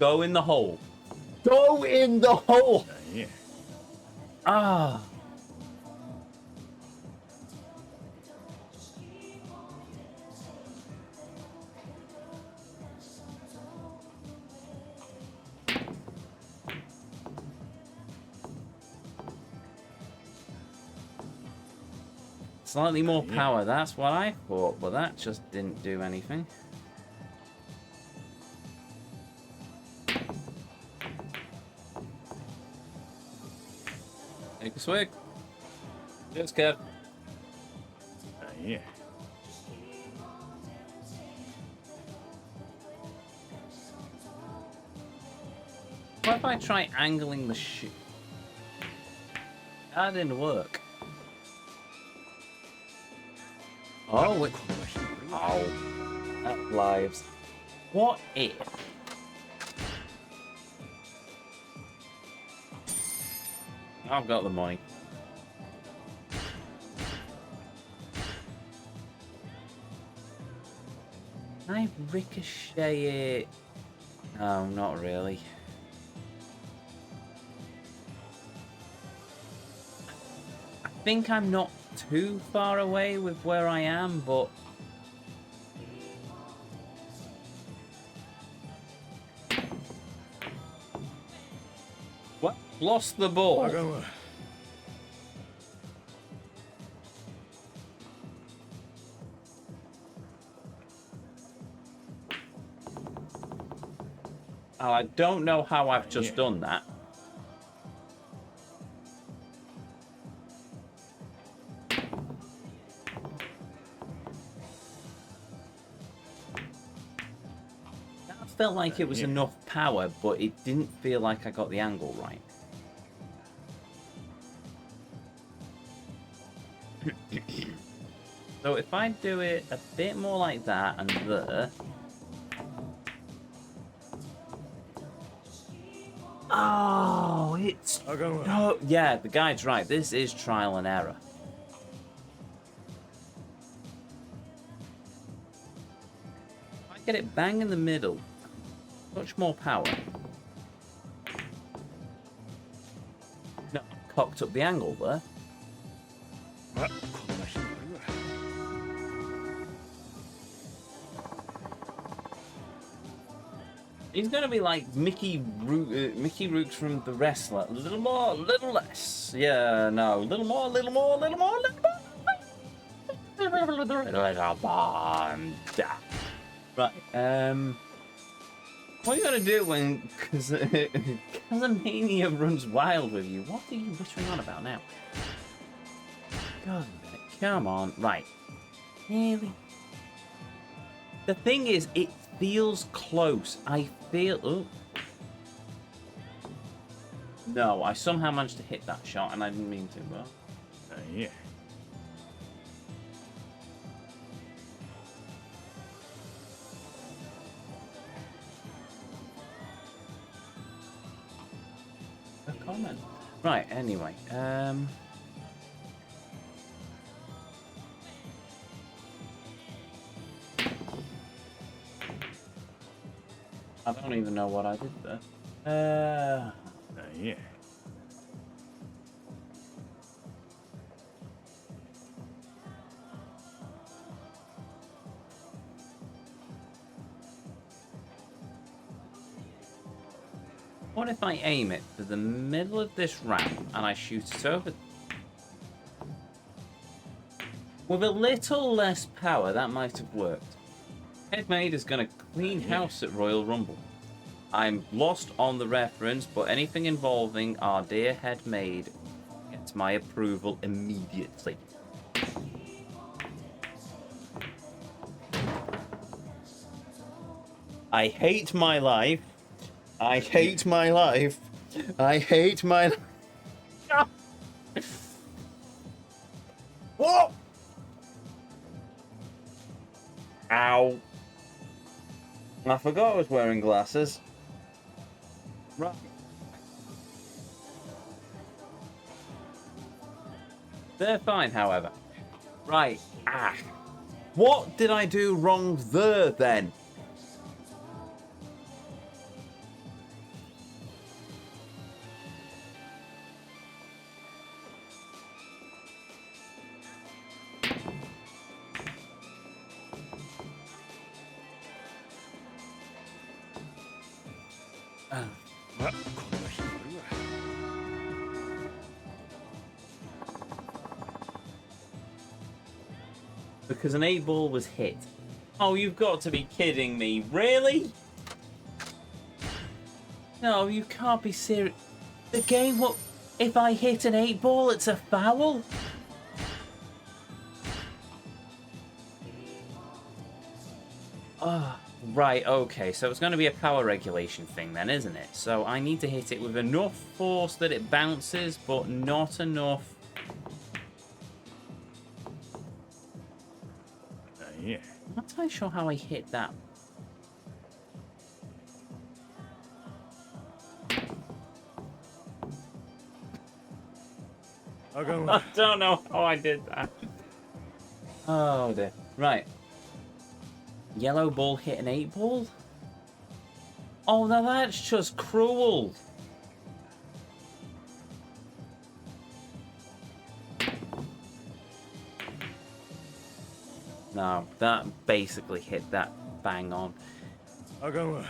Go in the hole. Go in the hole! Yeah. Ah. Slightly more power, that's what I thought, but that just didn't do anything. Take a swig. Cheers, Kev. Yeah. What if I try angling the shoe? That didn't work. Oh, oh, that lives. What if? I've got the money. Can I ricochet it? No, not really. I think I'm not too far away with where I am, but what? Lost the ball. Oh, I don't know how I've just done that. Felt like it was enough power, but it didn't feel like I got the angle right. So if I do it a bit more like that and there. Oh, it's... Oh, yeah, the guide's right. This is trial and error. If I get it bang in the middle, much more power. No, cocked up the angle there. He's gonna be like Mickey Rourke from The Wrestler. A little more, a little less. Yeah, no, a little more, a little more, a little more, a little more. Right. What are you gonna do when Kazamania runs wild with you? What are you whittering on about now? God, come on. Right. Really? The thing is, it feels close. I feel... Oh. No, I somehow managed to hit that shot, and I didn't mean to, but... Yeah. A comment. Right, anyway. I don't even know what I did there. Yeah. What if I aim it for the middle of this ramp and I shoot it over? With a little less power, that might have worked. Headmaid is going to clean house at Royal Rumble. I'm lost on the reference, but anything involving our dear head maid gets my approval immediately. I hate my life. I hate my life. I hate my life. Whoa! Ow. I forgot I was wearing glasses. Right. They're fine, however. Right. Ah. What did I do wrong there, then? Because an 8-ball was hit. Oh, you've got to be kidding me. Really? No, you can't be serious. The game, what? If I hit an 8-ball, it's a foul? Ah, right, okay. So it's going to be a power regulation thing then, isn't it? So I need to hit it with enough force that it bounces, but not enough. Yeah. I'm not entirely sure how I hit that. I don't know how I did that. Oh dear. Right. Yellow ball hit an 8-ball? Oh, now that's just cruel. No, that basically hit that bang on. I don't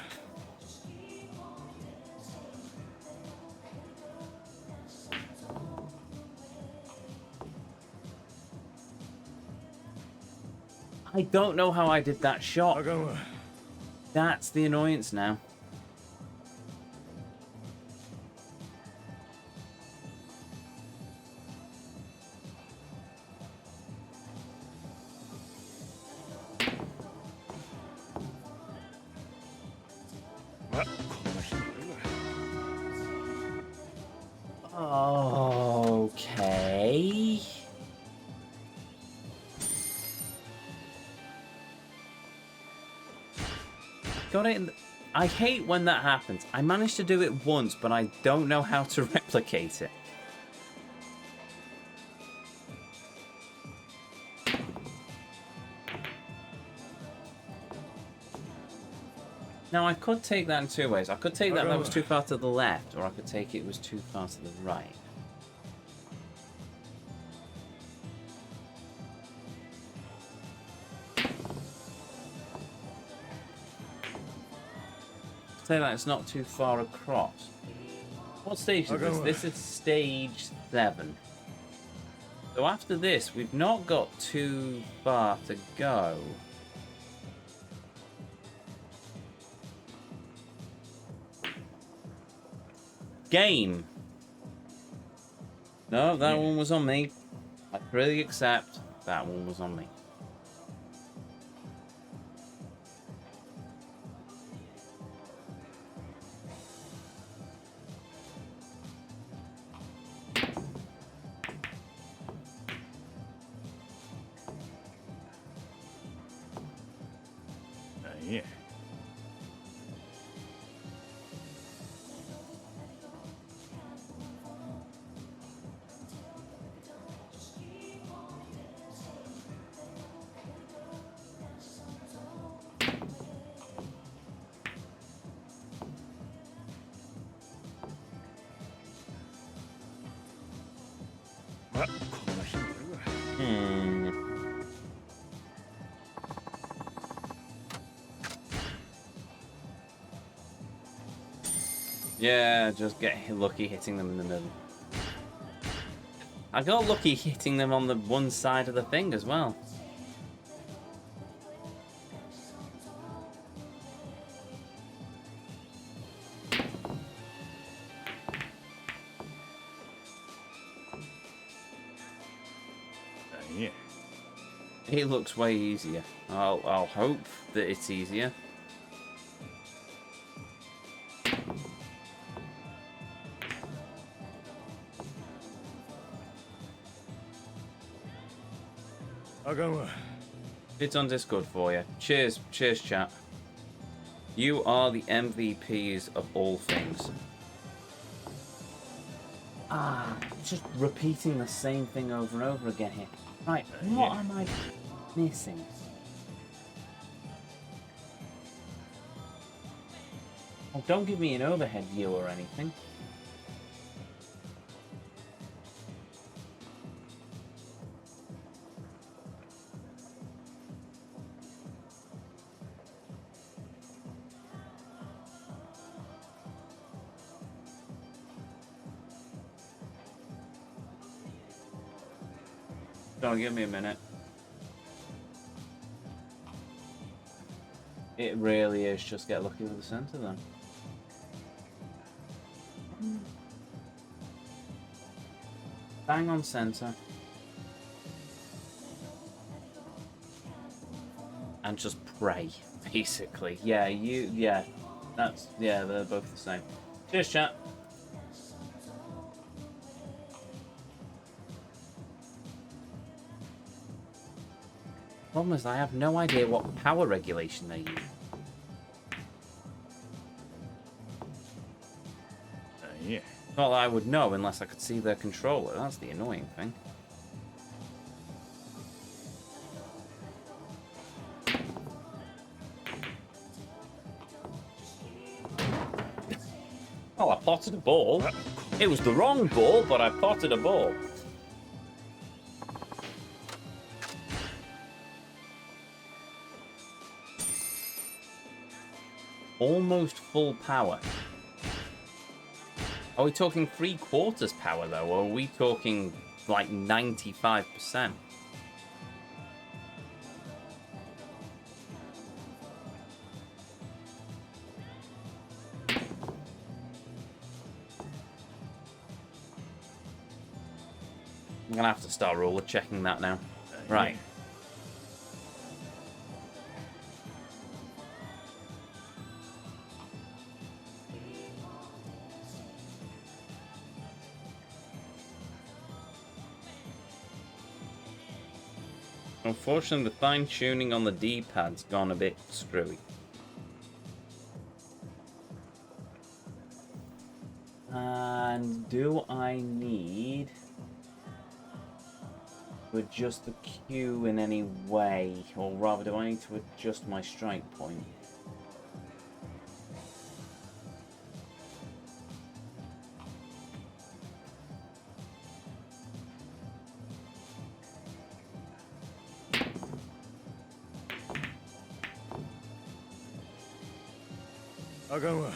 know how I did that shot. That's the annoyance now. Okay. Got it in the... I hate when that happens. I managed to do it once, but I don't know how to replicate it. Now, I could take that in two ways. I could take that was too far to the left, or I could take it was too far to the right. Say that it's not too far across. What stage is this? This is stage 7. So after this, we've not got too far to go. Game. No, that one was on me. I really accept that one was on me. Yeah. Yeah, just get lucky hitting them in the middle. I got lucky hitting them on the one side of the thing as well. Yeah. It looks way easier. I'll hope that it's easier. It's on Discord for you. Cheers, chat. You are the MVPs of all things. Just repeating the same thing over and over again here. Right, what am I missing? Oh, don't give me an overhead view or anything. Don't give me a minute. It really is just get lucky with the center then. Bang on center. And just pray, basically. Yeah, yeah, they're both the same. Cheers, chat. Problem is, I have no idea what power regulation they use. Yeah. Not that I would know unless I could see their controller. That's the annoying thing. Oh, I potted a ball. It was the wrong ball, but I potted a ball. Almost full power. Are we talking 3/4 power though, or are we talking like 95%? I'm gonna have to start ruler checking that now. Right. Unfortunately, the fine-tuning on the D-pad's gone a bit screwy. And do I need to adjust the Q in any way? Or rather, do I need to adjust my strike point? I go.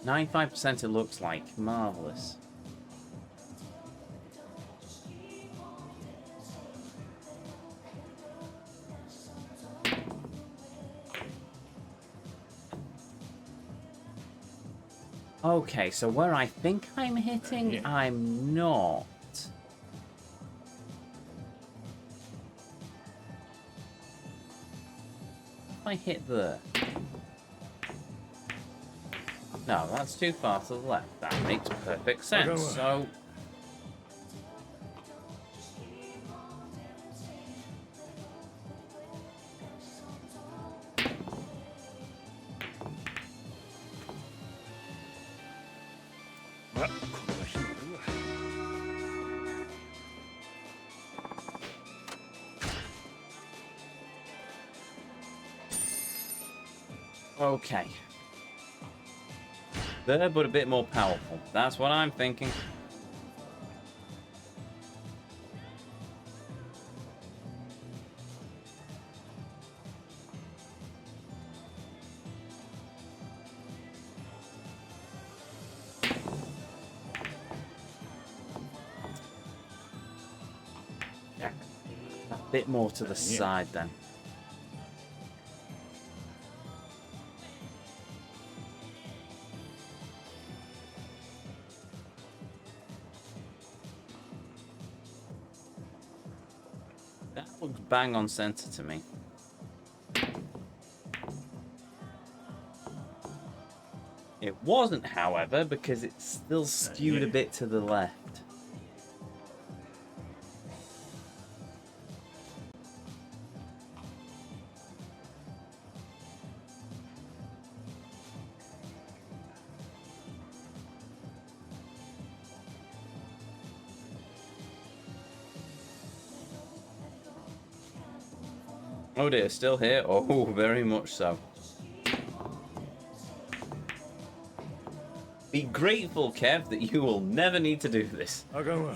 95% it looks like. Marvellous. Okay, so where I think I'm hitting, I'm not. If I hit there. No, that's too far to the left. That makes perfect sense. So... Okay. There, but a bit more powerful. That's what I'm thinking. Yeah. A bit more to the side then. That looks bang on center to me. It wasn't, however, because it's still skewed a bit to the left. Oh dear, still here? Oh, very much so. Be grateful, Kev, that you will never need to do this. あかんわ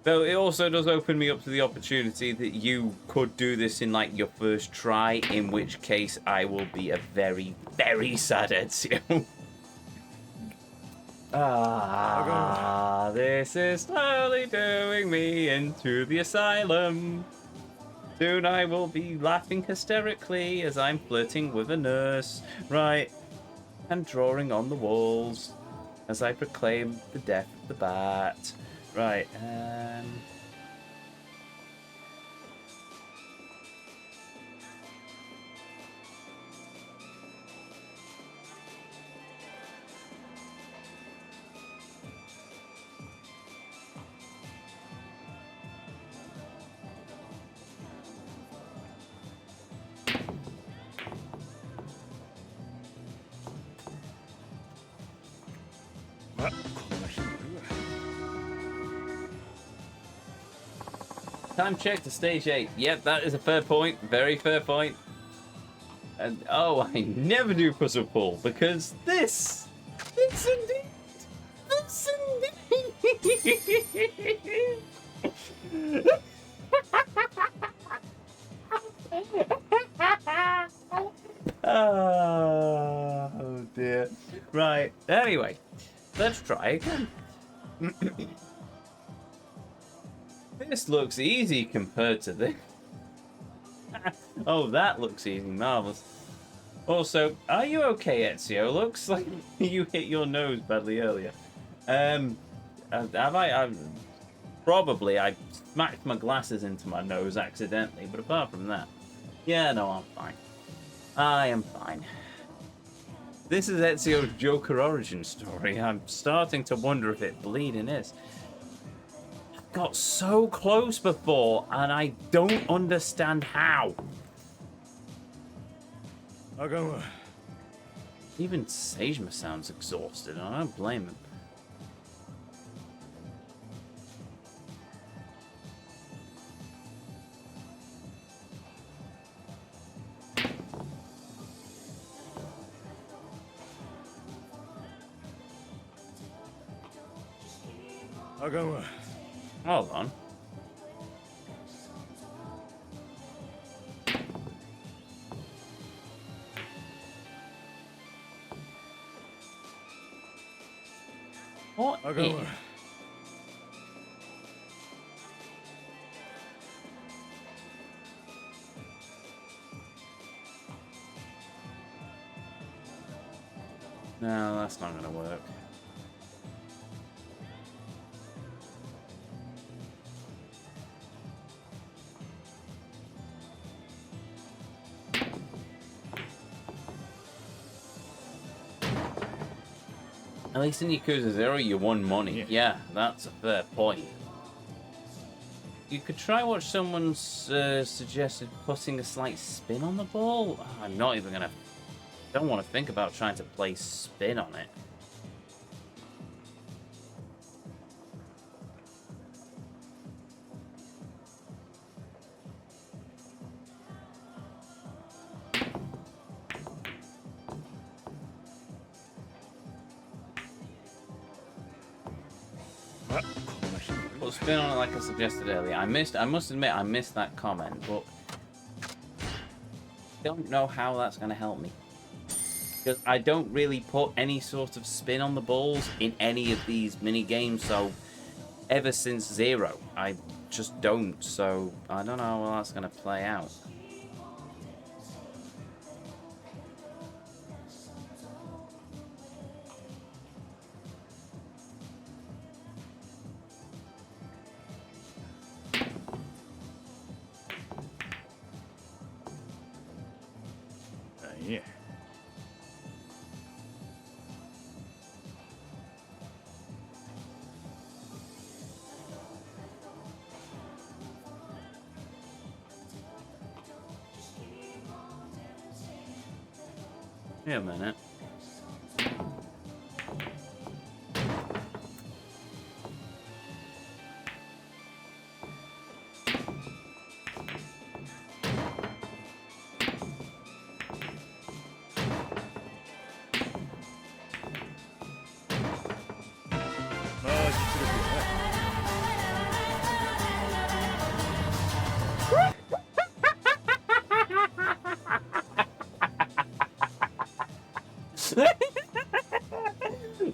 Though it also does open me up to the opportunity that you could do this in like your first try, in which case I will be a very, very sad Ezio. This is slowly doing me into the asylum. Soon I will be laughing hysterically as I'm flirting with a nurse. Right. And drawing on the walls as I proclaim the death of the bat. Right, time check to stage 8. Yep, that is a fair point. Very fair point. And oh, I never do puzzle pull because this indeed. Oh dear. Right. Anyway, let's try again. This looks easy compared to this. Oh, that looks easy. Marvelous. Also, are you okay, Ezio? Looks like you hit your nose badly earlier. Have I probably I smacked my glasses into my nose accidentally, but apart from that, yeah, no, I'm fine. I am fine. This is Ezio's Joker origin story. I'm starting to wonder if it bleeding is. Got so close before, and I don't understand how. あかんわ Even Sejima sounds exhausted, and I don't blame him. Hold on. What? No, that's not gonna work. At least in Yakuza 0, you won money. Yeah, that's a fair point. You could try what someone's suggested, putting a slight spin on the ball. I'm not even gonna... Don't want to think about trying to play spin on it. Put spin on it like I suggested earlier. I must admit, I missed that comment, but don't know how that's going to help me. Because I don't really put any sort of spin on the balls in any of these mini games, so ever since 0, I just don't, so I don't know how that's going to play out. Wait a minute.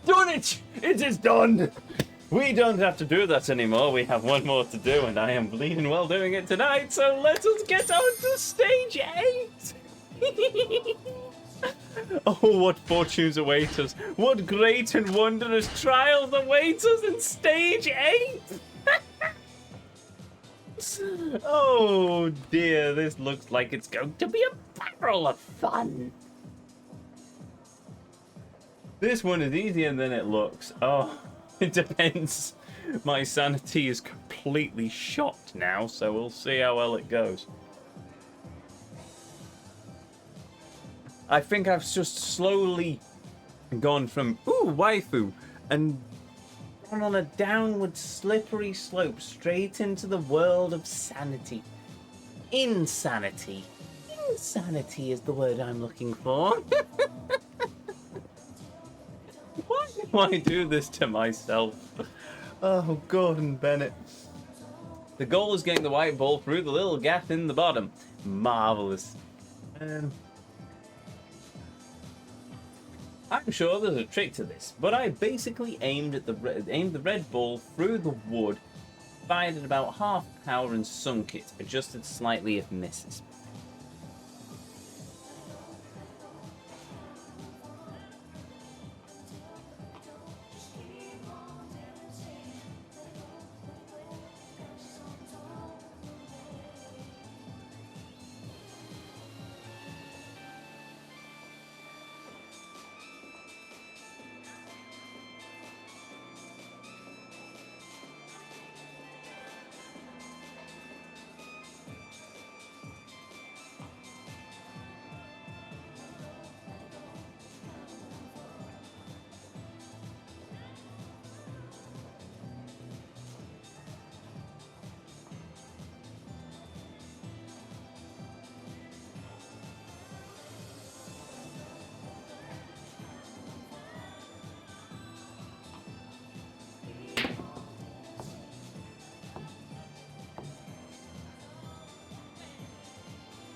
Done it! It is done! We don't have to do that anymore. We have one more to do, and I am bleeding well doing it tonight, so let us get on to stage 8! Oh, what fortunes await us! What great and wondrous trials await us in stage 8! Oh dear, this looks like it's going to be a barrel of fun! This one is easier than it looks. Oh, it depends. My sanity is completely shot now, so we'll see how well it goes. I think I've just slowly gone from, ooh, waifu, and gone on a downward slippery slope straight into the world of sanity. Insanity. Insanity is the word I'm looking for. Why do I do this to myself? Oh, Gordon Bennett. The goal is getting the white ball through the little gap in the bottom. Marvelous. I'm sure there's a trick to this, but I basically aimed the red ball through the wood, fired at about half power and sunk it, adjusted slightly if misses.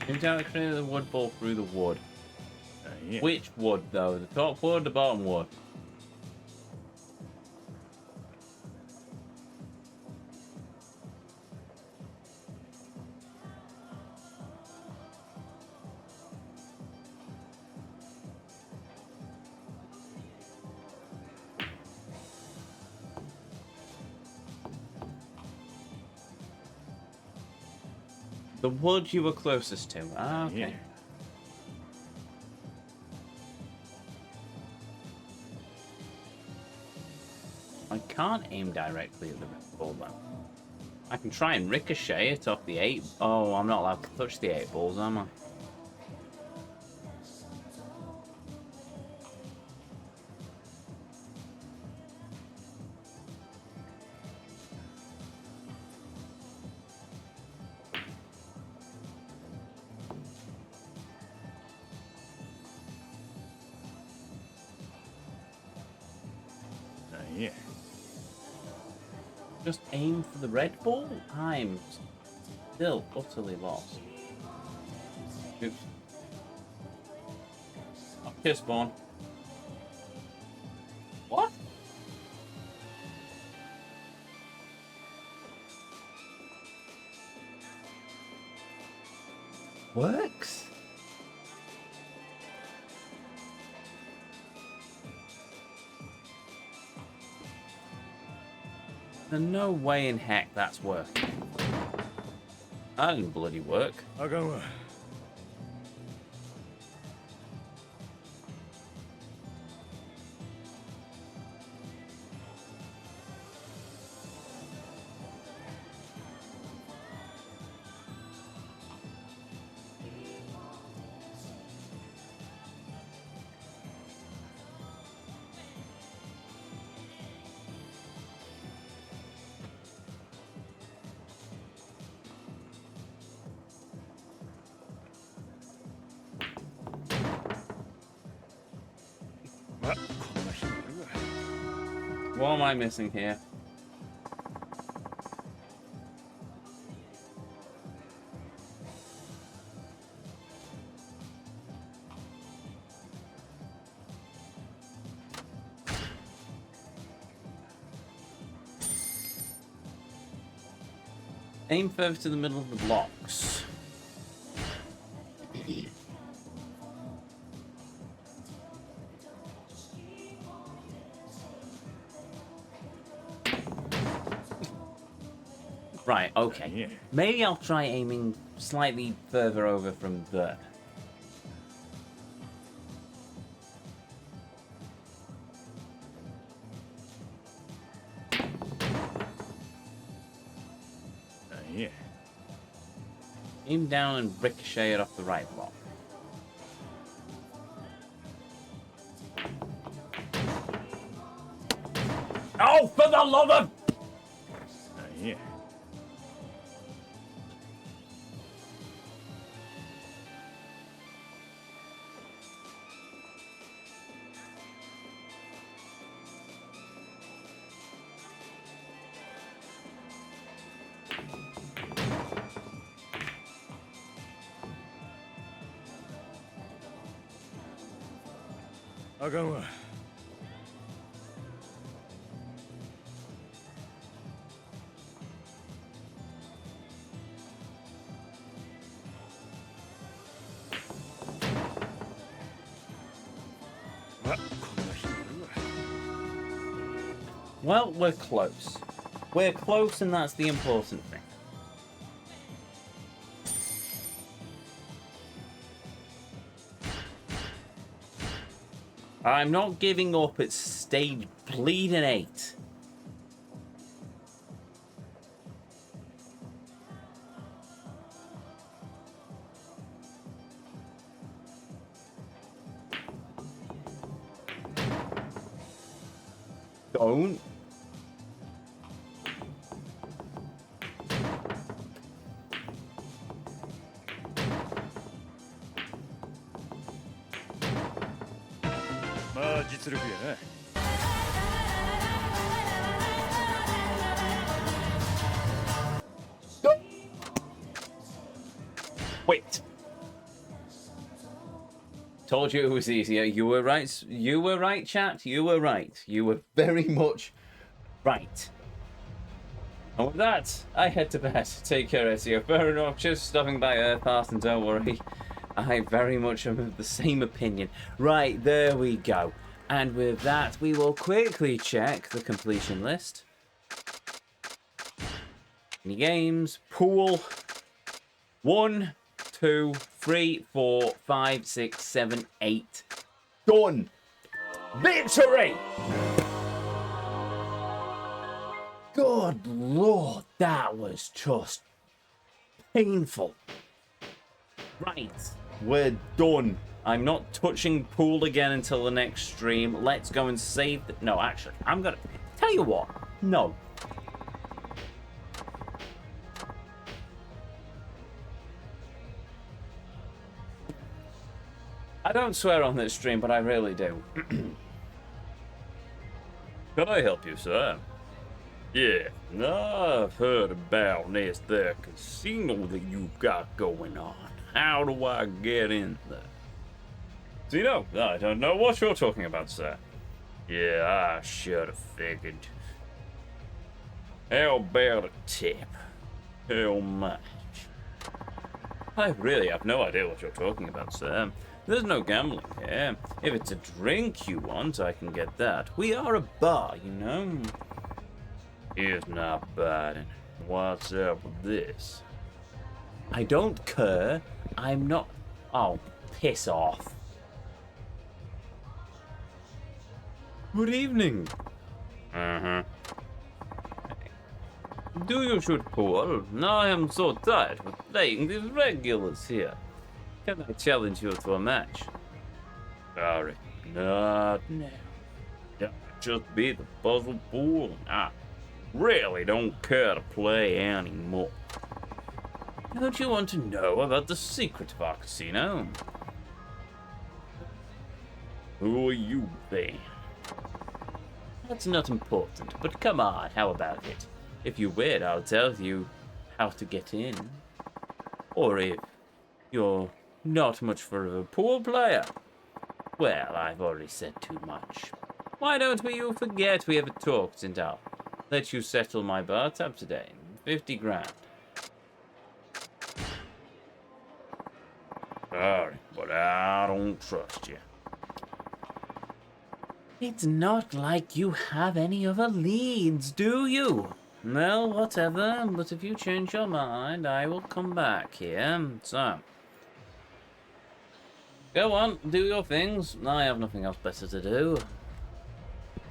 Interaction of the wood ball through the wood. Yeah. Which wood, though? The top wood, the bottom wood? The wood you were closest to. Ah, okay. Yeah. I can't aim directly at the red ball, though. I can try and ricochet it off the 8. Oh, I'm not allowed to touch the 8 balls, am I? Yeah. Just aim for the red ball? I'm still utterly lost. Oops. Up here, spawn. What? Works? There's no way in heck that's working. That didn't bloody work. あかんわ。あ、こんな日もあるわ。 What am I missing here? Aim further to the middle of the blocks. Right, okay. Yeah. Maybe I'll try aiming slightly further over from there. Yeah. Aim down and ricochet it off the right block. Oh, for the love of... Yeah. あかんわ。あ、こんな日もあるわ。 Well, we're close. We're close, and that's the important thing. I'm not giving up at stage bleeding 8. Don't.まあ実力やな。 Wait. Told you it was easier. You were right. You were right, chat. You were right. You were very much right. And with that, I head to bed. Take care, Ezio. Fair enough. Just stopping by Earthheart, and don't worry. I very much am of the same opinion. Right, there we go. And with that, we will quickly check the completion list. Any games? Pool. 1, 2, 3, 4, 5, 6, 7, 8. Done. Victory! Good Lord, that was just painful. Right, we're done. I'm not touching pool again until the next stream. Let's go and save the... No, actually, I'm gonna... Tell you what. No. I don't swear on this stream, but I really do. Can I help you, sir? Yeah, I've heard about this there casino that you've got going on. How do I get in there? Zeno, I don't know what you're talking about, sir. Yeah, I should have figured. How about a tip? How much? I really have no idea what you're talking about, sir. There's no gambling here. If it's a drink you want, I can get that. We are a bar, you know. Here's not bad. What's up with this? I don't care. I'm not... Oh, piss off. Good evening. Uh-huh. Do you shoot pool? I am so tired of playing these regulars here. Can I challenge you to a match? Sorry, not now. Just be the puzzle pool, and I really don't care to play anymore. Don't you want to know about the secret of our casino? Who are you, then? That's not important, but come on, how about it? If you win, I'll tell you how to get in. Or if you're not much for a pool player, well, I've already said too much. Why don't you forget we haven't talked, and I'll let you settle my bar tab today. 50 grand. Sorry, but I don't trust you. It's not like you have any other leads, do you? Well, whatever, but if you change your mind, I will come back here. So, go on, do your things. I have nothing else better to do.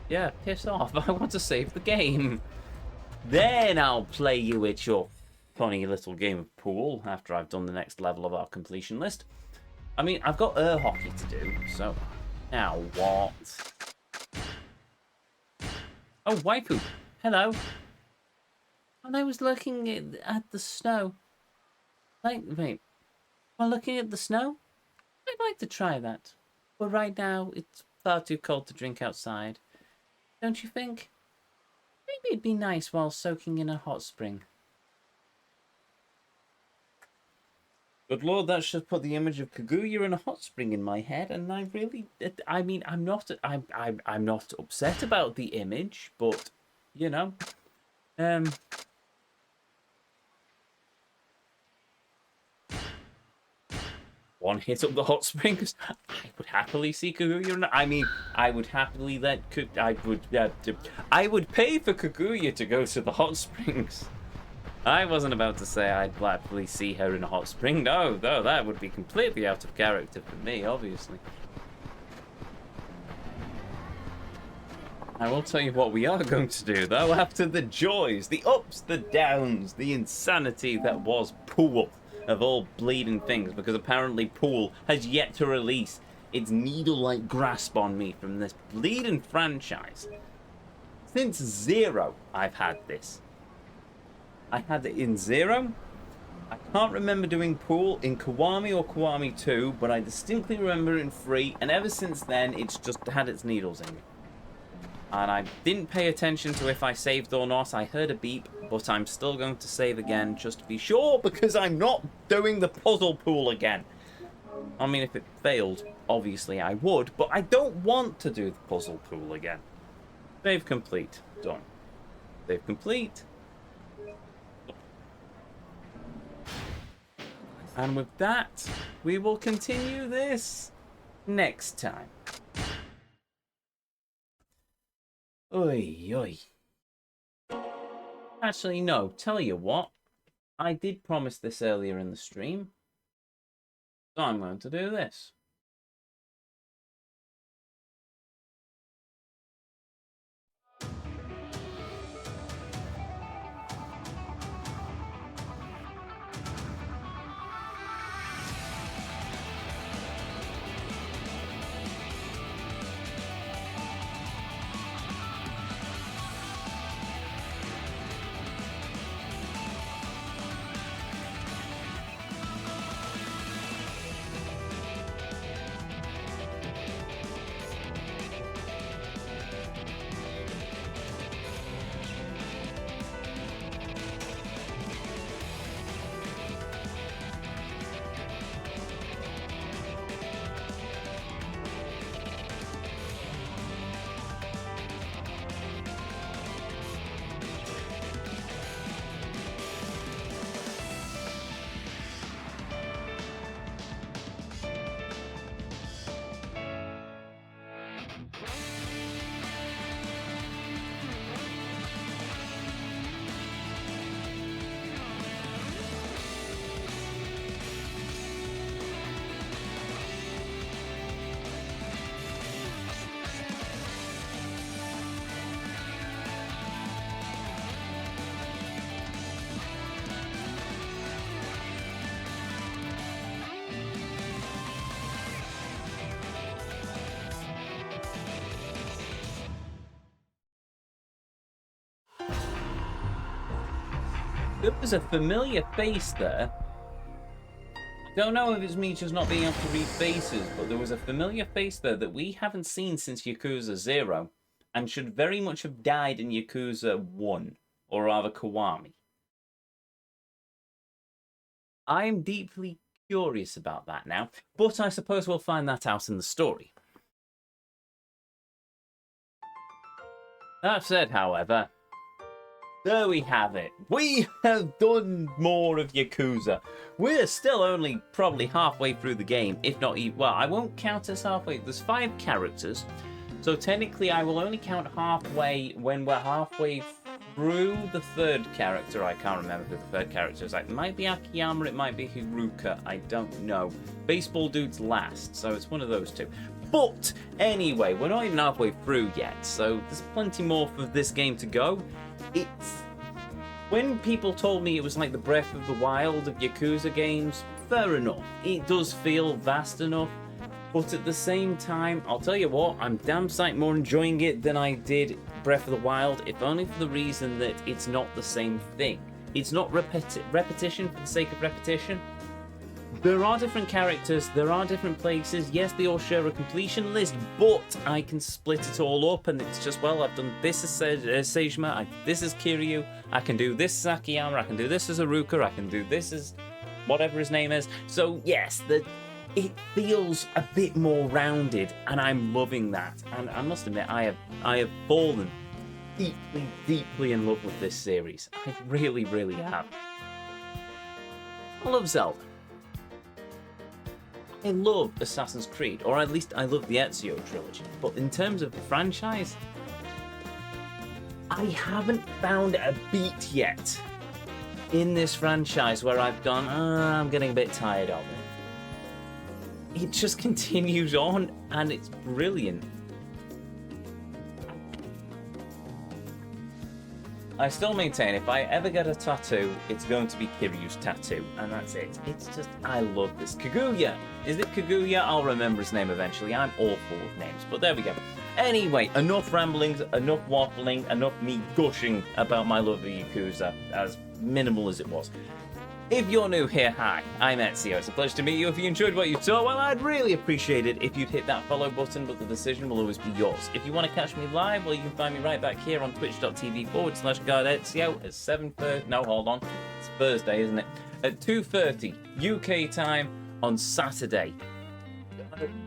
Yeah, piss off. I want to save the game. Then I'll play you at your funny little game of pool after I've done the next level of our completion list. I mean, I've got air hockey to do, so now what? Oh, waifu. Hello. And I was looking at the snow. Wait. While looking at the snow? I'd like to try that. But right now, it's far too cold to drink outside. Don't you think? Maybe it'd be nice while soaking in a hot spring. Good lord, that should put the image of Kaguya in a hot spring in my head, and I really, I mean, I'm not upset about the image, but you know, one hit up the hot spring. 'Cause I would happily see Kaguya. I mean, I would happily I would pay for Kaguya to go to the hot springs. I wasn't about to say I'd gladly see her in a hot spring. No, that would be completely out of character for me, obviously. I will tell you what we are going to do, though, after the joys, the ups, the downs, the insanity that was Pool, of all bleeding things, because apparently Pool has yet to release its needle-like grasp on me from this bleeding franchise. Since Zero, I've had this. I had it in Zero. I can't remember doing Pool in Kiwami or Kiwami 2, but I distinctly remember it in 3, and ever since then, it's just had its needles in me. And I didn't pay attention to if I saved or not. I heard a beep, but I'm still going to save again just to be sure, because I'm not doing the puzzle pool again. I mean, if it failed, obviously I would, but I don't want to do the puzzle pool again. Save complete. Done. Save complete. And with that, we will continue this next time. Oi, oi. Actually, no, tell you what. I did promise this earlier in the stream. So I'm going to do this. There was a familiar face there. Don't know if it's me just not being able to read faces, but there was a familiar face there that we haven't seen since Yakuza 0, and should very much have died in Yakuza 1, or rather Kiwami. I'm deeply curious about that now, but I suppose we'll find that out in the story. That said, however, there we have it. We have done more of Yakuza. We're still only probably halfway through the game, if not even... Well, I won't count as halfway. There's 5 characters, so technically I will only count halfway when we're halfway through the 3rd character. I can't remember who the 3rd character is. It might be Akiyama, it might be Haruka. I don't know. Baseball Dude's last, so it's one of those two. But anyway, we're not even halfway through yet, so there's plenty more for this game to go. It's... When people told me it was like the Breath of the Wild of Yakuza games, fair enough. It does feel vast enough, but at the same time, I'll tell you what, I'm damn sight more enjoying it than I did Breath of the Wild, if only for the reason that it's not the same thing. It's not repetition for the sake of repetition. There are different characters, there are different places, yes, they all share a completion list, but I can split it all up, and it's just, well, I've done this as Seijima, this is Kiryu, I can do this as Akiyama, I can do this as Haruka, I can do this as whatever his name is. So yes, it feels a bit more rounded, and I'm loving that. And I must admit, I have fallen deeply, deeply in love with this series. I really, really have. I love Zelda. I love Assassin's Creed, or at least I love the Ezio trilogy. But in terms of the franchise, I haven't found a beat yet in this franchise where I've gone, I'm getting a bit tired of it. It just continues on, and it's brilliant. I still maintain if I ever get a tattoo, it's going to be Kiryu's tattoo, and that's it. It's just, I love this. Kaguya! Is it Kaguya? I'll remember his name eventually. I'm awful with names, but there we go. Anyway, enough ramblings, enough waffling, enough me gushing about my love of Yakuza, as minimal as it was. If you're new here, hi, I'm Ezio. It's a pleasure to meet you. If you enjoyed what you saw, well, I'd really appreciate it if you'd hit that follow button, but the decision will always be yours. If you want to catch me live, well, you can find me right back here on twitch.tv/GuardEzio at 7:30. No, hold on. It's Thursday, isn't it? At 2:30 UK time on Saturday.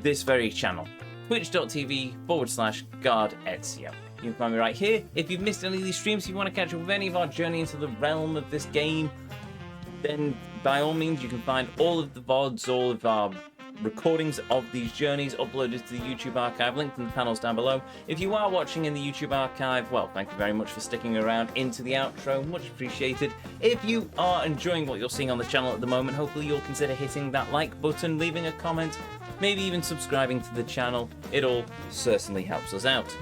This very channel. twitch.tv/GuardEzio. You can find me right here. If you've missed any of these streams, if you want to catch up with any of our journey into the realm of this game, then by all means you can find all of the VODs, all of our recordings of these journeys uploaded to the YouTube archive, linked in the panels down below. If you are watching in the YouTube archive, well, thank you very much for sticking around into the outro, much appreciated. If you are enjoying what you're seeing on the channel at the moment, hopefully you'll consider hitting that like button, leaving a comment, maybe even subscribing to the channel. It all certainly helps us out.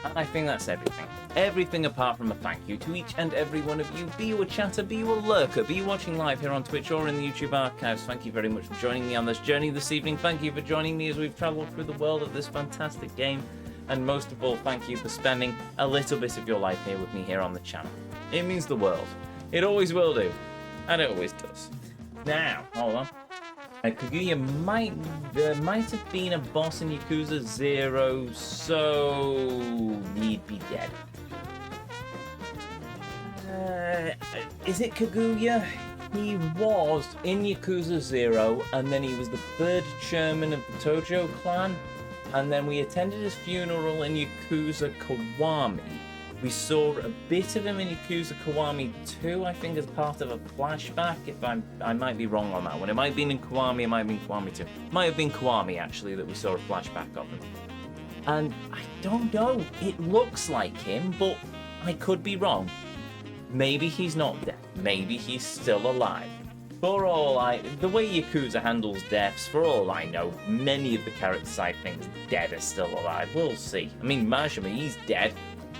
And I think that's everything. Everything apart from a thank you to each and every one of you. Be you a chatter, be you a lurker, be you watching live here on Twitch or in the YouTube archives. Thank you very much for joining me on this journey this evening. Thank you for joining me as we've travelled through the world of this fantastic game. And most of all, thank you for spending a little bit of your life here with me here on the channel. It means the world. It always will do. And it always does. Now, hold on. Kaguya might have been a boss in Yakuza 0, so he'd be dead. Is it Kaguya? He was in Yakuza 0, and then he was the 3rd chairman of the Tojo clan, and then we attended his funeral in Yakuza Kiwami. We saw a bit of him in Yakuza Kiwami 2, I think, as part of a flashback. I might be wrong on that one. It might have been in Kiwami, it might have been Kiwami 2. It might have been Kiwami, actually, that we saw a flashback of him. And I don't know. It looks like him, but I could be wrong. Maybe he's not dead. Maybe he's still alive. For all the way Yakuza handles deaths, for all I know, many of the characters I think dead are still alive. We'll see. I mean, Majima, he's dead.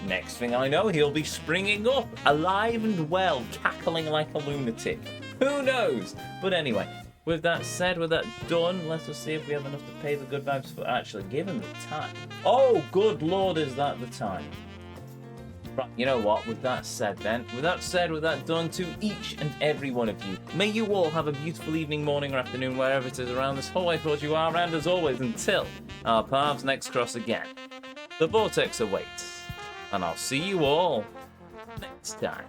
Next thing I know, he'll be springing up, alive and well, cackling like a lunatic. Who knows? But anyway, with that said, with that done, let us see if we have enough to pay the good vibes for actually given the time. Oh, good lord, is that the time? Right, you know what? With that said, with that done, to each and every one of you, may you all have a beautiful evening, morning, or afternoon, wherever it is around this whole wide world you are, and as always, until our paths next cross again, the Vortex awaits, and I'll see you all next time.